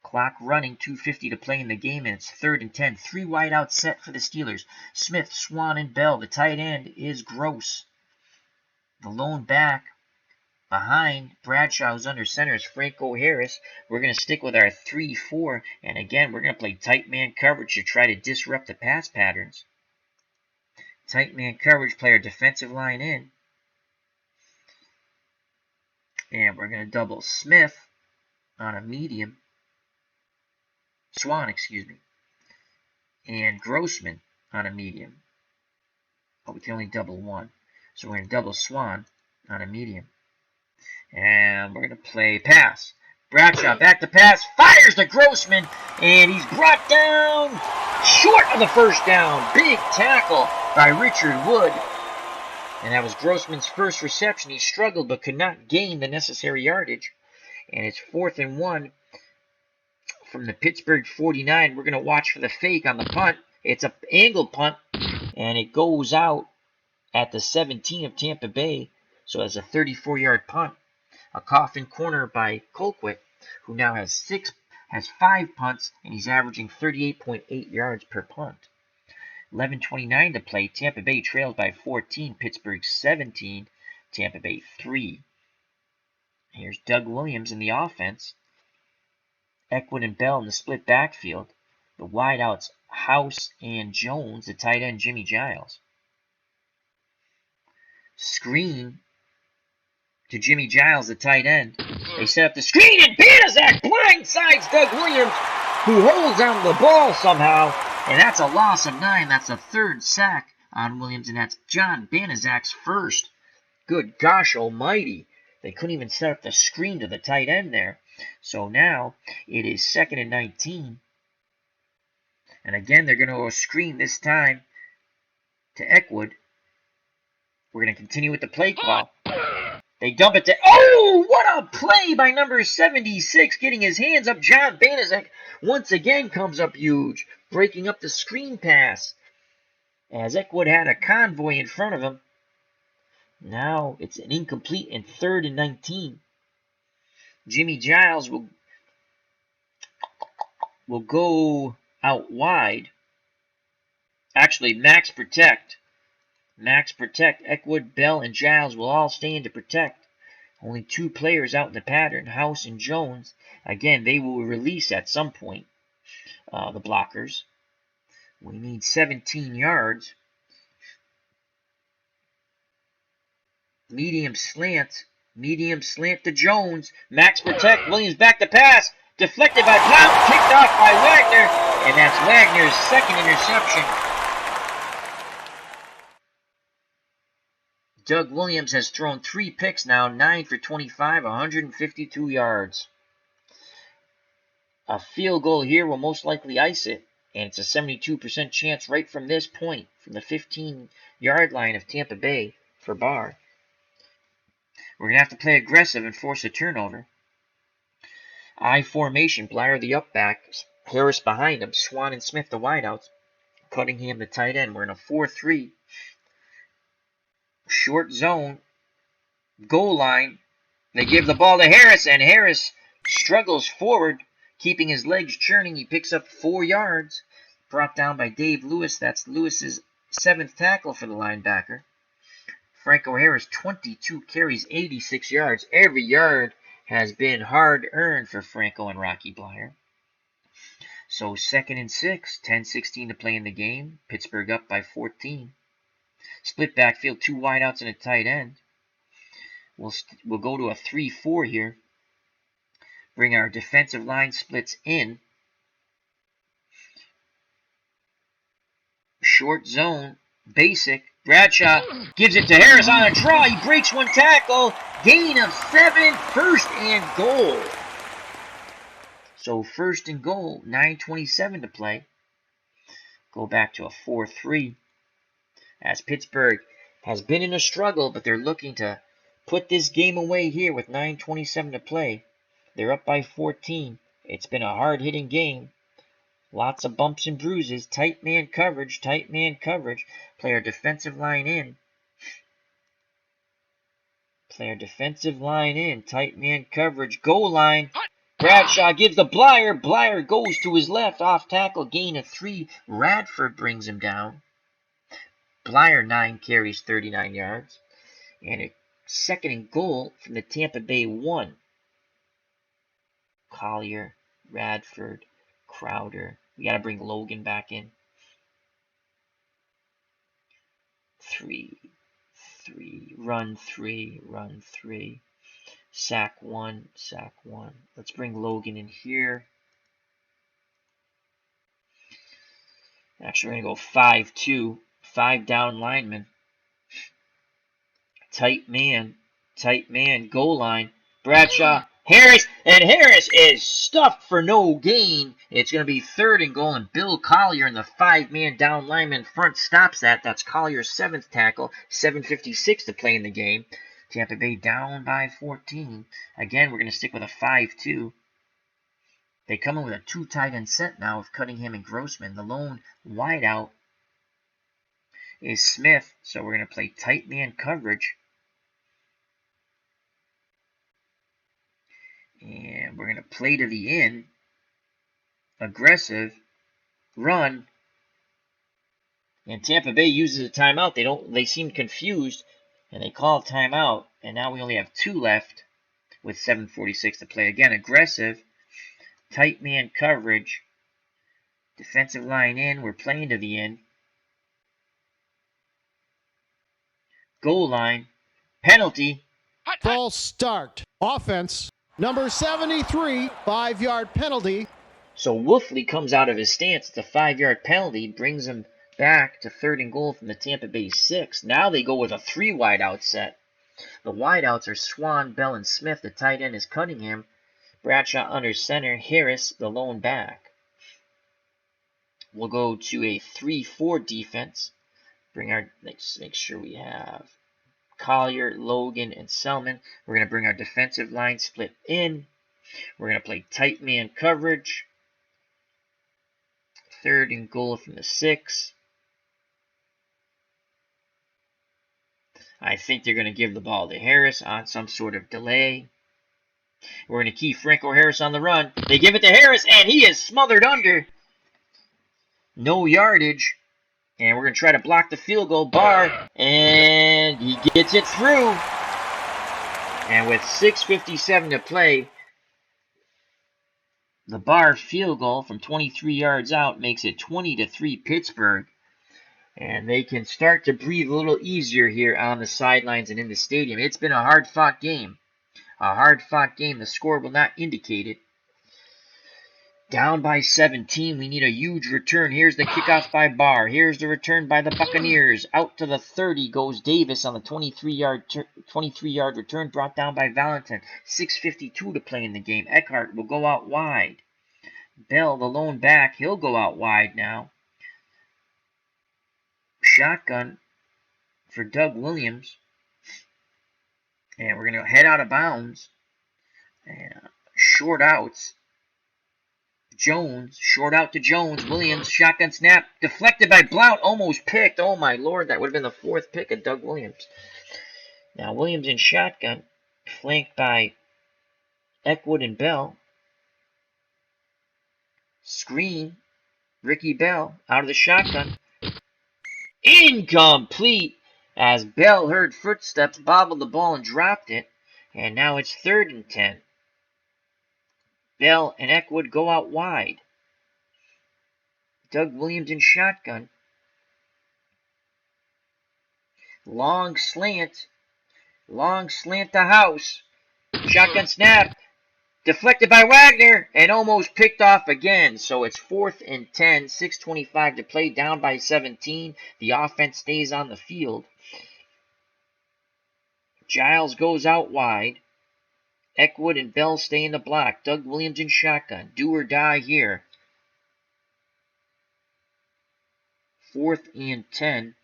Clock running, 2:50 to play in the game, and it's 3rd and 10. 3 wide out set for the Steelers. Smith, Swan, and Bell. The tight end is Gross. The lone back behind Bradshaw, who's under center, is Franco Harris. We're going to stick with our 3-4, and again, we're going to play tight man coverage to try to disrupt the pass patterns. Tight man coverage, play our defensive line in. And we're going to double Smith on a medium. Swan, excuse me. And Grossman on a medium. Oh, we can only double one. So we're going to double Swan on a medium. And we're going to play pass. Bradshaw back to pass. Fires to Grossman. And he's brought down short of the first down. Big tackle by Richard Wood. And that was Grossman's first reception. He struggled but could not gain the necessary yardage. And it's 4th and 1 from the Pittsburgh 49. We're going to watch for the fake on the punt. It's an angle punt. And it goes out at the 17 of Tampa Bay. So it's a 34-yard punt. A coffin corner by Colquitt, who now has 5 punts, and he's averaging 38.8 yards per punt. 11:29 to play. Tampa Bay trails by 14. Pittsburgh 17. Tampa Bay 3. Here's Doug Williams in the offense. Eckwood and Bell in the split backfield. The wideouts, House and Jones. The tight end, Jimmy Giles. Screen to Jimmy Giles, the tight end. They set up the screen, and Banaszak blindsides Doug Williams, who holds on the ball somehow. And that's a loss of 9. That's a 3rd sack on Williams, and that's John Banaszak's first. Good gosh almighty. They couldn't even set up the screen to the tight end there. So now it is 2nd and 19. And again, they're going to go screen this time to Eckwood. We're going to continue with the play call. They dump it to... Oh, what a play by number 76. Getting his hands up. John Banaszak once again comes up huge. Breaking up the screen pass. As Eckwood had a convoy in front of him. Now it's an incomplete and 3rd and 19. Jimmy Giles will go out wide. Actually, max protect. Max protect. Eckwood, Bell, and Giles will all stay in to protect. Only 2 players out in the pattern, House and Jones. Again, they will release at some point, the blockers. We need 17 yards. Medium slant to Jones. Max protect. Williams back to pass. Deflected by Blount. Kicked off by Wagner. And that's Wagner's 2nd interception. Doug Williams has thrown 3 picks now, 9 for 25, 152 yards. A field goal here will most likely ice it, and it's a 72% chance right from this point, from the 15-yard line of Tampa Bay for Barr. We're going to have to play aggressive and force a turnover. I formation, Blyer the up back, Harris behind him, Swan and Smith the wideouts, Cunningham the tight end. We're in a 4-3. Short zone, goal line. They give the ball to Harris, and Harris struggles forward, keeping his legs churning. He picks up 4 yards. Brought down by Dave Lewis. That's Lewis's 7th tackle for the linebacker. Franco Harris, 22 carries, 86 yards. Every yard has been hard-earned for Franco and Rocky Blyer. So 2nd and 6, 10:16 to play in the game. Pittsburgh up by 14. Split backfield, 2 wideouts and a tight end. We'll go to a 3-4 here. Bring our defensive line splits in. Short zone, basic. Bradshaw gives it to Harris on a draw. He breaks 1 tackle. Gain of 7. 1st and goal. So 1st and goal, 9:27 to play. Go back to a 4-3. As Pittsburgh has been in a struggle, but they're looking to put this game away here with 9:27 to play. They're up by 14. It's been a hard-hitting game. Lots of bumps and bruises. Tight man coverage. Tight man coverage. Play our defensive line in. Play our defensive line in. Tight man coverage. Goal line. Bradshaw gives the Blyer. Blyer goes to his left. Off tackle. Gain of 3. Radford brings him down. Blyer 9 carries 39 yards. And a second and goal from the Tampa Bay 1. Collier, Radford, Crowder. We got to bring Logan back in. 3. Run 3. Sack 1. Let's bring Logan in here. Actually, we're going to go 5-2. 5 down linemen. Tight man, goal line. Bradshaw, Harris, and Harris is stuffed for no gain. It's going to be 3rd and goal, and Bill Collier in the 5-man down lineman front stops that. That's Collier's 7th tackle, 7:56 to play in the game. Tampa Bay down by 14. Again, we're going to stick with a 5-2. They come in with a 2 tight end set now of Cunningham and Grossman. The lone wideout is Smith, so we're going to play tight man coverage. And we're going to play to the end. Aggressive. Run. And Tampa Bay uses a timeout. They seem confused. And they call a timeout. And now we only have 2 left with 7:46 to play. Again, aggressive. Tight man coverage. Defensive line in. We're playing to the end. Goal line. Penalty. False start. Offense. Number 73, 5-yard penalty. So Wolfley comes out of his stance. It's a 5-yard penalty. Brings him back to 3rd and goal from the Tampa Bay 6. Now they go with a 3 wideout set. The wideouts are Swan, Bell, and Smith. The tight end is Cunningham. Bradshaw under center. Harris, the lone back. We'll go to a 3-4 defense. Let's make sure we have Collier, Logan, and Selman. We're going to bring our defensive line split in. We're going to play tight man coverage. 3rd and goal from the 6. I think they're going to give the ball to Harris on some sort of delay. We're going to key Franco Harris on the run. They give it to Harris, and he is smothered under. No yardage. And we're going to try to block the field goal. Barr, and he gets it through. And with 6:57 to play, the Barr field goal from 23 yards out makes it 20-3 Pittsburgh. And they can start to breathe a little easier here on the sidelines and in the stadium. It's been a hard-fought game. The score will not indicate it. Down by 17. We need a huge return. Here's the kickoff by Barr. Here's the return by the Buccaneers. Out to the 30 goes Davis on the 23-yard return, brought down by Valentin. 6:52 to play in the game. Eckhart will go out wide. Bell, the lone back, he'll go out wide now. Shotgun for Doug Williams. And we're going to head out of bounds. And short outs. Jones, short out to Jones. Williams, shotgun snap, deflected by Blount, almost picked. Oh my lord, that would have been the 4th pick of Doug Williams. Now Williams in shotgun, flanked by Eckwood and Bell. Screen, Ricky Bell out of the shotgun. Incomplete, as Bell heard footsteps, bobbled the ball and dropped it. And now it's 3rd and 10. Bell and Eckwood go out wide. Doug Williams in shotgun. Long slant to House. Shotgun snap. Deflected by Wagner and almost picked off again. So it's 4th and 10. 6:25 to play, down by 17. The offense stays on the field. Giles goes out wide. Eckwood and Bell stay in the block. Doug Williams in shotgun. Do or die here. 4th and 10.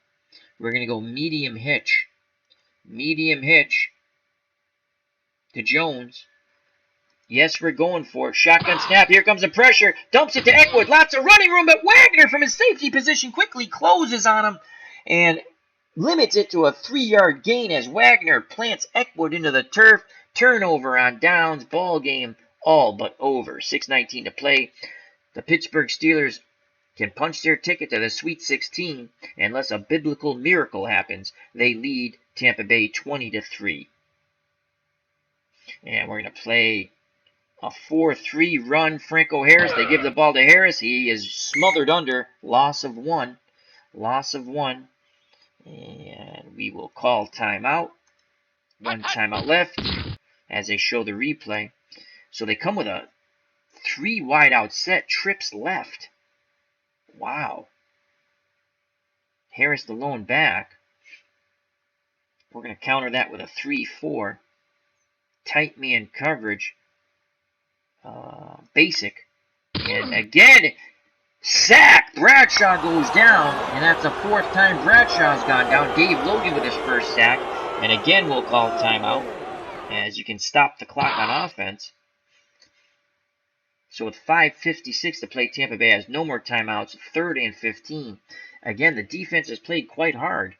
We're going to go medium hitch. Medium hitch to Jones. Yes, we're going for it. Shotgun snap. Here comes the pressure. Dumps it to Eckwood. Lots of running room, but Wagner from his safety position quickly closes on him and limits it to a 3-yard gain as Wagner plants Eckwood into the turf. Turnover on downs. Ball game all but over. 6:19 to play. The Pittsburgh Steelers can punch their ticket to the Sweet 16 unless a biblical miracle happens. They lead Tampa Bay 20-3. And we're going to play a 4-3 run. Franco Harris. They give the ball to Harris. He is smothered under. Loss of one. And we will call timeout. One timeout left as they show the replay. So they come with a 3 wide out set. Trips left. Wow. Harris the lone back. We're going to counter that with a 3-4. Tight man coverage. Basic. And again, sack. Bradshaw goes down. And that's the 4th time Bradshaw's gone down. Dave Logan with his first sack. And again, we'll call timeout, as you can stop the clock on offense. So with 5:56 to play, Tampa Bay has no more timeouts. 3rd and 15. Again, the defense has played quite hard.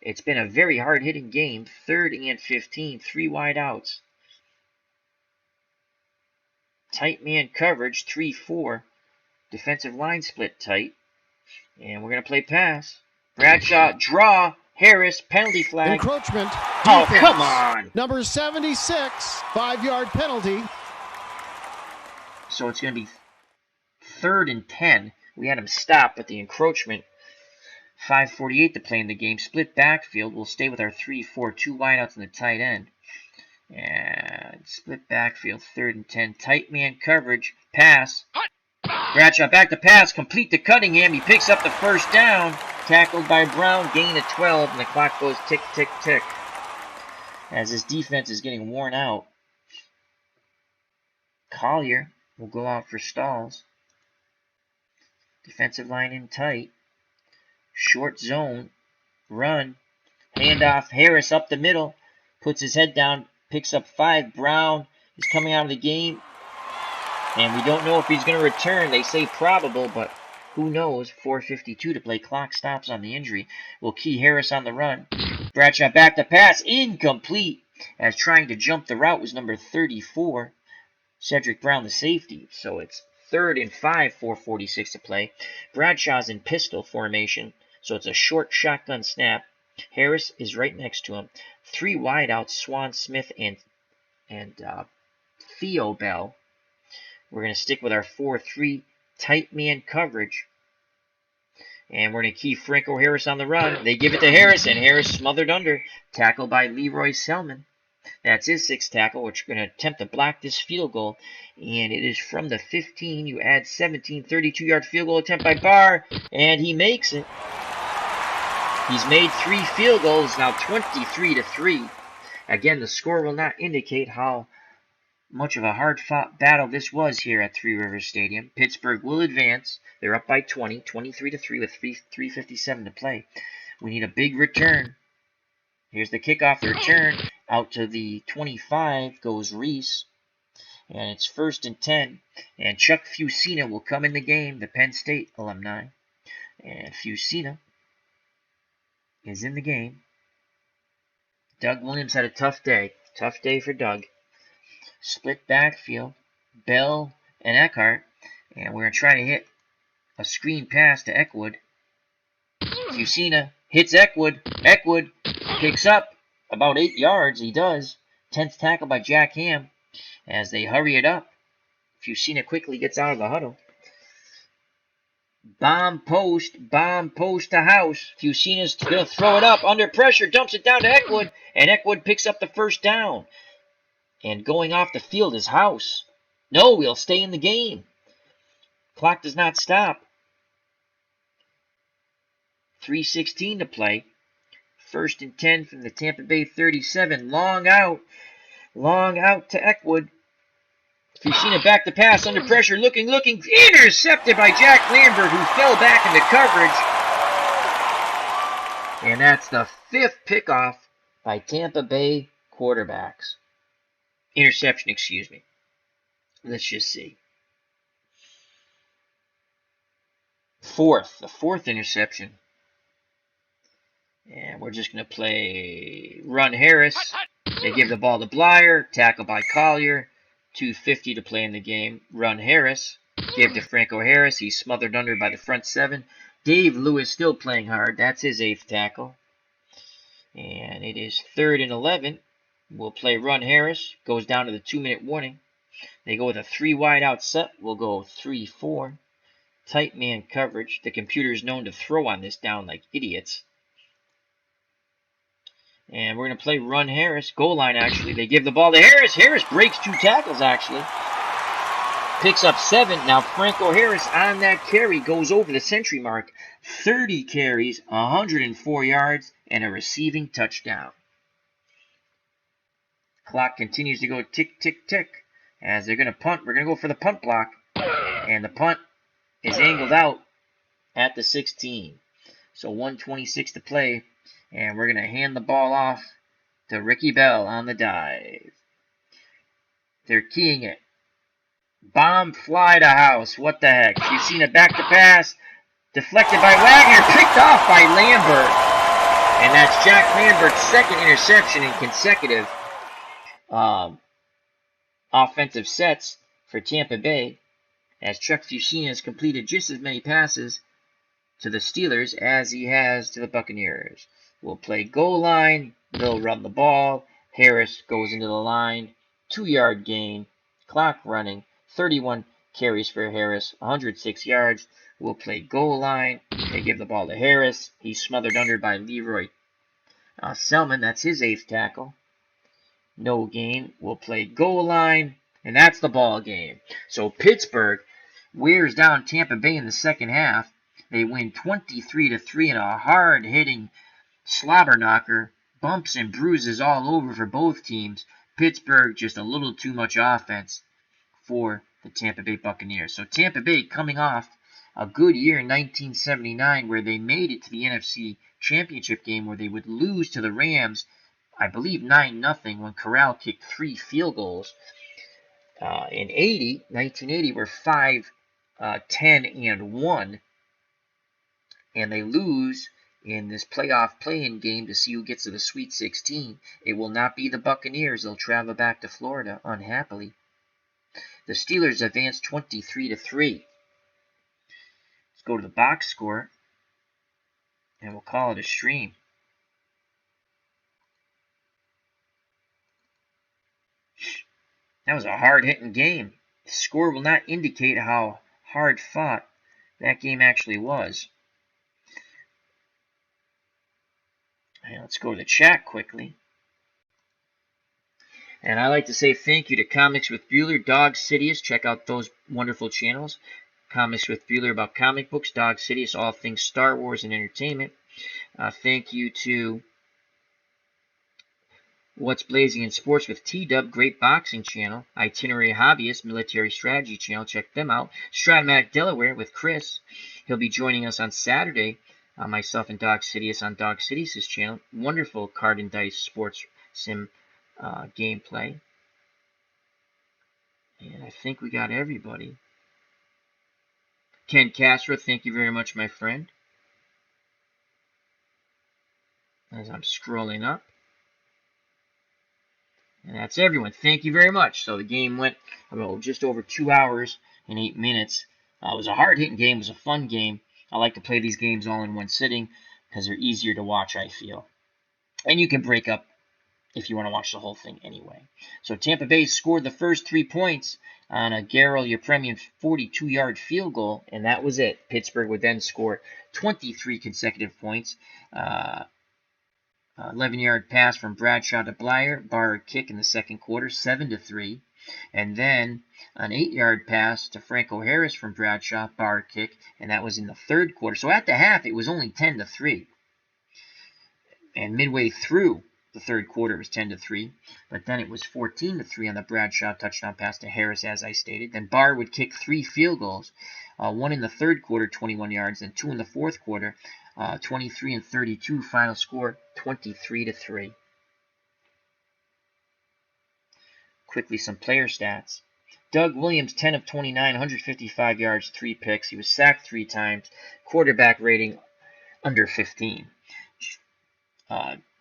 It's been a very hard-hitting game. 3rd and 15. 3 wide outs. Tight man coverage, 3-4. Defensive line split tight. And we're going to play pass. Bradshaw, draw. Harris, penalty flag. Encroachment. Oh, Defense. come on. Number 76, 5-yard penalty. So it's going to be 3rd and 10. We had him stop at the encroachment. 5:48 to play in the game. Split backfield. We'll stay with our 3-4. 2 wideouts in the tight end. And split backfield. 3rd and 10. Tight man coverage. Pass. Bradshaw back to pass. Complete to Cunningham. He picks up the first down. Tackled by Brown. Gain of 12. And the clock goes tick, tick, tick. As this defense is getting worn out. Collier will go out for stalls. Defensive line in tight. Short zone. Run. Handoff. Harris up the middle. Puts his head down. Picks up 5. Brown is coming out of the game. And we don't know if he's going to return. They say probable, but who knows? 4:52 to play. Clock stops on the injury. Will key Harris on the run. Bradshaw back to pass. Incomplete. As trying to jump the route was number 34. Cedric Brown, the safety. So it's 3rd and 5, 4:46 to play. Bradshaw's in pistol formation. So it's a short shotgun snap. Harris is right next to him. 3 wideouts, Swan Smith and Theo Bell. We're going to stick with our 4-3 tight man coverage. And we're going to key Franco Harris on the run. They give it to Harris, and Harris smothered under. Tackled by Leroy Selman. That's his 6th tackle, which we're going to attempt to block this field goal. And it is from the 15. You add 17, 32-yard field goal attempt by Barr, and he makes it. He's made 3 field goals, now 23-3. Again, the score will not indicate how much of a hard-fought battle this was here at Three Rivers Stadium. Pittsburgh will advance. They're up by 20, 23-3 with 3:57 to play. We need a big return. Here's the kickoff return. Out to the 25 goes Reese. And it's 1st and 10. And Chuck Fusina will come in the game, the Penn State alumni. And Fusina is in the game. Doug Williams had a tough day. Tough day for Doug. Split backfield. Bell and Eckhart. And we're going to try to hit a screen pass to Eckwood. Fusina hits Eckwood. Eckwood picks up about 8 yards. He does. 10th tackle by Jack Ham. As they hurry it up. Fusina quickly gets out of the huddle. Bomb post to House. Fusina's going to throw it up under pressure, dumps it down to Eckwood, and Eckwood picks up the first down. And going off the field is House. No, we'll stay in the game. Clock does not stop. 3:16 to play. 1st and 10 from the Tampa Bay 37. Long out to Eckwood. Fusina back to pass under pressure, looking, intercepted by Jack Lambert, who fell back into coverage. And that's the 5th pickoff by Tampa Bay quarterbacks. Interception, excuse me. Let's just see. The fourth interception. And we're just going to play Run Harris. They give the ball to Blyer. Tackle by Collier. 2:50 to play in the game. Run Harris. Give to Franco Harris. He's smothered under by the front seven. Dave Lewis still playing hard. That's his 8th tackle. And it is 3rd and 11. We'll play Run Harris. Goes down to the 2-minute warning. They go with a 3 wide out set. We'll go 3-4. Tight man coverage. The computer is known to throw on this down like idiots. And we're going to play Run Harris. Goal line, actually. They give the ball to Harris. Harris breaks 2 tackles, actually. Picks up 7. Now Franco Harris on that carry goes over the century mark. 30 carries, 104 yards, and a receiving touchdown. Clock continues to go tick, tick, tick. As they're going to punt, we're going to go for the punt block. And the punt is angled out at the 16. So 1:26 to play. And we're going to hand the ball off to Ricky Bell on the dive. They're keying it. Bomb fly to house. What the heck? You've seen a back to pass. Deflected by Wagner. Picked off by Lambert. And that's Jack Lambert's 2nd interception in consecutive offensive sets for Tampa Bay. As Chuck Fusina has completed just as many passes to the Steelers as he has to the Buccaneers. We'll play goal line. They'll run the ball. Harris goes into the line. 2-yard gain. Clock running. 31 carries for Harris. 106 yards. We'll play goal line. They give the ball to Harris. He's smothered under by Leroy Selman. That's his 8th tackle. No gain. We'll play goal line. And that's the ball game. So Pittsburgh wears down Tampa Bay in the second half. They win 23-3 in a hard-hitting slobber knocker, bumps and bruises all over for both teams. Pittsburgh just a little too much offense for the Tampa Bay Buccaneers. So Tampa Bay coming off a good year in 1979 where they made it to the NFC Championship game where they would lose to the Rams, I believe 9-0 when Corral kicked 3 field goals. In 1980 were 5-10-1, and they lose in this playoff play-in game to see who gets to the Sweet 16. It will not be the Buccaneers. They'll travel back to Florida, unhappily. The Steelers advance 23-3. Let's go to the box score, and we'll call it a stream. That was a hard-hitting game. The score will not indicate how hard-fought that game actually was. And let's go to the chat quickly. And I like to say thank you to Comics with Bueller, Dog Sidious. Check out those wonderful channels. Comics with Bueller about comic books, Dog Sidious, all things Star Wars and entertainment. Thank you to What's Blazing in Sports with T-Dub, great boxing channel. Itinerary Hobbyist, military strategy channel. Check them out. Stratomatic Delaware with Chris. He'll be joining us on Saturday. Myself and Dog Sidious on Dog Sidious' channel. Wonderful card and dice sports sim gameplay. And I think we got everybody. Ken Castro, thank you very much, my friend. As I'm scrolling up. And that's everyone. Thank you very much. So the game went just over 2 hours and 8 minutes. It was a hard-hitting game. It was a fun game. I like to play these games all in one sitting because they're easier to watch, I feel. And you can break up if you want to watch the whole thing anyway. So Tampa Bay scored the first 3 points on a Garrel Yepremian 42-yard field goal, and that was it. Pittsburgh would then score 23 consecutive points. 11-yard pass from Bradshaw to Blyer. Barr kick in the second quarter, 7-3. And then an 8-yard pass to Franco Harris from Bradshaw, Barr kick, and that was in the third quarter. So at the half, it was only 10-3. And midway through the third quarter, it was 10-3. But then it was 14-3 on the Bradshaw touchdown pass to Harris, as I stated. Then Barr would kick 3 field goals, one in the third quarter, 21 yards, and 2 in the fourth quarter, 23 and 32. Final score, 23-3. Quickly, some player stats. Doug Williams, 10 of 29, 155 yards, 3 picks. He was sacked 3 times. Quarterback rating under 15.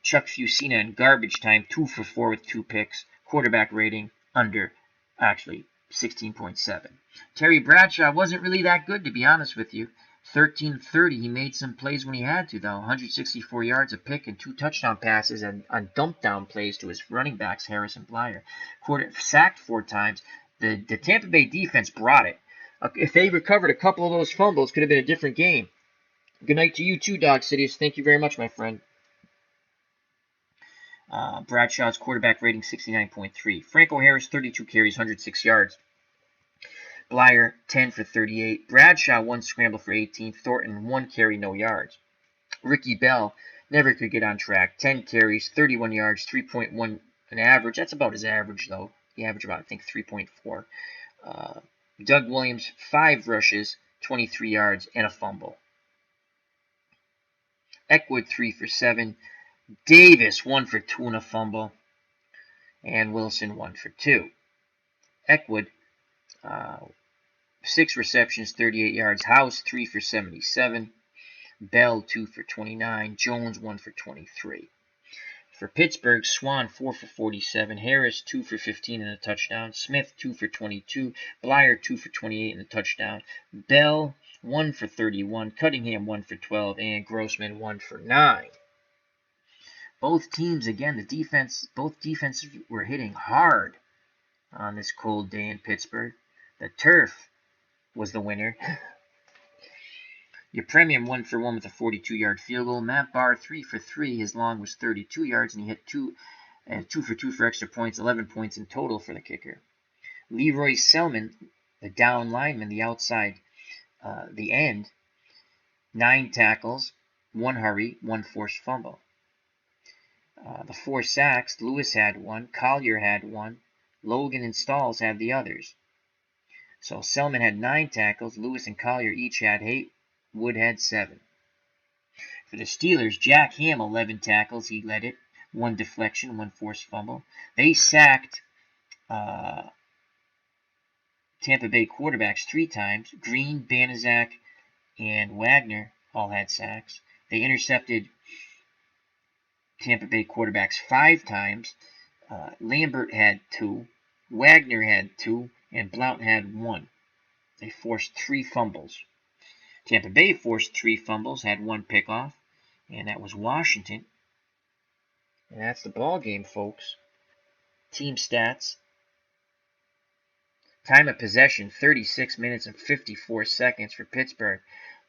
Chuck Fusina in garbage time, 2 for 4 with 2 picks. Quarterback rating under, actually, 16.7. Terry Bradshaw wasn't really that good, to be honest with you. 13-30. He made some plays when he had to, though. 164 yards, a pick, and 2 touchdown passes on dump down plays to his running backs, Harris and Blyer. Sacked 4 times. The Tampa Bay defense brought it. If they recovered a couple of those fumbles, could have been a different game. Good night to you too, Dog Cities. Thank you very much, my friend. Bradshaw's quarterback rating 69.3. Franco Harris, 32 carries, 106 yards. Blyer, 10 for 38. Bradshaw, 1 scramble for 18. Thornton, 1 carry, no yards. Ricky Bell never could get on track. 10 carries, 31 yards, 3.1 an average. That's about his average, though. He averaged about, I think, 3.4. Doug Williams, 5 rushes, 23 yards, and a fumble. Eckwood, 3 for 7. Davis, 1 for 2 and a fumble. And Wilson, 1 for 2. Eckwood, 6 receptions, 38 yards. House, 3 for 77. Bell, 2 for 29. Jones, 1 for 23. For Pittsburgh, Swan, 4 for 47. Harris, 2 for 15 and a touchdown. Smith, 2 for 22. Blyer, 2 for 28 and a touchdown. Bell, 1 for 31. Cunningham, 1 for 12. And Grossman, 1 for 9. Both teams, again, both defenses were hitting hard on this cold day in Pittsburgh. The turf was the winner. Your Premium 1 for 1 with a 42-yard field goal. Matt Barr 3 for 3. His long was 32 yards, and he hit 2 for 2 for extra points, 11 points in total for the kicker. Leroy Selman, the down lineman, the outside, the end, 9 tackles, 1 hurry, 1 forced fumble. The 4 sacks, Lewis had 1, Collier had 1, Logan and Stalls had the others. So Selman had 9 tackles, Lewis and Collier each had 8, Wood had 7. For the Steelers, Jack Ham, 11 tackles, he led it, 1 deflection, 1 forced fumble. They sacked Tampa Bay quarterbacks 3 times. Green, Banaszak, and Wagner all had sacks. They intercepted Tampa Bay quarterbacks 5 times. Lambert had 2, Wagner had 2, and Blount had 1. They forced 3 fumbles. Tampa Bay forced 3 fumbles, had 1 pickoff, and that was Washington. And that's the ball game, folks. Team stats. Time of possession, 36 minutes and 54 seconds for Pittsburgh.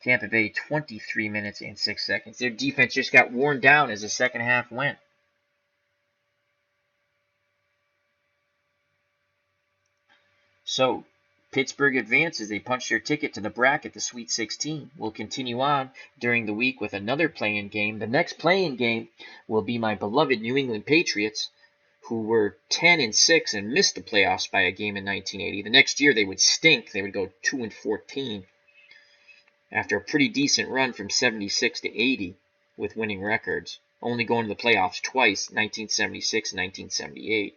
Tampa Bay, 23 minutes and 6 seconds. Their defense just got worn down as the second half went. So, Pittsburgh advances. They punch their ticket to the bracket, the Sweet 16. We'll continue on during the week with another play-in game. The next play-in game will be my beloved New England Patriots, who were 10-6 and missed the playoffs by a game in 1980. The next year they would stink. They would go 2-14 after a pretty decent run from 76 to 80 with winning records, only going to the playoffs twice, 1976 and 1978,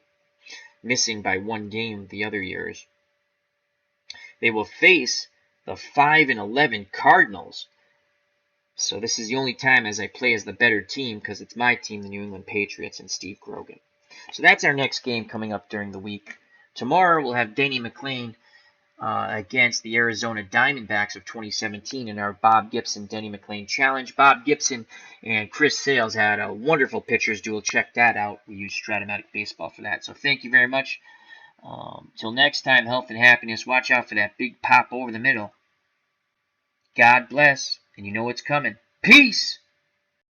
missing by 1 game the other years. They will face the 5-11 Cardinals. So this is the only time as I play as the better team, because it's my team, the New England Patriots, and Steve Grogan. So that's our next game coming up during the week. Tomorrow we'll have Denny McLain against the Arizona Diamondbacks of 2017 in our Bob Gibson Denny McLain Challenge. Bob Gibson and Chris Sales had a wonderful pitchers duel. Check that out. We use Stratomatic Baseball for that. So thank you very much. Till next time, health and happiness. Watch out for that big pop over the middle. God bless, and you know what's coming. Peace!